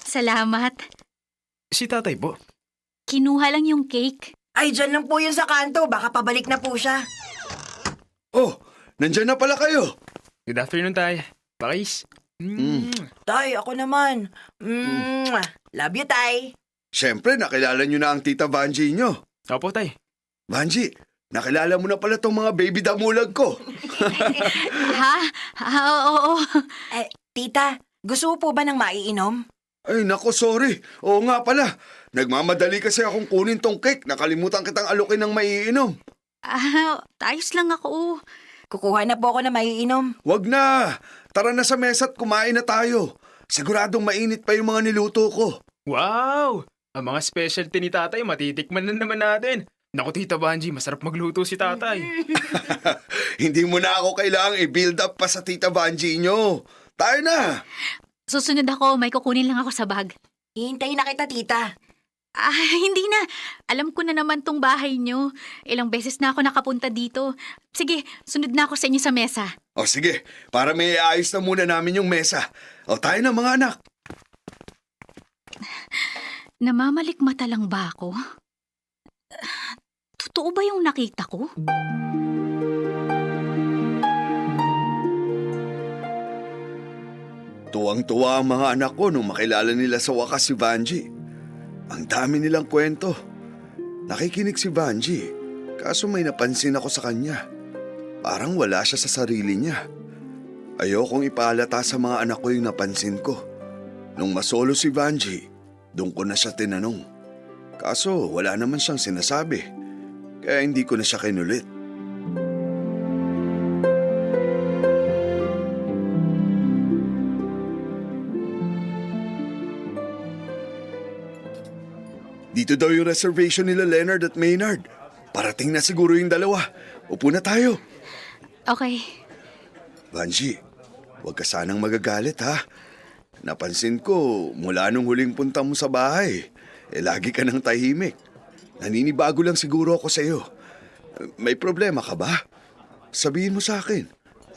Salamat. Si tatay po. Kinuha lang yung cake. Ay, dyan lang po yun sa kanto. Baka pabalik na po siya. Oh, nandyan na pala kayo. Good afternoon, tay. Pakis. Tay, ako naman. Love you, Tay. Siyempre, nakilala nyo na ang tita Vanji nyo. Opo, tay. Vanji, nakilala mo na pala tong mga baby damulag ko. Oo. Tita, gusto mo po ba ng maiinom? Ay, nako, sorry. Oo nga pala. Nagmamadali kasi akong kunin tong cake. Nakalimutan kitang alukin ng maiinom. Ayos lang ako. Kukuha na po ako na maiinom. Wag na. Tara na sa mesa at kumain na tayo. Siguradong mainit pa yung mga niluto ko. Wow! Ang mga specialty ni tatay, matitikman na naman natin. Naku, Tita Vanji, masarap magluto si tatay. Hindi mo na ako kailangang i-build up pa sa tita Vanji nyo. Tayo na. Susunod ako, may kukunin lang ako sa bag. Hihintayin na kita, tita. Hindi na. Alam ko na naman tong bahay nyo. Ilang beses na ako nakapunta dito. Sige, sunod na ako sa inyo sa mesa. O sige, para may ayos na muna namin yung mesa. O tayo na mga anak. Namamalikmata lang ba ako? Totoo ba yung nakita ko? Tuwang-tuwa ang mga anak ko nung makilala nila sa wakas si Vanji. Ang dami nilang kwento. Nakikinig si Vanji, kaso may napansin ako sa kanya. Parang wala siya sa sarili niya. Ayokong ipaalata sa mga anak ko yung napansin ko. Nung masolo si Vanji, doon ko na siya tinanong. Kaso wala naman siyang sinasabi, kaya hindi ko na siya kinulit. Dito daw yung reservation nila Leonard at Maynard. Parating na siguro yung dalawa. Upo na tayo. Okay. Vanji, huwag ka sanang magagalit ha. Napansin ko mula nung huling punta mo sa bahay, lagi ka nang tahimik. Naninibago lang siguro ako sa iyo. May problema ka ba? Sabihin mo sa akin.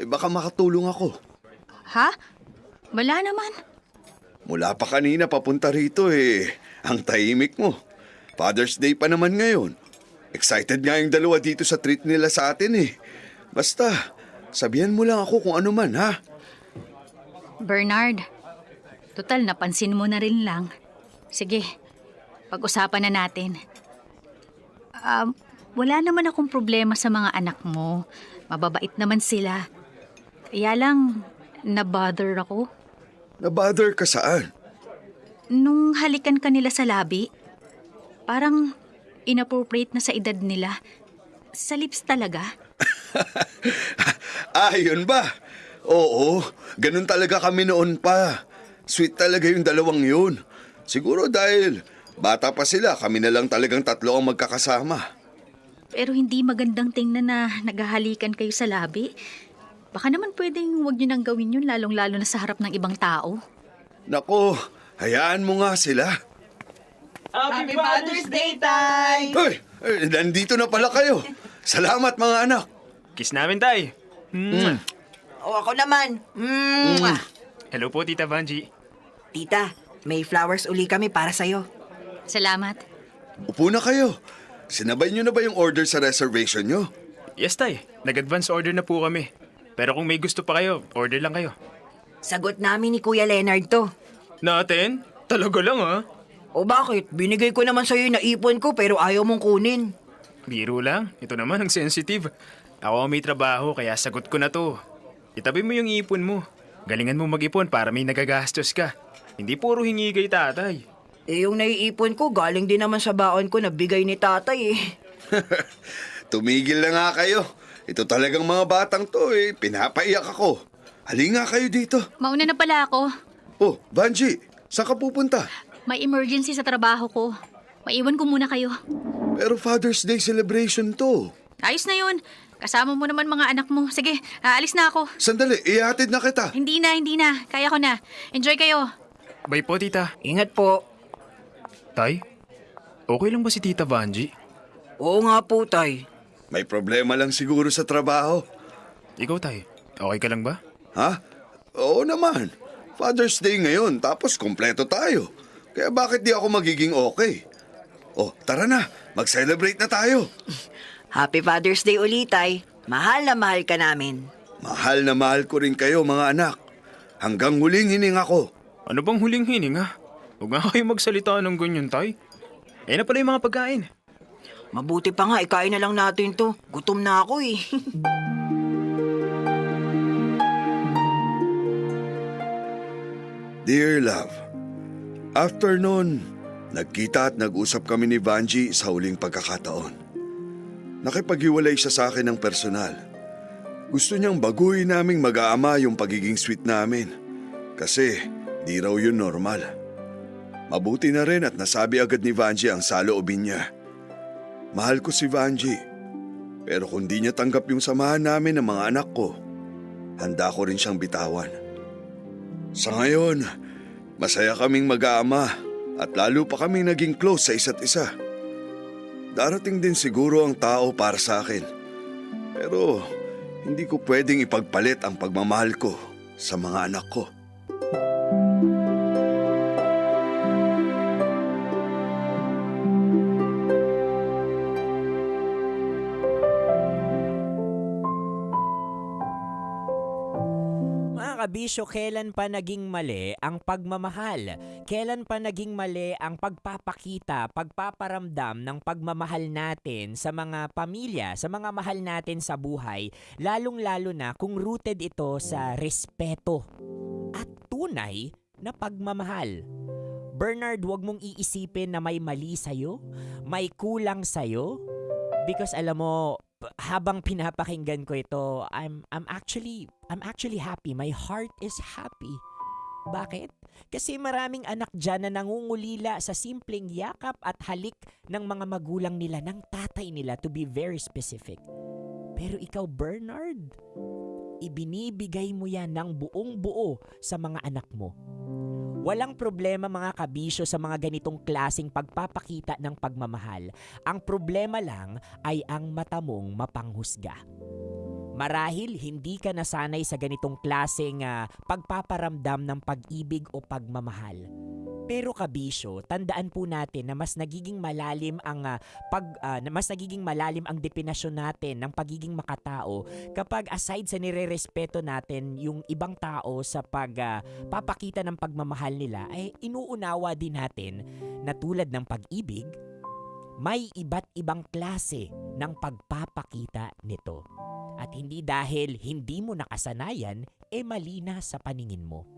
Baka makatulong ako. Ha? Wala naman. Mula pa kanina papunta rito ang tahimik mo. Father's Day pa naman ngayon. Excited nga yung dalawa dito sa treat nila sa atin Basta, sabihan mo lang ako kung ano man ha. Bernard, total napansin mo na rin lang. Sige, pag-usapan na natin. Wala naman akong problema sa mga anak mo. Mababait naman sila. Kaya lang, nabother ako. Nabother ka saan? Nung halikan ka nila sa labi, parang inappropriate na sa edad nila. Sa lips talaga. Yun ba? Oo, ganun talaga kami noon pa. Sweet talaga yung dalawang yun. Siguro dahil bata pa sila, kami na lang talagang tatlo ang magkakasama. Pero hindi magandang tingnan na naghahalikan kayo sa labi. Baka naman pwedeng huwag nyo nang gawin yun, lalong-lalo na sa harap ng ibang tao. Nako, hayaan mo nga sila. Happy Father's Day, Tay! Hoy, nandito na pala kayo. Salamat mga anak. Kiss namin, tay. Ako naman. Hello po, Tita Vanji. Tita, may flowers uli kami para sa'yo. Salamat. Upo na kayo. Sinabay nyo na ba yung order sa reservation nyo? Yes, tay. Nag-advance order na po kami. Pero kung may gusto pa kayo, order lang kayo. Sagot namin ni Kuya Leonard to. Natin? Talaga lang ha? O bakit? Binigay ko naman sa'yo yung naipon ko pero ayaw mong kunin. Biro lang. Ito naman ang sensitive. Ako ang may trabaho kaya sagot ko na to. Itabi mo yung ipon mo. Galingan mo mag-ipon para may nagagastos ka. Hindi puro hingi kay tatay. Yung naiipon ko galing din naman sa baon ko na bigay ni tatay Tumigil na nga kayo. Ito talagang mga batang to pinapaiyak ako. Hali nga kayo dito. Mauna na pala ako. Oh, Vanji, saan ka pupunta? May emergency sa trabaho ko. Maiwan ko muna kayo. Pero Father's Day celebration to. Ayos na yun. Kasama mo naman mga anak mo. Sige, aalis na ako. Sandali, ihatid na kita. Hindi na. Kaya ko na. Enjoy kayo. Bye po, tita. Ingat po. Tay, okay lang ba si Tita Vanji? Oo nga po, Tay. May problema lang siguro sa trabaho. Ikaw, Tay, okay ka lang ba? Ha? Oo naman. Father's Day ngayon, tapos kompleto tayo. Kaya bakit di ako magiging okay? Oh, tara na. Mag-celebrate na tayo. Happy Father's Day ulit, Tay. Mahal na mahal ka namin. Mahal na mahal ko rin kayo, mga anak. Hanggang huling hininga ko. Ano bang huling hininga? Huwag nga kayo magsalita ng ganyan, Tay. Na pala yung mga pagkain. Mabuti pa nga, ikain na lang natin to. Gutom na ako eh. Dear love, after noon, nagkita at nag-usap kami ni Vanji sa huling pagkakataon. Nakipaghiwalay siya sa akin ng personal. Gusto niyang baguhin naming mag-aama yung pagiging sweet namin. Kasi di raw yun normal. Mabuti na rin at nasabi agad ni Vanji ang saloobin niya. Mahal ko si Vanji. Pero kung di niya tanggap yung samahan namin ng mga anak ko, handa ko rin siyang bitawan. Sa ngayon, masaya kaming mag-aama at lalo pa kaming naging close sa isa't isa. Darating din siguro ang tao para sa akin. Pero hindi ko pwedeng ipagpalit ang pagmamahal ko sa mga anak ko. Kabisyo, kailan pa naging mali ang pagmamahal? Kailan pa naging mali ang pagpapakita, pagpaparamdam ng pagmamahal natin sa mga pamilya, sa mga mahal natin sa buhay, lalong-lalo na kung rooted ito sa respeto at tunay na pagmamahal. Bernard, huwag mong iisipin na may mali sa'yo, may kulang sa'yo, because alam mo, habang pinapakinggan ko ito, I'm actually happy. My heart is happy. Bakit? Kasi maraming anak dyan na nangungulila sa simpleng yakap at halik ng mga magulang nila, ng tatay nila, to be very specific. Pero ikaw, Bernard, ibinibigay mo yan ng buong buo sa mga anak mo. Walang problema mga kabisyo sa mga ganitong klaseng pagpapakita ng pagmamahal. Ang problema lang ay ang mata mong mapanghusga. Marahil hindi ka nasanay sa ganitong klaseng pagpaparamdam ng pag-ibig o pagmamahal. Pero kabisyo, tandaan po natin na mas nagiging malalim ang definasyon natin ng pagiging makatao kapag aside sa nirerespeto natin yung ibang tao sa pagpapakita ng pagmamahal nila, ay inuunawa din natin na tulad ng pag-ibig, may iba't ibang klase ng pagpapakita nito. At hindi dahil hindi mo nakasanayan, mali na sa paningin mo.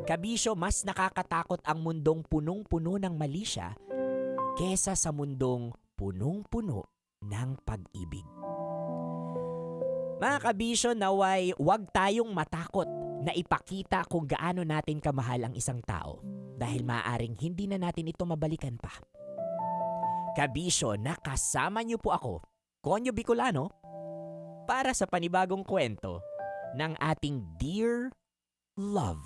Kabisyo, mas nakakatakot ang mundong punong-puno ng malisya kesa sa mundong punong-puno ng pag-ibig. Mga kabisyo, naway huwag tayong matakot na ipakita kung gaano natin kamahal ang isang tao dahil maaaring hindi na natin ito mabalikan pa. Kabisyo, nakasama niyo po ako, Konyo Bicolano, para sa panibagong kwento ng ating Dear Love.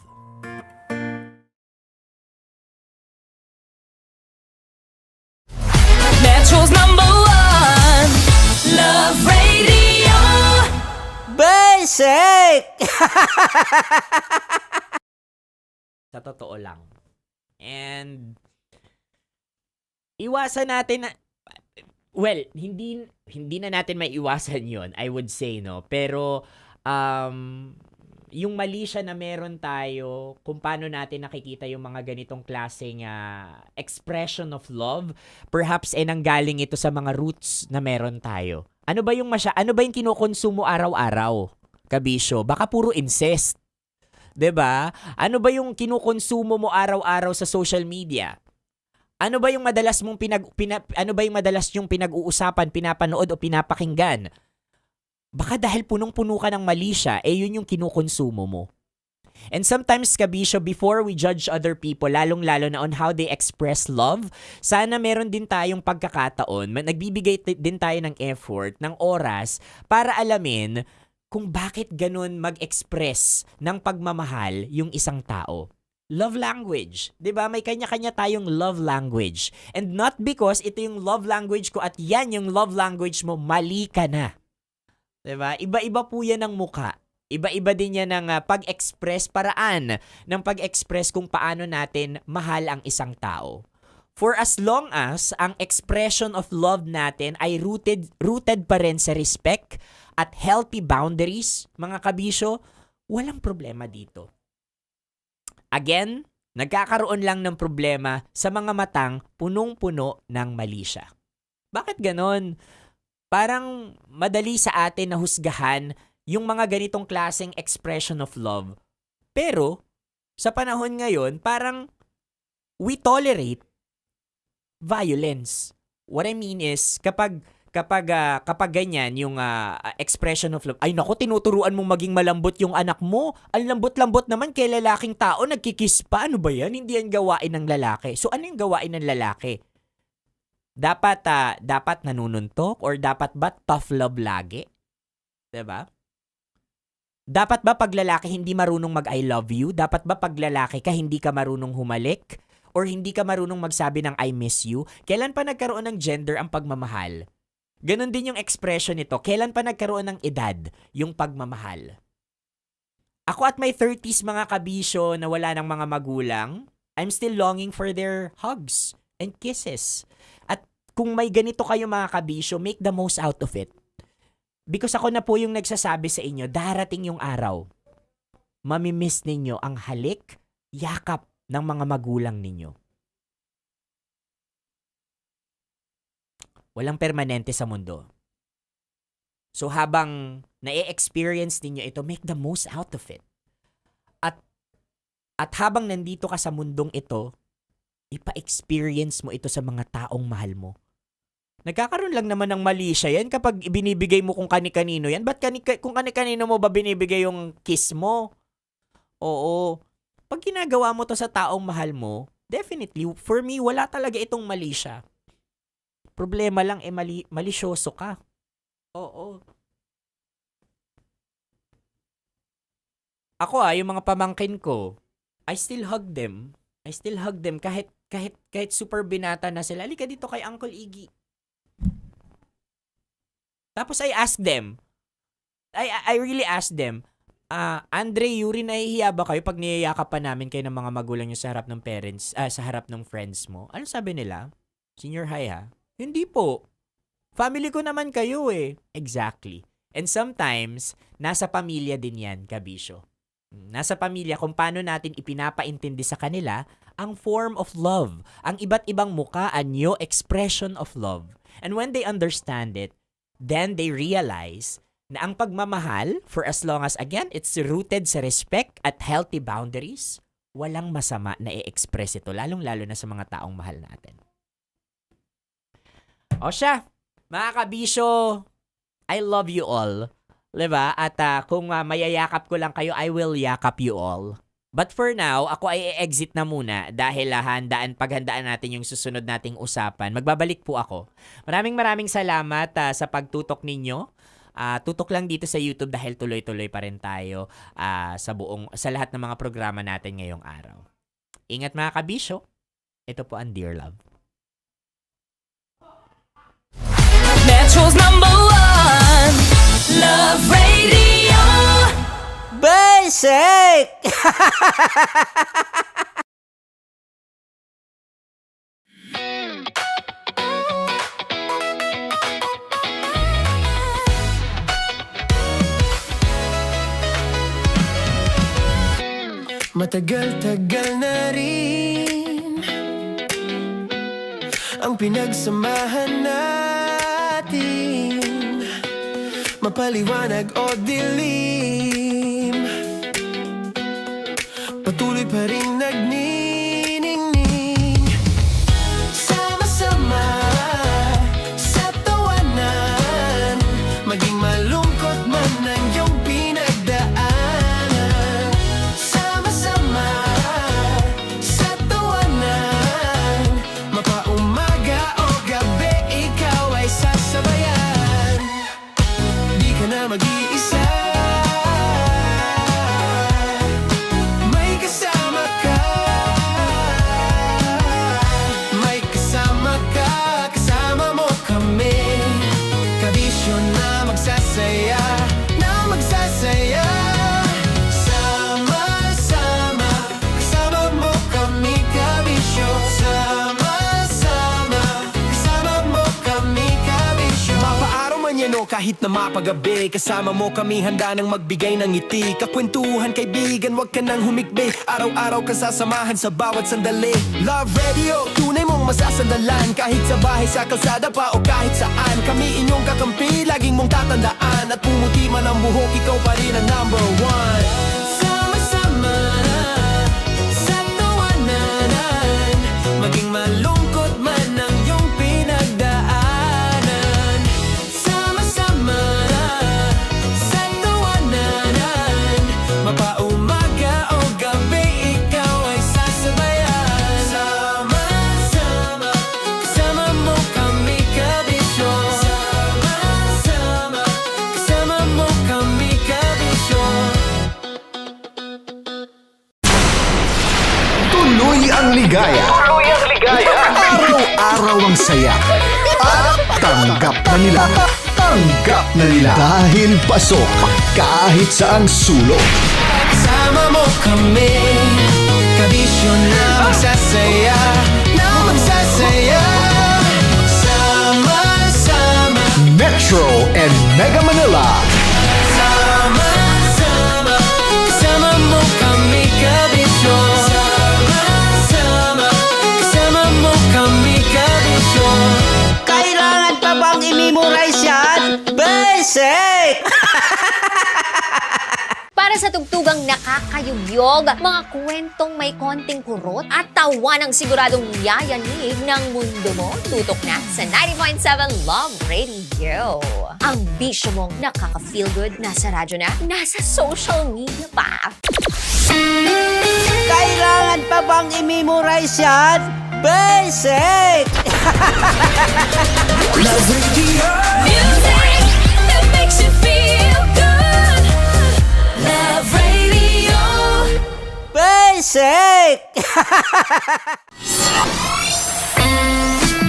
Metro's #1 Love Radio. Basic! Sa totoo lang. And iwasan natin na, well, hindi na natin may iwasan yon, I would say, no? Pero yung mali siya na meron tayo kung paano natin nakikita yung mga ganitong klaseng expression of love, perhaps nanggaling ito sa mga roots na meron tayo. Ano ba yung kinukonsumo araw-araw, kabisyo? Baka puro incest. 'Di ba? Ano ba yung kinukonsumo mo araw-araw sa social media? Ano ba yung madalas mong yung pinag-uusapan, pinapanood o pinapakinggan? Baka dahil punong-puno ka ng mali siya, yun yung kinukonsumo mo. And sometimes, kabisyo, before we judge other people, lalong-lalo na on how they express love, sana meron din tayong pagkakataon, nagbibigay din tayo ng effort, ng oras, para alamin kung bakit ganun mag-express ng pagmamahal yung isang tao. Love language. 'Di ba? May kanya-kanya tayong love language. And not because ito yung love language ko at yan yung love language mo, mali ka na. 'Di ba? Iba-iba po yan ng muka. Iba-iba din yan ng pag-express, paraan ng pag-express kung paano natin mahal ang isang tao. For as long as ang expression of love natin ay rooted pa rin sa respect at healthy boundaries, mga kabisyo, walang problema dito. Again, nagkakaroon lang ng problema sa mga matang punong-puno ng mali siya. Bakit ganon? Parang madali sa atin na husgahan yung mga ganitong klaseng expression of love. Pero, sa panahon ngayon, parang we tolerate violence. What I mean is, kapag ganyan yung expression of love, ay nako, tinuturuan mong maging malambot yung anak mo. Ang lambot-lambot naman kay lalaking tao, nagkikiss pa. Ano ba yan? Hindi yan gawain ng lalaki. So, ano yung gawain ng lalaki? Dapat nanununtok or dapat ba tough love lagi? 'Di ba? Dapat ba pag lalaki hindi marunong mag I love you? Dapat ba pag lalaki ka hindi ka marunong humalik? Or hindi ka marunong magsabi ng I miss you? Kailan pa nagkaroon ng gender ang pagmamahal? Ganon din yung expression nito. Kailan pa nagkaroon ng edad yung pagmamahal? Ako at my 30s mga kabisyo na wala ng mga magulang, I'm still longing for their hugs and kisses. At kung may ganito kayo mga kabisyo, make the most out of it. Because ako na po yung nagsasabi sa inyo, darating yung araw. Mamimiss ninyo ang halik, yakap ng mga magulang ninyo. Walang permanente sa mundo. So habang na-experience ninyo ito, make the most out of it. At habang nandito ka sa mundong ito, ipa-experience mo ito sa mga taong mahal mo. Nagkakaroon lang naman ng mali siya yan kapag binibigay mo kung kani-kanino yan. Ba't kung kani-kanino mo ba binibigay yung kiss mo? Oo. Pag ginagawa mo to sa taong mahal mo, definitely, for me, wala talaga itong mali siya. Problema lang, malisyoso ka. Oo. Ako yung mga pamangkin ko, I still hug them. Kahit super binata na sila. Halika dito kay Uncle Iggy. Tapos I ask them, I really ask them, Andre, Yuri, nahihiya ba kayo pag niyayakap pa namin kayo ng mga magulang nyo sa harap ng parents, sa harap ng friends mo? Ano sabi nila? Senior high ha? Hindi po. Family ko naman kayo eh. Exactly. And sometimes, nasa pamilya din yan, kabisyo. Nasa pamilya kung paano natin ipinapaintindi sa kanila ang form of love, ang iba't ibang muka, anyo, expression of love. And when they understand it, then they realize na ang pagmamahal, for as long as, again, it's rooted sa respect at healthy boundaries, walang masama na i-express ito, lalong-lalo na sa mga taong mahal natin. O siya, mga kabisyo, I love you all. Diba? At kung mayayakap ko lang kayo, I will yakap you all. But for now, ako ay exit na muna dahil paghandaan natin yung susunod nating usapan. Magbabalik po ako. Maraming salamat sa pagtutok ninyo. Tutok lang dito sa YouTube dahil tuloy-tuloy pa rin tayo sa lahat ng mga programa natin ngayong araw. Ingat mga kabisyo. Ito po ang Dear Love. Metro's #1 Love Radio Basic! Matagal-tagal na rin ang pinagsamahan natin, mapaliwanag o dilim, patuloy pa rin nagniningning. Sama-sama sa tawanan, maging malungkot man ang iyong pinagdaanan. kahit na mapagabi. Kasama mo kami handa nang magbigay ng ngiti. Kakwentuhan kaibigan, wag ka nang humikbi. Araw-araw kasasamahan sa bawat sandali. Love Radio, tunay mong masasandalan. Kahit sa bahay, sa kalsada pa o kahit saan. Kami inyong kakampi, laging mong tatandaan. At pumuti man ang buhok, ikaw pa rin ang number one. Sama-sama sa tawanan, maging malungkot man ang iyong pinagdaanan. Sama-sama sa tawanan, mapaumaga o gabi, ikaw ay sasabayan. Sama-sama, kasama mo kami kabisyo. Sama-sama, kasama mo kami kabisyo. Tuloy ang ligaya. Araw-araw ang saya. At tanggap na nila. Tanggap na nila. Dahil pasok kahit saang sulok. Sama mo kami, kabisyo na magsasaya, na magsasaya. Sama-sama, Metro and Mega Manila. sama-sama, kasama mo kami kabisyo. Sama-sama, kasama mo kami kabisyo. Kailangan pa bang i-memorize yan? Basic! Para sa tugtugang nakakayugyog, mga kwentong may konting kurot at tawa ng siguradong yayanig ng mundo mo, tutok na sa 90.7 Love Radio. Ang bisyo mong nakaka-feel good, nasa radyo na, nasa social media pa. Kailangan pa bang i-memorize yan? Basic! Love Radio. Music that makes you feel good. Love Radio. Basic!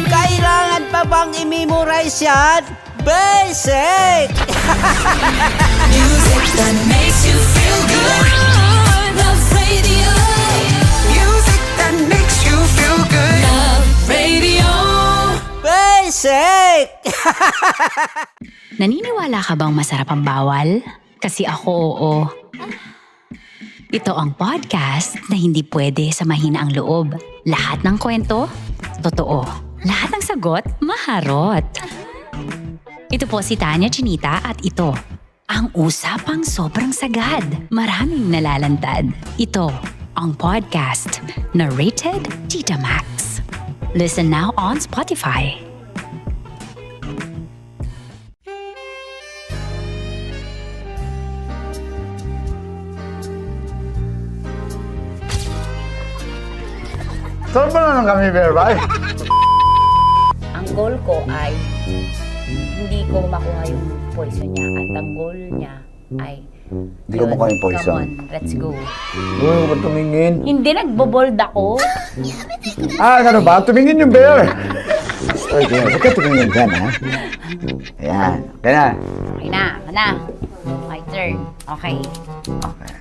Kailangan pa bang i-memorize yan? Basic! Music that makes you feel good. Love Radio. Music that makes you feel good. Love Radio. Basic! Naniniwala ka bang masarap ang bawal? Kasi ako oo. Ito ang podcast na hindi pwede sa mahina ang loob. Lahat ng kwento, totoo. Lahat ng sagot, maharot. Ito po si Tanya Chinita at ito, ang usapang sobrang sagad. Maraming nalalantad. Ito, ang podcast na Rated Tita Max. Listen now on Spotify. Saan ba naman kami, Berbay? Ang goal ko ay hindi ko makuha yung poison niya at ang goal niya ay Hindi ko makuha yung poison. Come on, let's go. Uy, ba't tumingin? Hindi, nagbobold ako. Ano ba? Tumingin yung bear. Okay, huwag ka tumingin dyan, ha? Ayan, okay na. Okay na, okay na. My turn. Okay. Okay.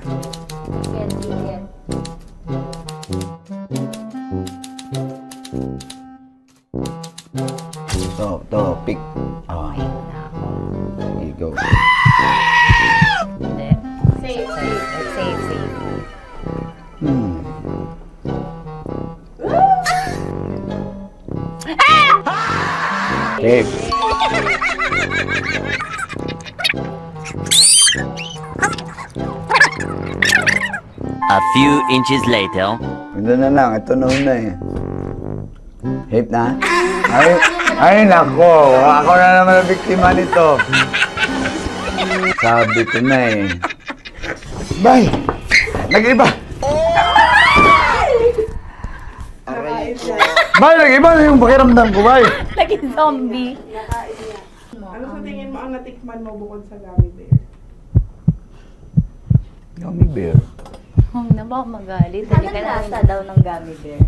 Get, get. To, pick. Oh. Here you go. Safe, safe. Let's save, save. Safe. A few inches later. Ito na lang, ito na una eh. Hip na? Ay nako, ako na naman ang biktima nito. Sabi ko na eh. Bay! Nag-iba! Bay, nag-iba na yung pakiramdam ko, bay! Naging zombie. Ano sa tingin mo ang natikman mo bukod sa gummy bear? Gummy bear? Huwag na ba magalit? Hindi ka lasa daw ng gummy bear.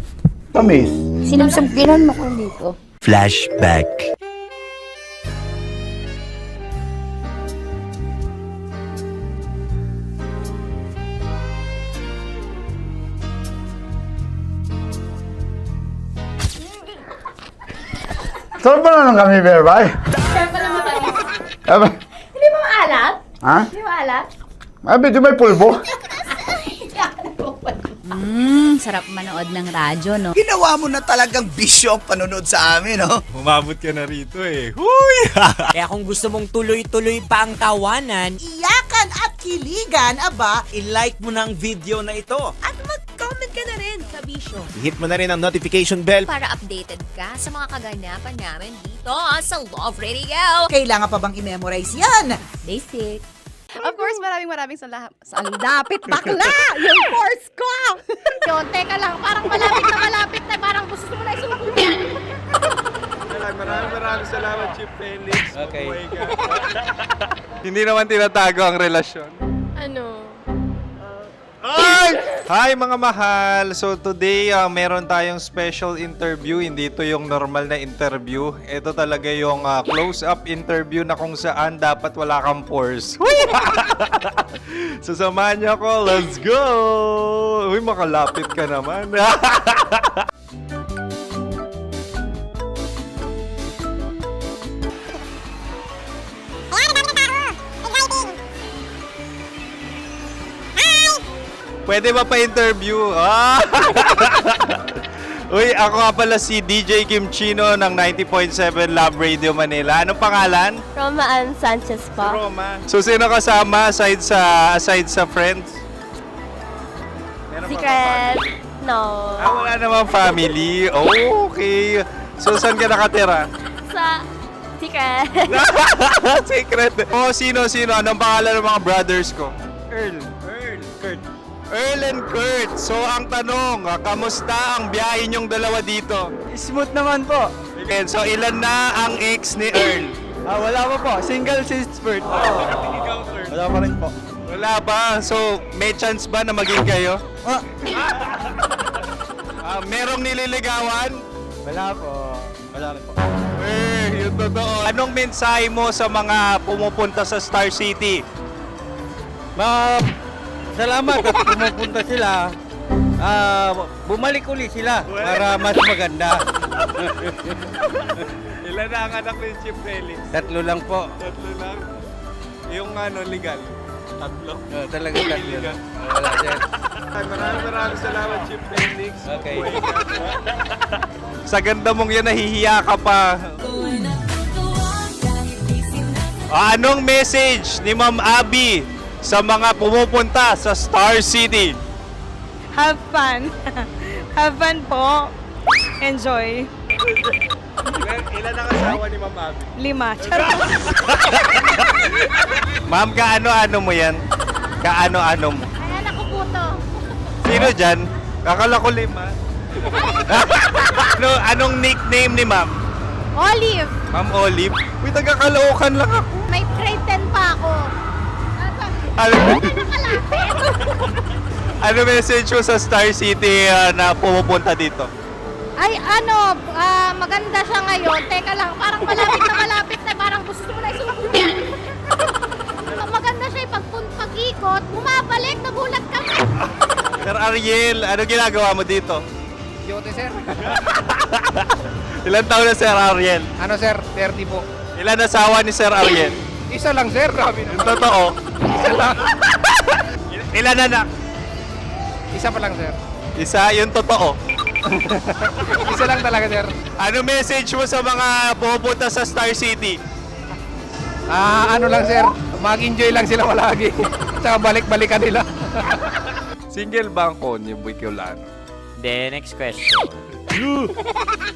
Tamis. Sinamsampinan mo ko dito. Flashback. Saan ba naman kami, bear, bay? Hindi ba maalat? Ha? Hindi maalat? Medyo may pulbo. Sarap manood ng radyo, no? Ginawa mo na talagang bisyo ang panonood sa amin, no? Umabot ka na rito eh. Huy! Kaya kung gusto mong tuloy-tuloy pa ang tawanan, Iyakan at kiligan, aba, I-like mo na ang video na ito. At mag-comment ka na rin sa Bisyo. I-hit mo na rin ang notification bell. Para updated ka sa mga kaganapan namin dito sa Love Radio. kailangan pa bang i-memorize yan? Basic. Of course, maraming salamat. Lapit bakla! Yung course ko! Yun, teka lang, parang malapit na, parang gusto mo na isulat. Maraming salamat, Chief Felix. Okay. Oh my God. Hindi naman tinatago ang relasyon. Ano? Ay! Hi mga mahal! So today, meron tayong special interview. Hindi ito yung normal na interview. Ito talaga yung close-up interview na kung saan dapat wala kang pores. So samahan niyo ako. Let's go! Uy, makalapit ka naman. Pwede ba pa-interview? Uy, ako nga pala si DJ Kim Chino ng 90.7 Love Radio Manila. Anong pangalan? Roma Ann Sanchez po. Roma. So, sino kasama aside sa friends? Meron ba Secret. No. wala namang family. Oh, okay. So, saan ka nakatira? Sa Secret. Secret. Oh, sino? Anong pangalan ng mga brothers ko? Earl, Kurt. Earl and Kurt. So, ang tanong, kamusta ang biyahe niyong dalawa dito? Smooth naman po. Okay, so, ilan na ang ex ni Earl? Wala pa po. Single since birth. Wala pa rin po. Wala pa. So, may chance ba na maging kayo? Merong nililigawan? Wala po. Wala rin po. Yung totoo. Anong mensahe mo sa mga pumupunta sa Star City? Salamat at pumupunta sila. Bumalik uli sila para mas maganda. Ilan na ang anak ni Chief Felix? 3 lang po. 3 lang? Yung legal? 3? Talaga 3 lang. Wala sir. Maraming salamat, Chief Felix. Okay. Sa ganda mong yan, nahihiya ka pa. Anong message ni Ma'am Abby sa mga pumupunta sa Star City? Have fun. Have fun po. Enjoy. Ilan ang asawa ni Ma'am Abby? 5. Charot. Ma'am, kaano-ano mo yan? Kaano-ano mo? Ay, anak ko po to. Sino dyan? Kakala ko 5. Anong nickname ni Ma'am? Olive. Ma'am Olive? Uy, taga-Caloocan lang ako. May grade 10 pa ako. Ano message mo sa Star City na pumupunta dito? Ay, maganda siya ngayon. Teka lang, parang malapit na, parang gusto mo na isulat. Maganda siya pag-ikot, bumabalik, nagulat ka. Sir Ariel, ano ginagawa mo dito? Yote sir. Ilan taon na Sir Ariel? Ano sir? 30 po. Ilan asawa ni Sir Ariel? Isa lang sir. Yung totoo? Isa lang. Ilan anak? Isa pa lang sir. Isa, yung totoo. Isa lang talaga sir. Ano message mo sa mga pupunta sa Star City? Ano lang sir. Mag-enjoy lang sila palagi. Tsaka balik-balikan nila. Single ba ang Connie Bicolano? then next question.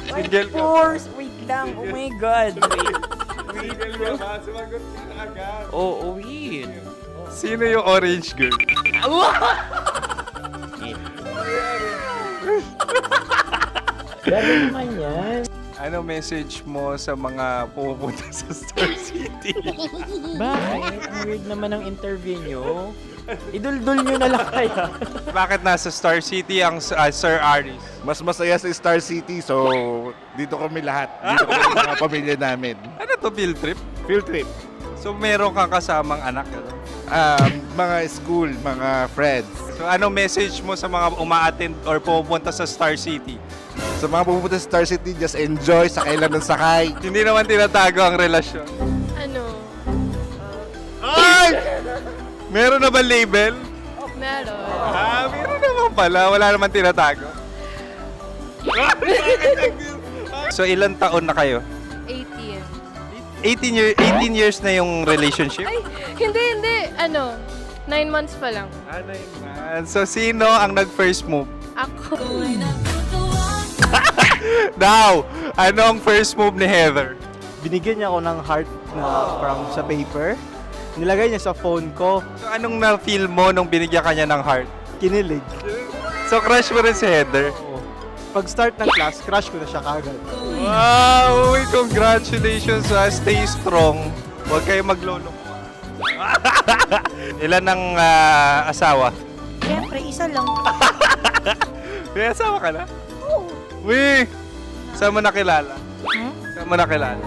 Single ka? Wait lang. Oh my God. Single ka ba? Sumagot ka na agad. Oh, wait. Sino yung orange girl? Gano'n naman yan. Ano message mo sa mga pumupunta sa Star City? Bakit? Ang weird naman ang interview nyo. Idul-dul nyo na lang kaya. Bakit nasa Star City ang Sir Aris? Mas masaya sa Star City, so dito kami lahat. Dito kami mga pamilya namin. Ano to, field trip? Field trip. So meron kang kasamang anak? Mga school, mga friends. So ano message mo sa mga uma-attend or pupunta sa Star City? Sa mga pupunta sa Star City, just enjoy, sakay lang ng sakay. Hindi naman tinatago ang relasyon. Ano? Meron na ba label? Meron. Meron naman pala. Wala naman tinatago. So, ilang taon na kayo? 18. 18 years na yung relationship? Ay, hindi. 9 months pa lang. 9 months. So, sino ang nag-first move? Ako. Now, ano ang first move ni Heather? Binigyan niya ako ng heart na from sa paper. Nilagay niya sa phone ko. So, anong na-feel mo nung binigyan ka niya ng heart? Kinilig. So, crush mo rin si Heather? Pag start ng class, crush ko na siya kagad. Wow! Uy, congratulations ha. Stay strong. Huwag kayo maglolo. Ilan ang asawa? Siyempre, isa lang. May asawa ka na? Oo. Uy! Saan mo nakilala? Saan mo nakilala?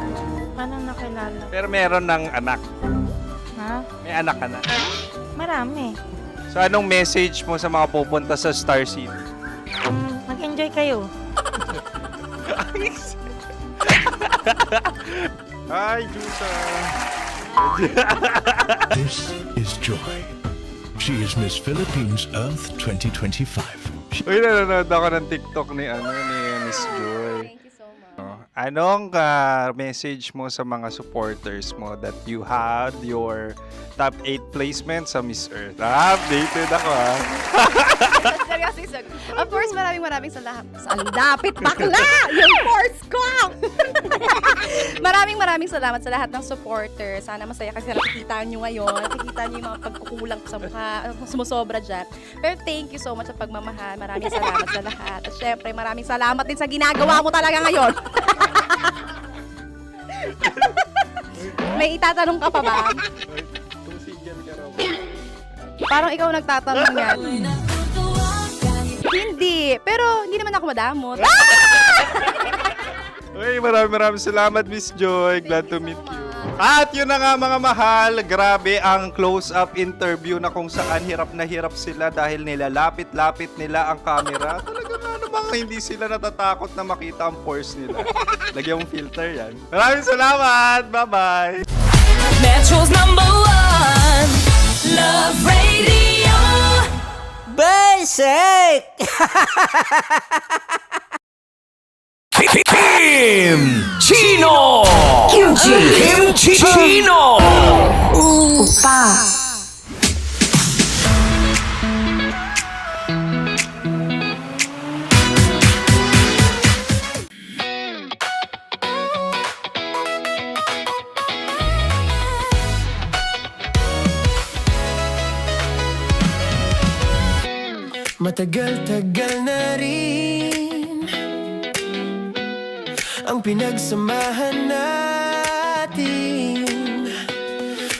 Paano nakilala? Pero meron ng anak. Ha? May anak ka na. Marami. So, anong message mo sa mga pupunta sa Star City? Mag-enjoy kayo. Hi, Jusa! This is Joy. She is Miss Philippines Earth 2025. Uy, nanonood ako ng TikTok ni Miss Joy. Thank you so much. Anong message mo sa mga supporters mo that you had your top 8 placement sa Miss Earth? Updated ako Seryoso. Of course, maraming salamat. Ang lapit bakla! Yung course ko! maraming salamat sa lahat ng supporters. Sana masaya kasi nakikita nyo ngayon. Nakikita nyo yung mga pagkukulang ko sa mukha. Sumusobra dyan. Pero thank you so much sa pagmamahal. Maraming salamat sa lahat. At syempre, maraming salamat din sa ginagawa mo talaga ngayon. May itatanong ka pa ba? Parang ikaw nagtatanong yan. Hindi. Pero hindi naman ako madamot. Uy, maraming salamat, Miss Joy. Glad to meet you. At yun na nga mga mahal, grabe ang close-up interview na kung saan hirap na hirap sila dahil nilalapit-lapit nila ang camera. Talaga nga namang hindi sila natatakot na makita ang pores nila. Lagyan mong filter yan. Maraming salamat! Bye-bye! Metro's #1 Love Radio. Basic! Kim Chino. Kim Chino. Upa. Matagal-tagal na rin ang pinagsamahan natin,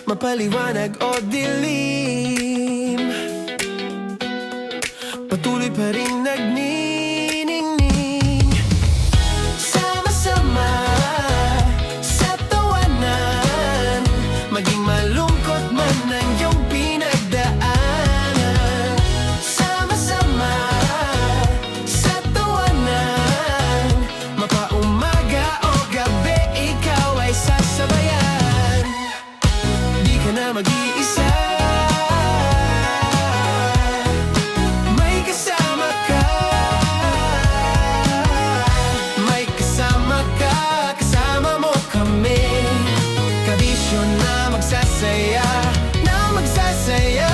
mapaliwanag o dilim, patuloy pa rin nagniningning. Sama-sama sa tawanan, maging malungkot man ang iyong pinagdaanan. Sama-sama sa tawanan, mapaumaga o gabi, ikaw ay sasabayan. Di ka na mag-iisa, may kasama ka. May kasama ka, kasama mo kami. Kabisyo na magsasaya, na magsasaya.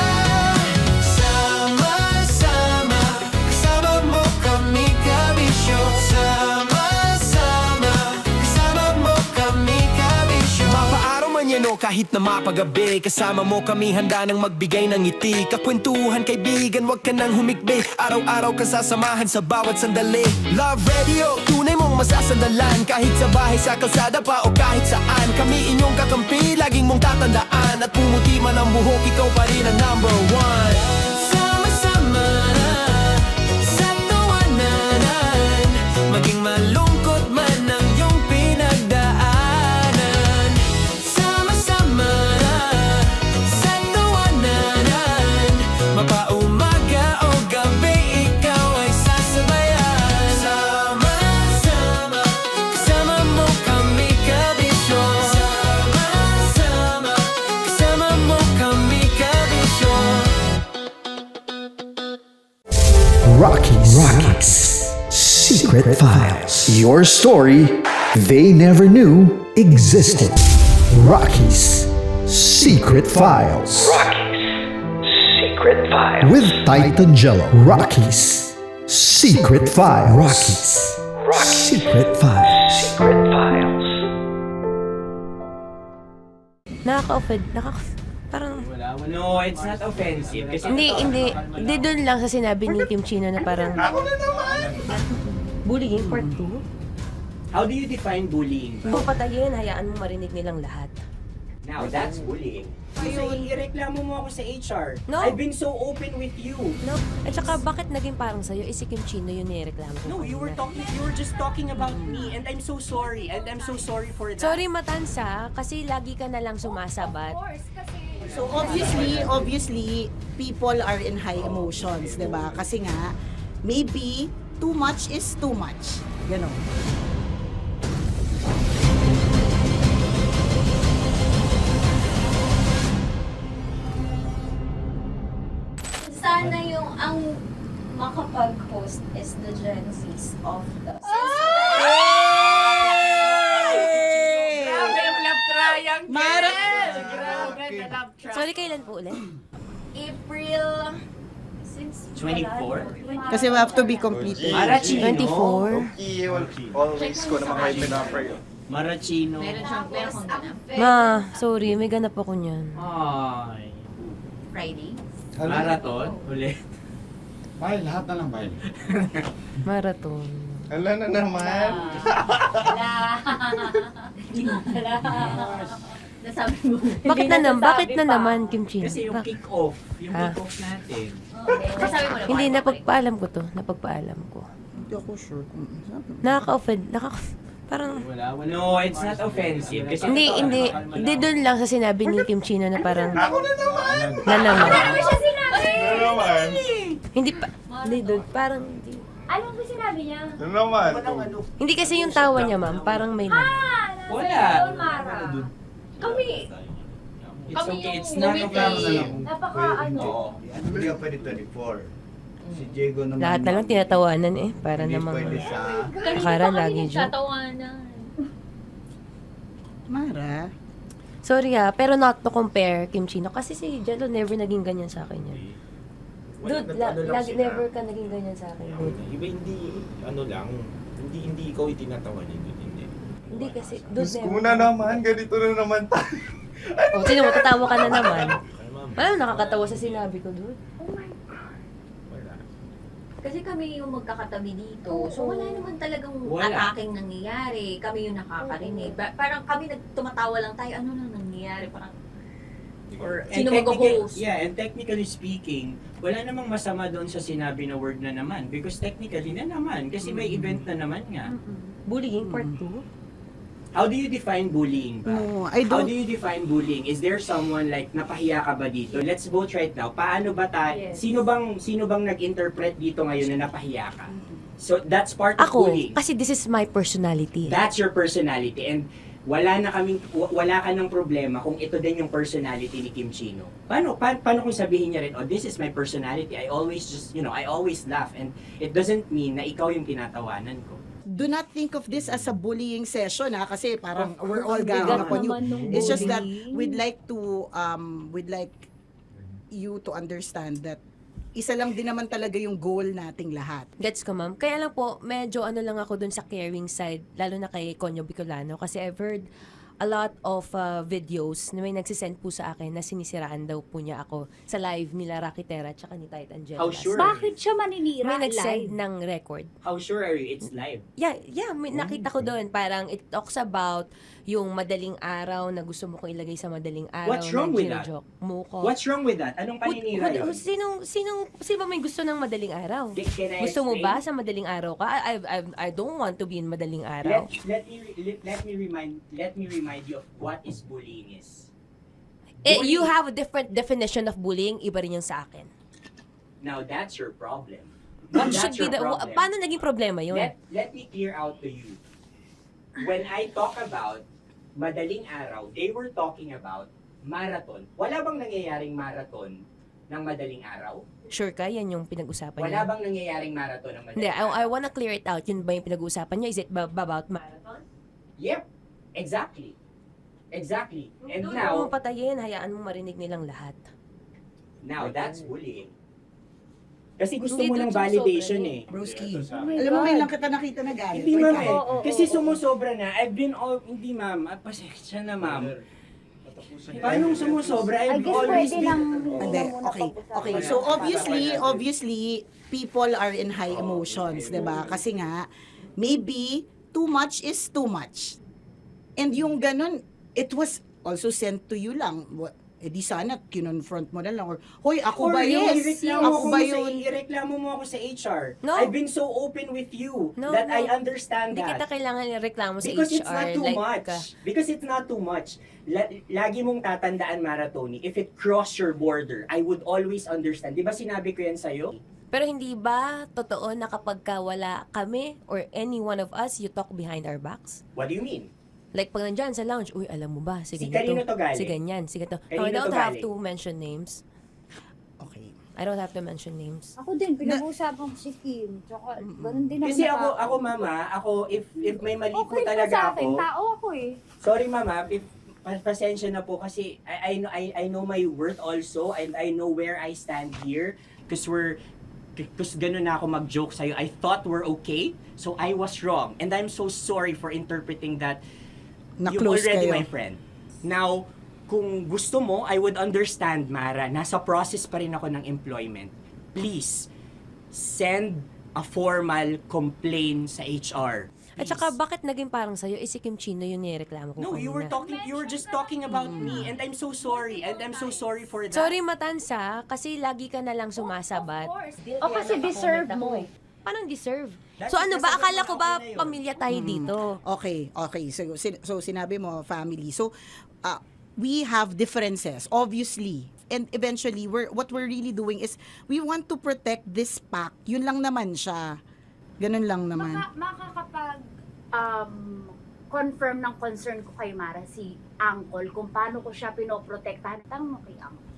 Sama-sama, kasama mo kami, kabisyo. Sama-sama, kasama mo kami, kabisyo. Mapaaraw man yan o kahit na mapagabi, kasama mo kami, handa nang magbigay ng ngiti. Kakwentuhan, kaibigan, wag ka nang humikbi. Araw-araw ka sasamahan sa bawat sandali. Love Radio, tunay mong masasandalan. Kahit sa bahay, sa kalsada pa o kahit saan, kami inyong kakampi, laging mong tatandaan. At pumuti man ang buhok, ikaw pa rin ang #1. Sama-sama sa tawanan, maging malungkot man ang iyong pinagdaanan. Sama-sama sa tawanan, mapaumaga o gabi, ikaw ay sasabayan. Sama-sama, kasama mo kami, kabisyo. Sama-sama, kasama mo kami, kabisyo. Rocky's Secret Files. Your story they never knew existed. Rocky's Secret Files. Secret Files. With Titan Jello. Rocky's Secret Files. Rocky's Secret Files. Secret Files. Nakaka-offend. Parang... No, it's not offensive. Kasi Hindi doon lang sa sinabi ni Kim Chino na parang... Bullying, part 2? How do you define bullying? Kung patayin, hayaan mo marinig nilang lahat. Now, that's bullying. So, ireklamo mo ako sa HR. No. I've been so open with you. No? At saka, bakit naging parang sa'yo? Si Kim Chino yung nireklamo ko. No, you were just talking about me, and I'm so sorry. And I'm so sorry for that. Sorry, Matansa, kasi lagi ka na lang sumasabat. So obviously, people are in high emotions, 'di ba? Kasi nga maybe too much is too much. Ganon. Sana yung ang makapag-host is the Gen Z's of the Grabe yung love triangle! Mara! Grabe na love triangle! Sorry, kailan po ulit? April 24? Kasi we have to be completed. Marachino. 24? Always ko naman kayo pinapray. Marachino. Ma, sorry, may ganap ako niyan. Ay. Friday. Marathon? Ulit. Mahal, lahat na lang mahal. Marathon. Ala na naman. Nasabi mo. Bakit na naman, Kim Chino? Kasi yung kick-off. Yung kick-off natin. Nasabi mo na. Hindi, napagpaalam ko to. Napagpaalam ko. Hindi ako sure kung Nakaka-offend. Parang... No, it's not offensive. Kasi Hindi doon lang sa sinabi ni Kim Chino na parang... Na naman. Ano siya sinabi? Hindi pa... Hindi doon. Parang... Hindi. Ano ba sinabi niya? Ano naman? Hindi kasi yung tawa niya, ma'am. Parang may... Wala. Mara. Kami. It's okay, it's not offensive. Hindi ka pwede 24. Si Diego naman. Lahat na lang tinatawanan eh. Para Hindi namang... pwede sa... Akara lagi joke. Tatawanan. Mara. Sorry pero not to compare, Kim Chino. Kasi si Jello never naging ganyan sa akin yan. Dude, lagi never ka naging ganyan sa akin, dude. Iba hindi ikaw itinatawanan yun, hindi. Hindi kasi, dude, Diyos ko na naman, ganito na naman tayo. O, sino mo, tatawa ka na naman. Parang nakakatawa sa sinabi ko, dude. Kasi kami yung magkakatabi dito. So wala naman talagang Wala. ataking nangyayari. Kami yung nakakarinig. Parang kami tumatawa lang tayo. Ano nang nangyayari? Parang sino mag-host? Yeah, and technically speaking, wala namang masama doon sa sinabi na word na naman. Because technically na naman. Kasi may event na naman nga. Bullying part 2? How do you define bullying ba? No, I How don't. do you define bullying? Is there someone like napahiya ka ba dito? Let's vote right now. Paano ba Yes. sino bang nag-interpret dito ngayon na napahiya ka? So that's part of Ako, bullying. kasi this is my personality. That's your personality, and wala ka ng problema kung ito din yung personality ni Kim Chino. Paano kung sabihin niya rin, oh, this is my personality. I always I always laugh, and it doesn't mean na ikaw yung tinatawanan ko. Do not think of this as a bullying session kasi parang we're all ganging upon you. It's just that we'd like you to understand that isa lang din naman talaga yung goal nating lahat. Gets ko, ma'am. Kaya lang po, medyo lang ako dun sa caring side, lalo na kay Conyo Bicolano, kasi I've heard a lot of videos na may nagsisend po sa akin na sinisiraan daw po niya ako sa live nila Rocky Terra at ni Titan Jellas. How sure? Bakit siya maninira May live? nagsend ng record. How sure are you it's live? Yeah, may nakita ko doon. Parang it talks about yung madaling araw na gusto mo kong ilagay sa madaling araw. What's wrong na with that? gino-joke mo ko. What's wrong with that? Anong paninira yun? Sino ba may gusto ng madaling araw? Can I Gusto mo explain? ba sa madaling araw ka? I don't want to be in madaling araw. Let me remind you of what is bullying is. You have a different definition of bullying, iba rin yung sa akin. Now that's your problem. What That's should be your the problem. paano naging problema yun? Let me clear out to you. When I talk about madaling araw, they were talking about marathon. Wala bang nangyayaring marathon ng madaling araw? Sure ka? Yan yung pinag-usapan Wala niya? bang nangyayaring marathon ng Hindi, madaling araw? I wanna clear it out. Yun ba yung pinag-usapan niya? Is it about marathon? Yep, exactly. Exactly. And Doon now, mo patayin, hayaan mo marinig nilang lahat. that's bullying. Kasi gusto Hindi, mo doon ng validation sumusobra eh. Broski, Oh my alam mo, God. ngayon lang kita nakita na galit. Hindi Wait ma'am lang. eh. Kasi sumusobra na. I've been all, hindi ma'am. Pasensya na ma'am. Paano sumusobra? I've always been... Hindi, okay. Okay, so obviously, people are in high emotions, 'di ba? Kasi nga, maybe too much is too much. And yung ganun, it was also sent to you lang. Eh di sana kinonfront mo na lang or hoy ako ba yun? Ako ba yun? Ireklamo mo ako sa HR. No. I've been so open with you No, that no. I understand Hindi that. kita kailangan ireklamo sa Because HR. it's not too like, much. Because it's not too much. Lagi mong tatandaan, Maratoni, if it cross your border, I would always understand. Di ba sinabi ko yan sa'yo? Pero hindi ba totoo na kapag ka wala kami or any one of us, you talk behind our backs? What do you mean? Like pag nandyan sa lounge, uy, alam mo ba, si Si ganito, kanino to galing? si ganyan, si ganito. Kanino I don't to have galing? to mention names. Okay. I don't have to mention names. Ako din, pinag-uusapan ko si Kim. Tsaka, ganun din Kasi ako mama, if may mali po Okay talaga sa akin, ako. tao ako eh. Sorry mama, if pasensya na po kasi I know my worth also and I know where I stand here because ganun na ako mag-joke sa'yo. I thought we're okay, so I was wrong. And I'm so sorry for interpreting that you're Na-close already kayo. my friend. Now, kung gusto mo, I would understand, Mara. Nasa process pa rin ako ng employment. Please, send a formal complaint sa HR. At saka, bakit naging parang sa'yo, si Kim Chino yung nireklamo ko No, you were just talking about me and I'm so sorry. And I'm so sorry for that. Sorry, Matansa, kasi lagi ka na lang sumasabat. O kasi deserve mo. Paano deserve? That's So ano ba, because akala ko ba ako na yun. pamilya tayo dito? Okay. So sinabi mo family. So we have differences obviously. And eventually what we're really doing is we want to protect this pack. Yun lang naman siya. Ganun lang naman. Makakapag confirm ng concern ko kay Mara si Uncle kung paano ko siya pinoprotektahan. Tanong mo kay Uncle.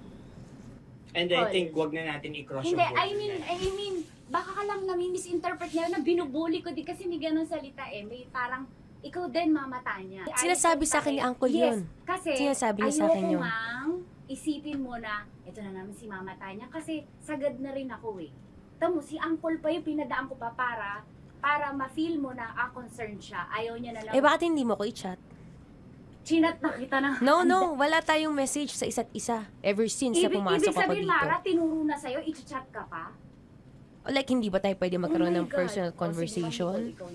And I think wag na natin i-cross Hindi, yung I mean, baka ka lang nami-misinterpret niya na binubuli ko di kasi may ganun salita eh. May parang, ikaw din mamata niya. Sinasabi sa akin ni Uncle yun. Yes, kasi Sinasabi niya sa akin ayoko yun. mang isipin mo na, ito na naman si Mama Tanya kasi sagad na rin ako eh. Tamo, si Uncle pa yung pinadaan ko pa para ma-feel mo na concerned siya. Ayaw niya na lang. Eh, bakit hindi mo ko i-chat? Chinat na kita na. No, wala tayong message sa isa't isa ever since na pumasok Ibig ako sabihin, dito. Mara, tinuro na sa'yo, i-chat ka pa? Like, hindi ba tayo pwede magkaroon Oh my ng God. personal O, sige, conversation? ikaw.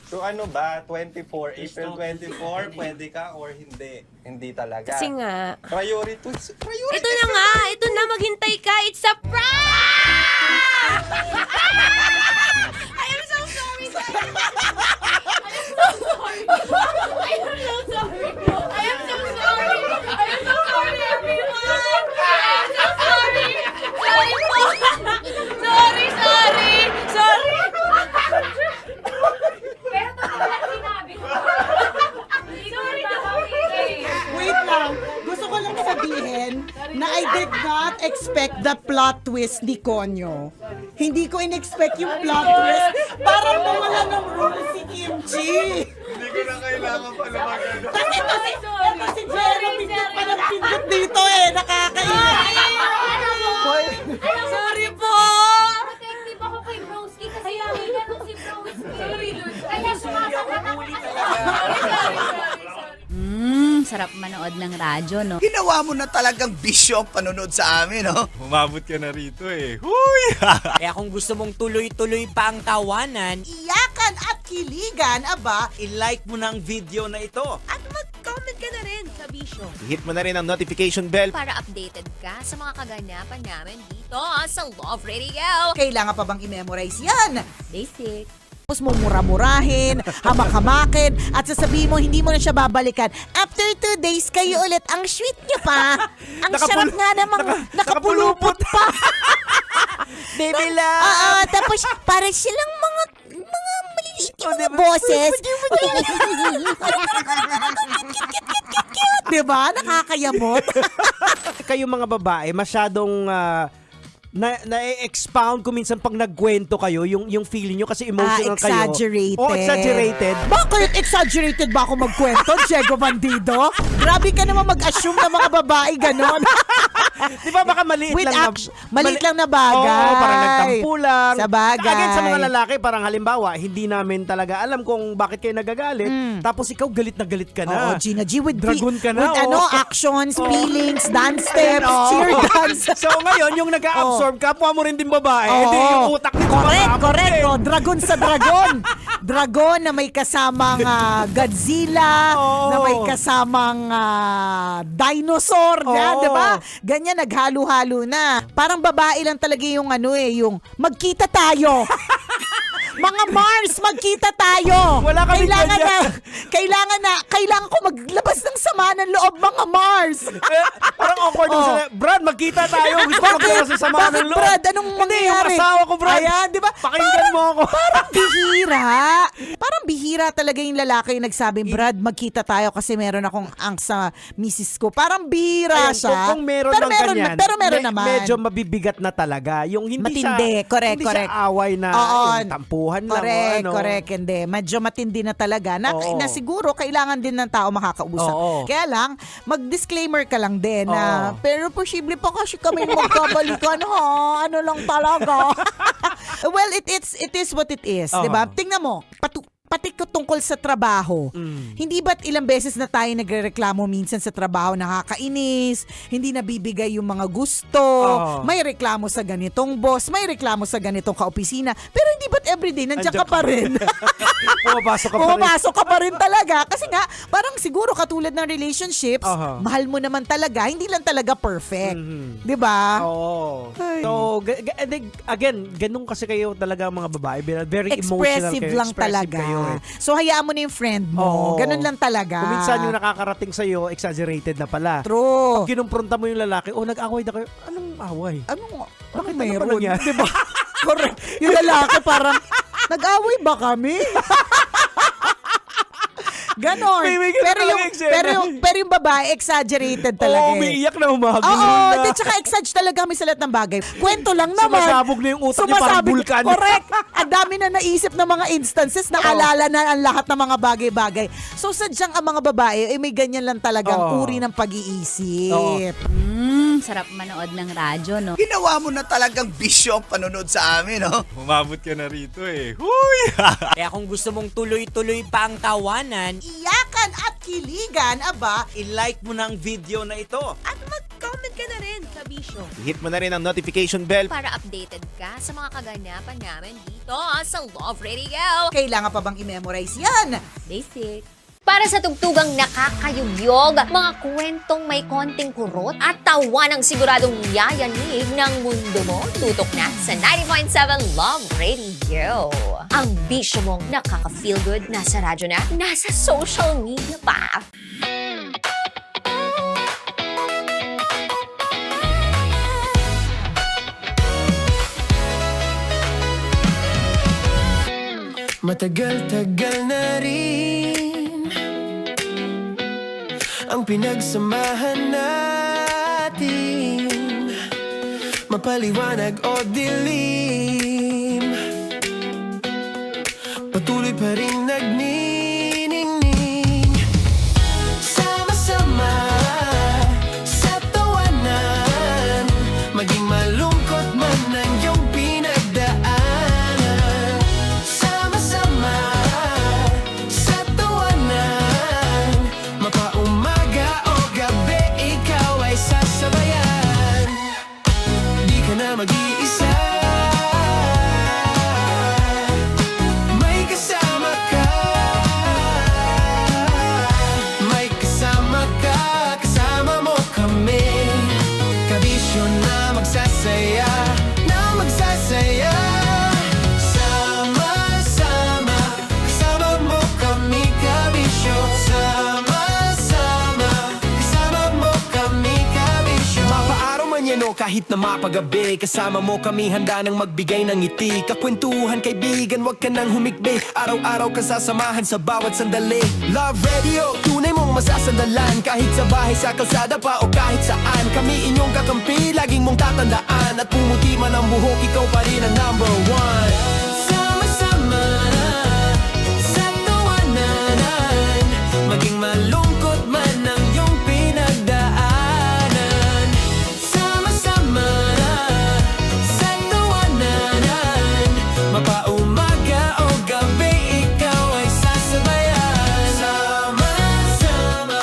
So ano ba, 24, April 24, pwede ka or hindi? Hindi talaga. Kasi nga, Priorities. ito na nga, ito na, maghintay ka, it's a prank! I am so sorry, sorry. I am so sorry. I am so sorry. I am so sorry, everyone. I am so sorry. Sorry po. Sorry. Pero totoo lang sinabi ko. Hindi ko rin Wait lang. Gusto ko lang sabihin na I did not expect the plot twist ni Konyo. Hindi ko in-expect yung plot twist. Parang mawala ng role si Kimchi. Hindi ko na kailangan pala mag-ano. Kasi ito si Jerry, pindot pa ng pindot dito eh. Nakakainis. Sorry po. Protective ako kay Broski kasi kanina nung si Broski. Kaya sumasagot ako kasi. Sarap manood ng radyo, no? Ginawa mo na talagang bisyo ang panonood sa amin, no? Umabot ka na rito eh. Huy! Kaya kung gusto mong tuloy-tuloy pa ang tawanan, Iyakan at kiligan, aba, I-like mo na ang video na ito. At mag-comment ka na rin sa Bisyo. I-hit mo na rin ang notification bell. Para updated ka sa mga kaganapan namin dito sa Love Radio. kailangan pa bang i-memorize yan? Basic. Tapos mo mura-murahin, hamak-hamakin, at sasabihin mo hindi mo na siya babalikan. After 2 days, kayo ulit. Ang sweet niyo pa. Ang sarap nga namang nakapulupot pa. baby love! Oo, tapos para silang mga maliliit yung boses. Diba? Nakakayamot. kayo mga babae masyadong na-expound ko minsan pag nagkwento kayo, yung feeling nyo kasi emotional kayo. Exaggerated. Oh, exaggerated. Bakit exaggerated ba ako magkwento, Diego Bandido? Grabe ka naman mag-assume na mga babae ganon. Di ba baka maliit lang maliit lang na bagay. Oo, parang nagtampo lang. Sa bagay. Again, sa mga lalaki, parang halimbawa, hindi namin talaga alam kung bakit kayo nagagalit. Tapos ikaw galit na galit ka na. Oo, Gina G, with Dragon ka na. actions, feelings, dance steps, cheer dance. So ngayon, yung nag-a-absorb, kapwa mo rin din babae. Oo. Hindi, yung utak nito. Correct. Oh, dragon sa dragon. Dragon na may kasamang Godzilla, na may kasamang dinosaur, di ba? Ganyan, naghalo-halo na. Parang babae lang talaga yung yung magkita tayo. Mga Mars, magkita tayo. Wala kami kailangan ko maglabas ng sama ng loob, mga Mars. Parang awkward mo sila. Brad, magkita tayo. Gusto ko maglabas ng sama ng loob. Brad, anong mangyayari? Hindi, yung asawa ko, Brad. Ayan, di ba? Pakinggan mo ako. Parang bihira. Parang bihira talaga yung lalaki yung nagsabing, Brad, magkita tayo kasi meron akong angst sa misis ko. Parang bihira siya. Kung meron pero ng ganyan, pero meron naman. Medyo mabibigat na talaga. Yung hindi matindi, correct. siya away na tampuhan lang. Correct, hindi. Medyo matindi na talaga. Na siguro, kailangan din ng tao makakausap. Kaya lang, mag-disclaimer ka lang din na, pero posible pa kasi kami magkabalikan, ha? Ano lang talaga. Well, it is what it is, di ba? Tingnan mo, pati tungkol sa trabaho. Hindi ba't ilang beses na tayo nagrereklamo minsan sa trabaho, nakakainis, hindi nabibigay yung mga gusto, may reklamo sa ganitong boss, may reklamo sa ganitong kaopisina, pero hindi ba't everyday nandiyan ka pa rin? Pumapasok ka pa rin talaga. Kasi nga, parang siguro katulad ng relationships, mahal mo naman talaga, hindi lang talaga perfect. Di ba? Oo. So, again, ganun kasi kayo talaga mga babae. Very emotional expressive kayo. lang talaga. Kayo, So, hayaan mo na yung friend mo. Ganun lang talaga. Kung minsan yung nakakarating sa'yo, exaggerated na pala. True. Pag kinumpronta mo yung lalaki, nag-away na kayo. Anong away? Bakit mayroon? Diba? Correct. Yung lalaki parang, nag-away ba kami? Ganon. Pero yung babae, exaggerated talaga. Umiiyak na umagin. Oo, tsaka exage talaga kami sa lahat ng bagay. Kwento lang naman. Sumasabog na yung utak niya parang vulkan. Correct. Ang dami na naisip ng mga instances, naalala na ang lahat ng mga bagay-bagay. So, sadyang ang mga babae, may ganyan lang talagang uri ng pag-iisip. Sarap manood ng radyo, no? Ginawa mo na talagang bisyo ang panonood sa amin, no? Umabot ka na rito eh. Kaya kung gusto mong tuloy-tuloy pa ang tawanan, iyakan at kiligan, aba, i-like mo na ang video na ito. At mag-comment ka na rin sa Bisyo. Hit mo na rin ang notification bell para updated ka sa mga kaganapan namin dito sa Love Radio. Kailangan pa bang i-memorize yan? Basic. Para sa tugtugang nakakayugyog, mga kwentong may konting kurot at tawa ng siguradong yayanig ng mundo mo, tutok na sa 90.7 Love Radio. Ang bisyo mong nakaka-feel good, nasa radyo na, nasa social media pa. Matagal-tagal na rin ang pinagsamahan natin, mapaliwanag o dilim, patuloy pa rin nagniningning. Sama-sama sa tawanan, maging malungkot man ang iyong pinagdaanan. Sama-sama sa tawanan, mapaumaga o gabi, ikaw ay sasabayan. Di ka na mag-iisa, may kasama ka. May kasama ka, kasama mo kami. Kabisyo na magsasaya, na magsasaya. Sama-sama, kasama mo kami, kabisyo. Sama-sama, kasama mo kami, kabisyo. Mapaaraw man yan o kahit na mapagabi. Kasama mo kami handa nang magbigay ng ngiti. Kakwentuhan kaibigan, wag ka nang humikbi. Araw-araw kasasamahan sa bawat sandali. Love Radio, tunay mong masasandalan. Kahit sa bahay, sa kalsada pa o kahit saan. Kami inyong kakampi, laging mong tatandaan. At pumuti man ang buhok, ikaw pa rin ang number one. Sama-sama sa tawanan, maging malungkot man ang iyong pinagdaanan. Sama-sama sa tawanan, mapaumaga o gabi, ikaw ay sasabayan. Sama-sama,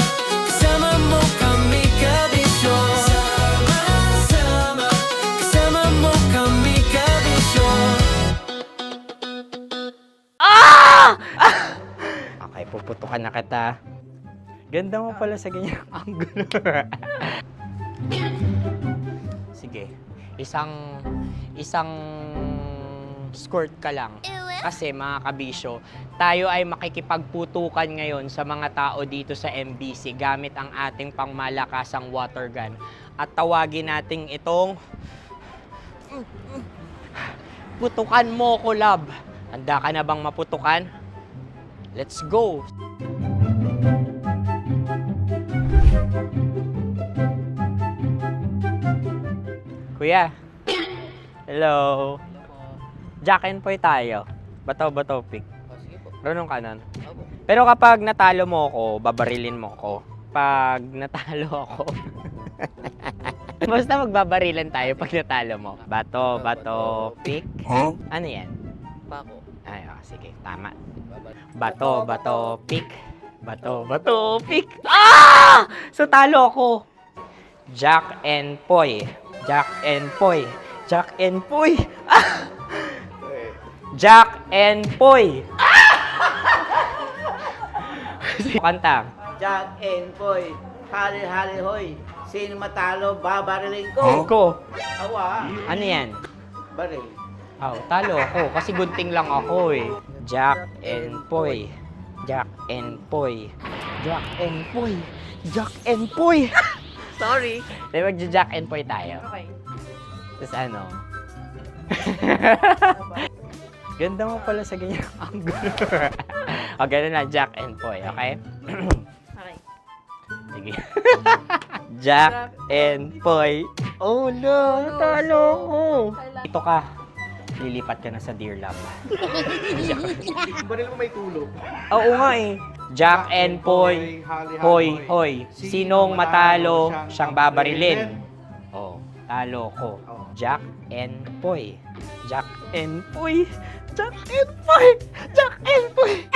kasama mo kami kabisyo. Sama-sama, kasama mo kami kabisyo. Okay, puputukan na kita. Ganda mo pala sa ganyang angulo. Sige, isang skirt ka lang. Kasi mga kabisyo, tayo ay makikipagputukan ngayon sa mga tao dito sa MBC gamit ang ating pangmalakasang water gun. At tawagin natin itong putukan mo ko, love. Handa ka na bang maputukan? Let's go! Kuya. Hello. Jack and Poy tayo. Bato-bato pick. Runong kanan. Pero kapag natalo mo ako, babarilin mo ako. Pag natalo ako, basta magbabarilan tayo pag natalo mo. Bato, pick. Huh? Ano yan? Bako. Ay, sige, tama. Bato, pick. Bato, pick. Ah! So, talo ako. Jack and Poy. Jack and Poy. Jack and Poy. Ah! Jack and Poy. Kanta. Jack and Poy, hali-hali hoy. Sino matalo, babariling ko. Ko. Awa. Ano yan? Baril. Oh, talo ako kasi gunting lang ako eh. Jack and Poy. Jack and Poy. Jack and Poy. Jack and Poy. Sorry. Di magja-Jack and Poy tayo. Okay. Tapos ano? Ganda mo pala sa ganyang angulo. O, ganun lang, Jack and Poy, okay? Okay. Sige. Jack and Poy. Oh no, talo ko. Ito ka. Lilipat ka na sa Dear Love. Baril mo may tulog. Oo nga eh. Jack and Poy. Hoy, hoy. Sinong matalo, siyang babarilin. Oh, talo ko. Jack and Poy. Jack and Poy. Jack and Poy. Jack and Poy.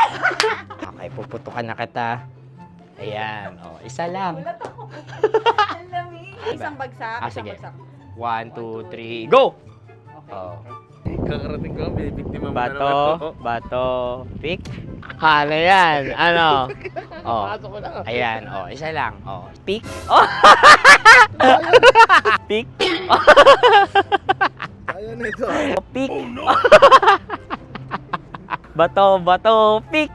Okay, puputukan na kita. Ayan. Oh, isa lang. Isang bagsak. Ah, sige. 1, 2, 3, go! Oh. Kakarating ko, may biktima mo Bato, pick. Ano yan? Ano? Oh. Ayan, oh, isa lang. Oh, pick. Oh. Pick. Ayan ito. Pick. Bato, pick.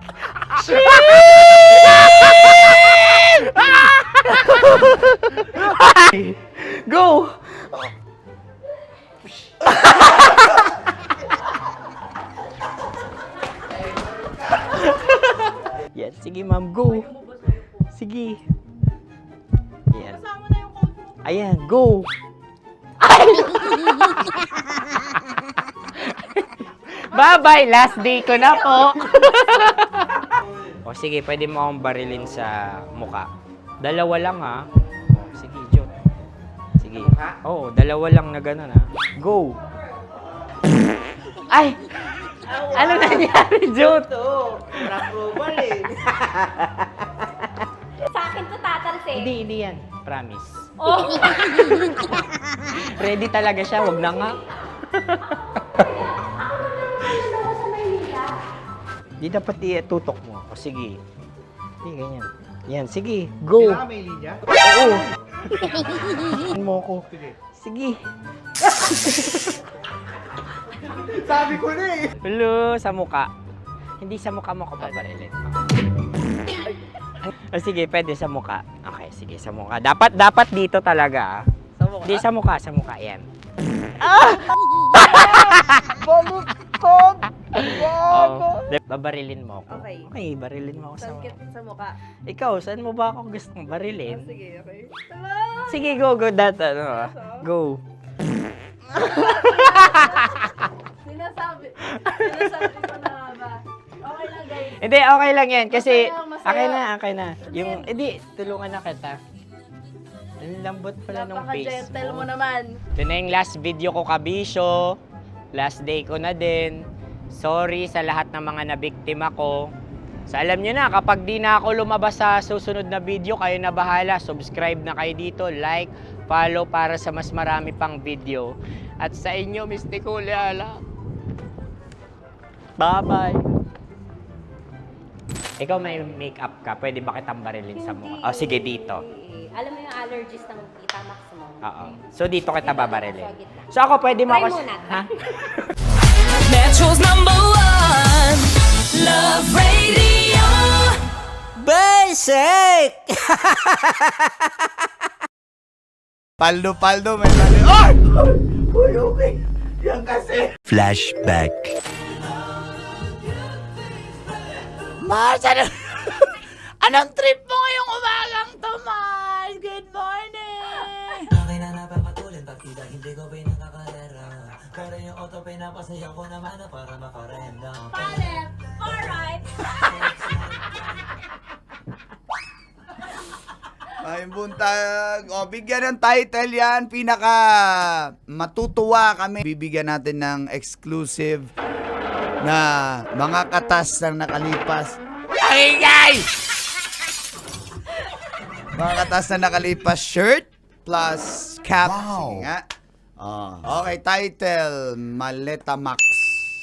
Go! Yan, sige ma'am, go. Sige. Yan. Ayan, go. Bye-bye, last day ko na po. O sige, pwede mo akong barilin sa muka. Dalawa lang ha. O, sige, Jot. Sige. Oo, dalawa lang na gano'n ha. Go. Ay! Ano nangyari, Jot? Approval eh. Sa akin to tatalse. Hindi yan. Promise. Oh. Ready talaga siya, wag na nga. Di dapat i-tutok mo. O sige. Hindi, ganyan. Yan, sige. Go. Kailangan may linya? Oo. Mo ko. Sige. Sabi ko na eh. Hello, sa muka. Hindi sa muka mo ko babarilin. O sige, pwede sa muka. Okay, sige, sa muka. Dapat dito talaga. Di sa mukha, yan. Baliktad! Babarilin mo ako. Okay. Okay, barilin mo ako sa mukha. Sa mukha. Ikaw, saan mo ba ako gustong barilin? Sige, okay. Sige, go, go. Sinasabi ko na ba? Okay lang, guys. Hindi, okay lang yan. Kasi, Okay lang, masaya. okay na. Yung, hindi, tulungan na kita. Ang lambot pala ng face Napaka-gentle mo. mo naman. Ito na yung last video ko, kabisyo. Last day ko na din. Sorry sa lahat ng mga nabiktima ko. So alam nyo na, kapag di na ako lumabas sa susunod na video, kayo na bahala. Subscribe na kayo dito, like, follow para sa mas marami pang video. At sa inyo, Mr. Kuliala. Bye-bye. Ikaw may makeup ka, pwede ba kitang barilin sa mukha? O sige, dito. Alam mo yung allergies ng Tita Max mo? Oo. So dito kita babarilin. So ako, pwede mo Try ako... muna. Ha? Metro's #1 Love Radio. Basic! Paldo, may mali. Ay! Uy, okay. Yan kasi. Flashback. Mars, anong trip mo ngayong umagang to, Mars? Good morning! Akin na napapatulin, partida hindi ko pinakakalera. Pero yung auto pinapasaya ko naman na para makarenda. Palit! Alright! Ay, buntag. O, bigyan ng title yan. Pinaka matutuwa kami. Bibigyan natin ng exclusive na mga katas ng nakalipas. Ingay! Mga katas na nakalipas shirt plus cap. Sige nga. Okay, title. Maleta Max.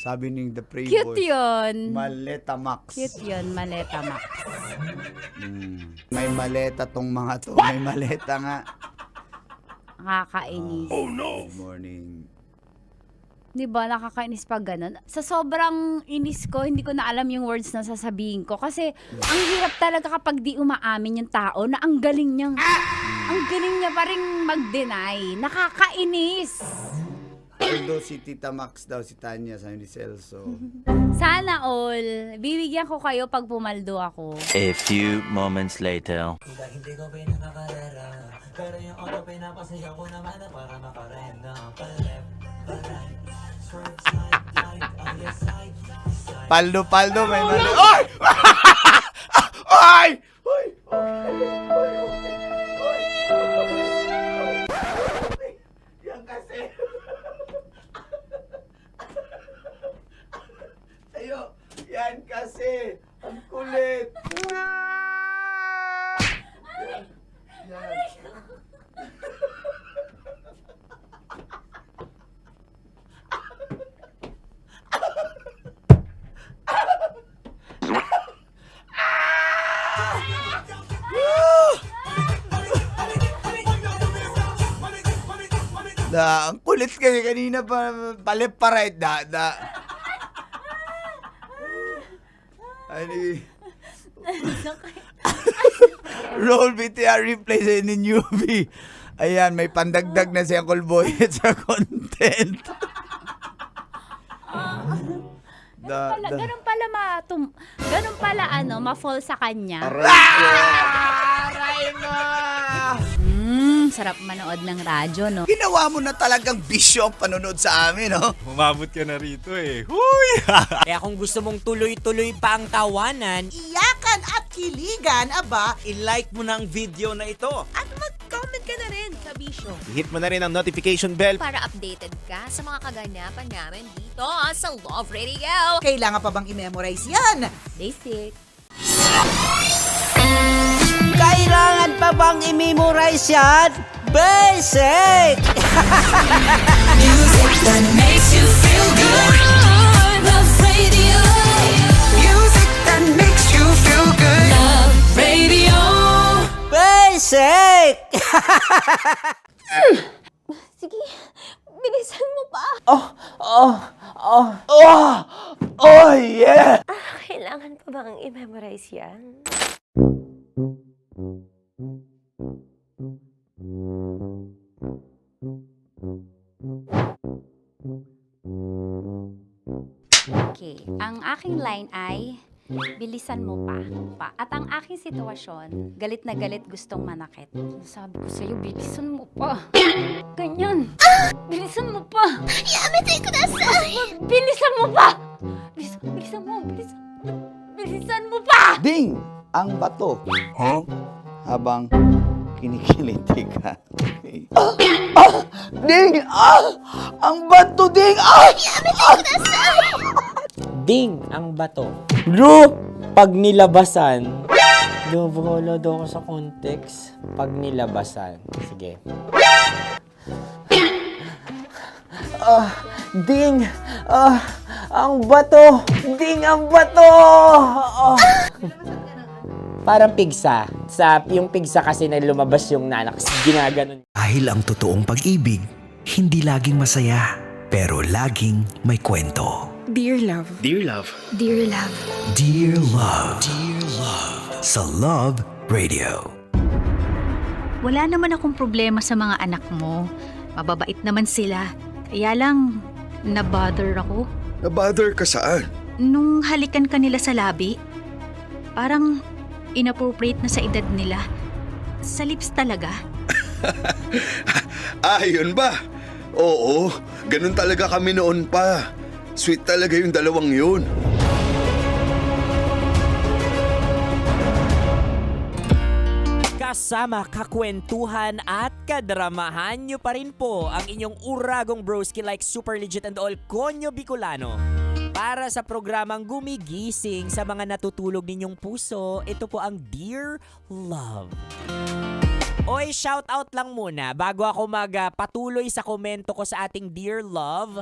Sabi ni The Playboy. Cute yun. Maleta Max. Cute yun, Maleta Max. May maleta tong mga to. May maleta nga. Nakakainis. Oh no! Good morning. Di ba, nakakainis pag ganun. Sa sobrang inis ko, hindi ko na alam yung words na sasabihin ko. Kasi, ang hirap talaga kapag di umaamin yung tao na ang galing niya pa rin mag-deny. Nakakainis. Although si Tita Max daw, si Tanya, sabi ni Celso. Sana all, bibigyan ko kayo pag pumaldo ako. A few moments later. Hindi ko pinakakalera. Pero yung auto pinapasaya ko naman na para makarenda. Paldo, may mali. Ay! Ay! Ay! Yan kasi. Ayo, yan kasi. Ang kulit. Yan. Ang kulit kasi kanina pa paliparait da. Ani. Roll BTR replay sa ni newbie. Ayan, may pandagdag na si Uncle Boy sa content. Ganun pala ma-fall sa kanya. Aray mo! Sarap manood ng radyo, no? Ginawa mo na talagang bisyo ang panonood sa amin, no? Umabot ka na rito eh. Huy! Kaya kung gusto mong tuloy-tuloy pa ang tawanan, Iyakan at kiligan, aba, I-like mo na ang video na ito. At mag-comment ka na rin, Kabisyo. Hit mo na rin ang notification bell. Para updated ka sa mga kaganapan namin dito sa Love Radio. kailangan pa bang i-memorize yan? Basic. kailangan pa bang i-memorize yan? Basic! Music that makes you feel good. Love Radio. Music that makes you feel good. Love Radio. Basic! Sige, bilisan mo pa. Oh, yeah! Kailangan pa bang i-memorize yan? Okay, ang aking line ay, bilisan mo pa. At ang aking sitwasyon, galit na galit gustong manakit. Sabi ko sa'yo, bilisan mo pa. Ganyan. Bilisan mo pa. Yamitay ko na sa... Bilisan mo pa! Bilisan mo pa! Ding! Ang bato. Habang kinikiliti ka. Ding! Ang bato, Ding! Yamitay ko na sa... Ding ang bato. Bro, pag nilabasan. Wala daw ako sa context. Pag nilabasan. Sige. Ding! Ang bato! Ding ang bato! Parang pigsa. Yung pigsa kasi na lumabas yung nanak. Ginaganon. Dahil ang totoong pag-ibig, hindi laging masaya, pero laging may kwento. Dear love. Dear Love. Dear love. Dear Love. Dear Love. Sa Love Radio. Wala naman akong problema sa mga anak mo. Mababait naman sila. Kaya lang, nabother ako. Nabother ka saan? Nung halikan ka nila sa labi, parang inappropriate na sa edad nila. Sa lips talaga. Yun ba? Oo, ganun talaga kami noon pa. Sweet talaga yung dalawang yun. Kasama, kakwentuhan at kadramahan nyo pa rin po ang inyong uragong broski like super legit and all Konyo Bicolano. Para sa programang gumigising sa mga natutulog ninyong puso, ito po ang Dear Love. Oy, shout out lang muna bago ako magpatuloy sa komento ko sa ating Dear Love.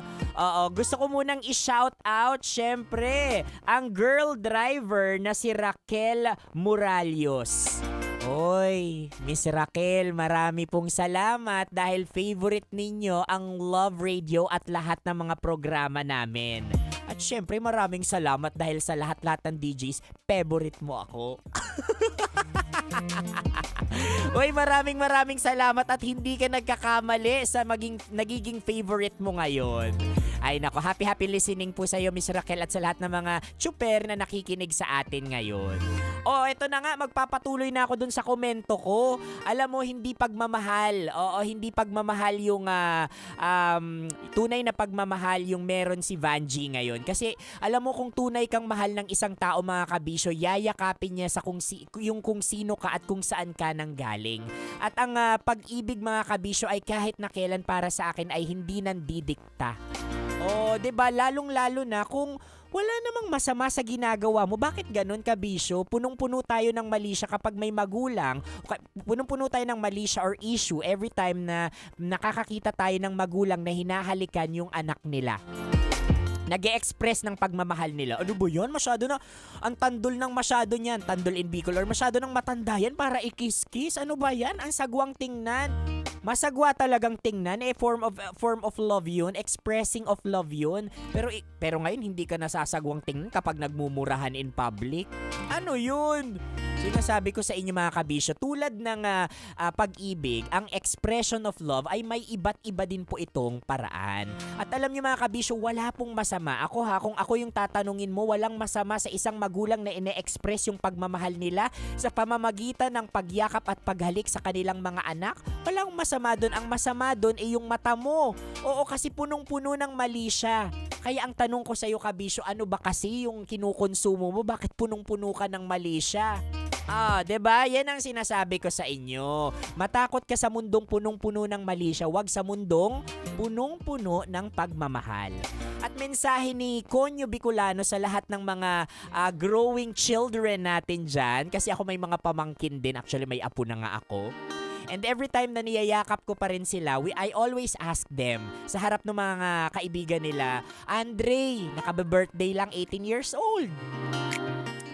Gusto ko munang i-shout out syempre ang girl driver na si Raquel Moralios. Oy, Miss Raquel, marami pong salamat dahil favorite ninyo ang Love Radio at lahat ng mga programa namin. At syempre maraming salamat dahil sa lahat-lahat ng DJs, favorite mo ako. Uy, maraming salamat at hindi ka nagkakamali sa nagiging favorite mo ngayon. Ay nako, happy listening po sa iyo Miss Raquel at sa lahat ng mga chuper na nakikinig sa atin ngayon. Ito na nga, magpapatuloy na ako dun sa komento ko. Alam mo, hindi pagmamahal. Hindi pagmamahal yung tunay na pagmamahal yung meron si Vanjie ngayon. Kasi alam mo, kung tunay kang mahal ng isang tao mga kabisyo, yayakapin niya sa kung sino ka at kung saan ka nanggaling. At ang pag-ibig mga kabisyo ay kahit na kailan para sa akin ay hindi nandidikta. 'Di ba? Lalong-lalo na kung wala namang masama sa ginagawa mo. Bakit ganun, kabisyo? Punong-puno tayo ng mali siya kapag may magulang. Punong-puno tayo ng mali siya or issue every time na nakakakita tayo ng magulang na hinahalikan yung anak nila. Nag-e-express ng pagmamahal nila. Ano ba yan? Masyado na, ang tandol ng masyado niyan. Tandol in Bicol or masyado ng matanda yan para ikis-kiss. Ano ba yan? Ang sagwang tingnan. Masagwa talagang tingnan. Form of love yun. Expressing of love yun. Pero ngayon, hindi ka nasasagwang tingnan kapag nagmumurahan in public. Ano yun? Sinasabi ko sa inyo mga kabisyo, tulad ng pag-ibig, ang expression of love ay may iba't iba din po itong paraan. At alam niyo mga kabisyo, wala pong masama. Kung ako yung tatanungin mo, walang masama sa isang magulang na ine-express yung pagmamahal nila sa pamamagitan ng pagyakap at paghalik sa kanilang mga anak. Walang masama doon. Ang masama doon ay yung mata mo. Oo, kasi punong-puno ng mali siya. Kaya ang tanong ko sa iyo kabisyo, ano ba kasi yung kinukonsumo mo? Bakit punong-puno ka ng mali siya? 'Di ba? Yan ang sinasabi ko sa inyo. Matakot ka sa mundong punong-puno ng mali siya, wag sa mundong punong-puno ng pagmamahal. At mensahe ni Konyo Bicolano sa lahat ng mga growing children natin dyan, kasi ako may mga pamangkin din, actually may apo na nga ako. And every time na niyayakap ko pa rin sila, I always ask them sa harap ng mga kaibigan nila, Andre, naka-birthday lang, 18 years old.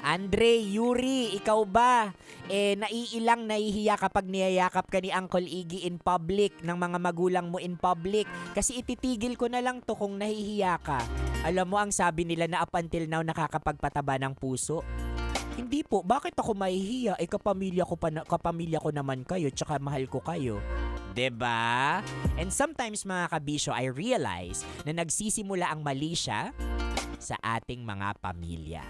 Andre, Yuri, ikaw ba? Naiilang nahihiya kapag niyayakap ka ni Uncle Iggy in public, ng mga magulang mo in public. Kasi ititigil ko na lang to kung nahihiya ka. Alam mo, ang sabi nila na up until now nakakapagpataba ng puso. Hindi po, bakit ako mahihiya? Kapamilya ko naman kayo, tsaka mahal ko kayo. 'Diba? And sometimes mga kabisyo, I realize na nagsisimula ang mali siya sa ating mga pamilya.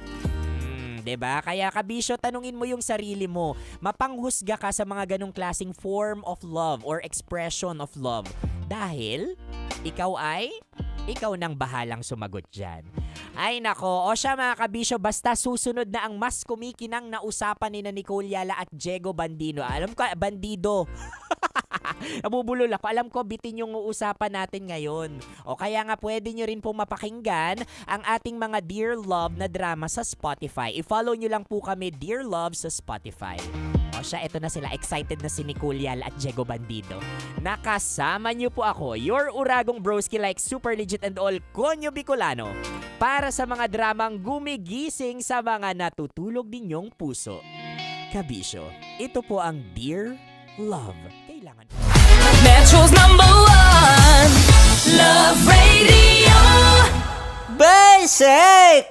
'Diba? Kaya kabisyo, tanungin mo yung sarili mo. Mapanghusga ka sa mga ganong klaseng form of love or expression of love. Dahil ikaw nang bahalang sumagot dyan. Ay nako, o siya mga kabisyo, basta susunod na ang mas kumikinang na usapan ni Nicole Yala at Diego Bandido. Alam ko, Bandido. Nabubulol ako. Alam ko, bitin yung usapan natin ngayon. O kaya nga pwede nyo rin pong mapakinggan ang ating mga Dear Love na drama sa Spotify. I-follow nyo lang po kami, Dear Love, sa Spotify. O siya, eto na sila. Excited na si Nicole Yala at Diego Bandido. Nakasama nyo po ako, your uragong broski like super legit and all Konyo Bicolano, para sa mga dramang gumigising sa mga natutulog ninyong puso. Kabisyo, ito po ang Dear Love. Kailangan Metro's #1 Love Radio. Basic!